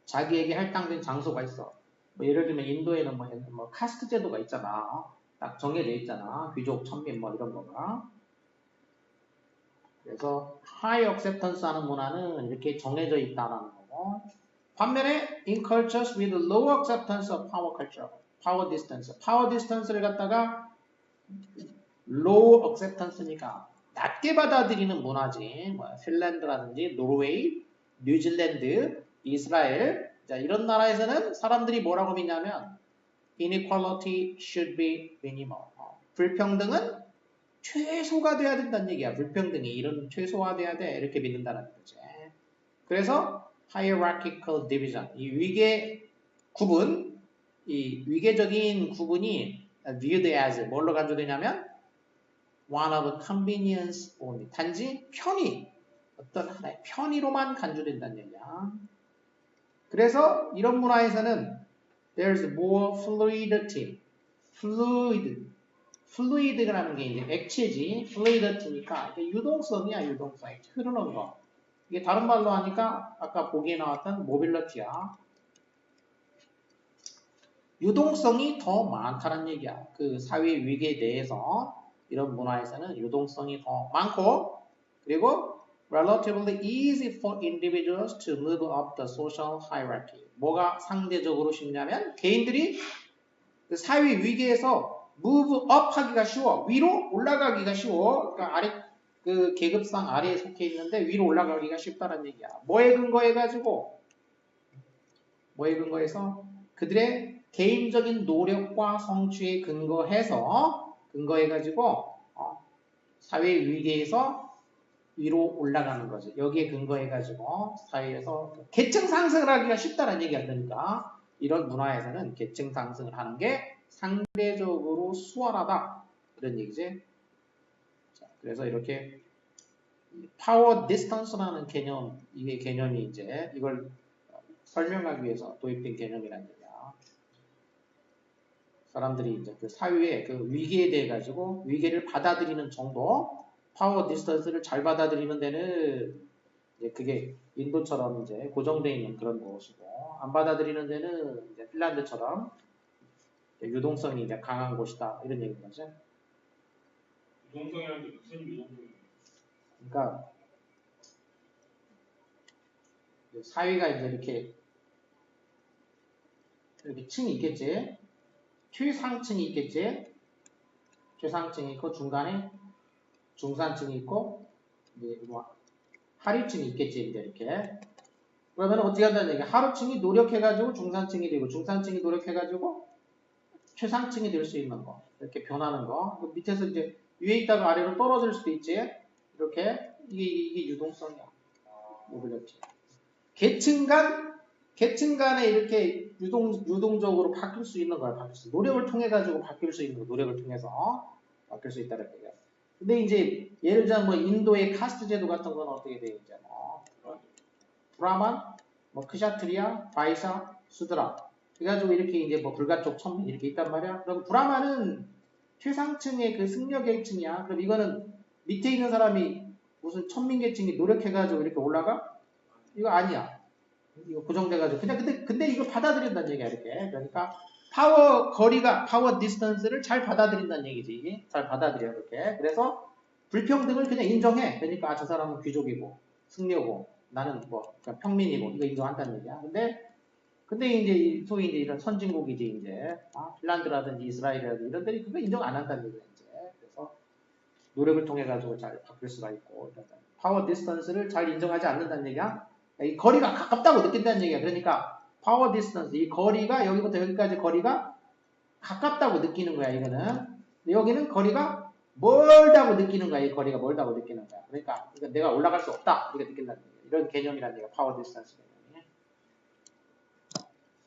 자기에게 할당된 장소가 있어. 뭐 예를 들면 인도에는 뭐 카스트 제도가 있잖아. 딱 정해져 있잖아. 귀족, 천민 뭐 이런 거가. 그래서 high acceptance 하는 문화는 이렇게 정해져 있다라는 거고 반면에 in cultures with low acceptance of power culture, power distance, power distance를 갖다가 low acceptance니까 낮게 받아들이는 문화지. 뭐 핀란드라든지 노르웨이, 뉴질랜드, 이스라엘 자, 이런 나라에서는 사람들이 뭐라고 믿냐면 inequality should be minimal. 불평등은 최소가 돼야 된다는 얘기야. 불평등이 이런 최소화돼야 돼. 이렇게 믿는다는 거지. 그래서 hierarchical division, 이 위계 구분, 이 위계적인 구분이 viewed as 뭘로 간주되냐면 one of convenience only. 단지 편의, 어떤 하나의 편의로만 간주된다는 얘기야. 그래서 이런 문화에서는 there's more fluidity. fluid라는 게 이제 액체지. fluidity니까 유동성이야, 유동성. 흐르는 거. 이게 다른 말로 하니까 아까 보기에 나왔던 mobility야. 유동성이 더 많다는 얘기야. 그 사회 위계에 대해서 이런 문화에서는 유동성이 더 많고 그리고 relatively easy for individuals to move up the social hierarchy. 뭐가 상대적으로 쉽냐면 개인들이 그 사회 위계에서 move up 하기가 쉬워. 위로 올라가기가 쉬워. 그러니까 아래 그 계급상 아래에 속해 있는데 위로 올라가기가 쉽다는 얘기야. 뭐에 근거해가지고 뭐에 근거해서 그들의 개인적인 노력과 성취에 근거해가지고 사회 위계에서 위로 올라가는 거죠. 여기에 근거해가지고 사회에서 계층 상승을 하기가 쉽다는 얘기가 되니까 이런 문화에서는 계층 상승을 하는 게 상대적으로 수월하다 이런 얘기지. 자, 그래서 이렇게 파워 디스턴스라는 개념, 이게 개념이 이제 이걸 설명하기 위해서 도입된 개념이라는 얘기야. 사람들이 이제 그 사회의 그 위기에 대해 가지고 위기를 받아들이는 정도, 파워 디스턴스를 잘 받아들이는 데는 이제 그게 인도처럼 이제 고정되어 있는 그런 곳이고, 안 받아들이는 데는 이제 핀란드처럼 유동성이 이제 강한 곳이다 이런 얘기인 거죠. 유동성이라는 게 무슨 유동성이에요? 그러니까 사회가 이제 이렇게 층이 있겠지. 최상층이 있겠지. 최상층이 있고 중간에 중산층이 있고 이제 뭐 하류층이 있겠지. 이제 이렇게. 그러면 어떻게 한다는 얘기야? 하류층이 노력해가지고 중산층이 되고 중산층이 노력해가지고 최상층이 될 수 있는 거. 이렇게 변하는 거. 그 밑에서 이제 위에 있다가 아래로 떨어질 수도 있지. 이렇게 이게 유동성이야. 모빌리티. 계층 간에 이렇게 유동적으로 바뀔 수 있는 거야. 바뀔 수. 노력을 통해 가지고 바뀔 수 있는 거. 노력을 통해서 바뀔 수 있다는 얘기야. 근데 이제 예를 들자면 뭐 인도의 카스트 제도 같은 건 어떻게 돼 이제 뭐 브라만, 뭐 크샤트리아, 바이사, 수드라. 그래가지고 이렇게 이제 뭐 불가촉, 천민 이렇게 있단 말이야. 그럼 브라만은 최상층의 그 승려계층이야. 그럼 이거는 밑에 있는 사람이 무슨 천민계층이 노력해가지고 이렇게 올라가? 이거 아니야. 이거 고정돼가지고 근데 이거 받아들인다는 얘기야 이렇게. 그러니까 파워 디스턴스를 잘 받아들인다는 얘기지. 잘 받아들여 이렇게. 그래서 불평등을 그냥 인정해. 그러니까 저 사람은 귀족이고 승려고 나는 뭐 그냥 평민이고 이거 인정한다는 얘기야. 근데 이제 소위 이제 이런 선진국이지 이제 핀란드라든지 이스라엘이라든지 이런 데는 그거 인정 안 한다는 얘기야 이제. 그래서 노력을 통해 가지고 잘 바뀔 수가 있고 파워 디스턴스를 잘 인정하지 않는다는 얘기야. 이 거리가 가깝다고 느낀다는 얘기야. 그러니까 파워 디스턴스 이 거리가 여기부터 여기까지 거리가 가깝다고 느끼는 거야 이거는. 여기는 거리가 멀다고 느끼는 거야. 이 거리가 멀다고 느끼는 거야. 그러니까 내가 올라갈 수 없다 이렇게 느낀다는 얘기야. 이런 개념이라는 얘기야. 파워 디스턴스 개념.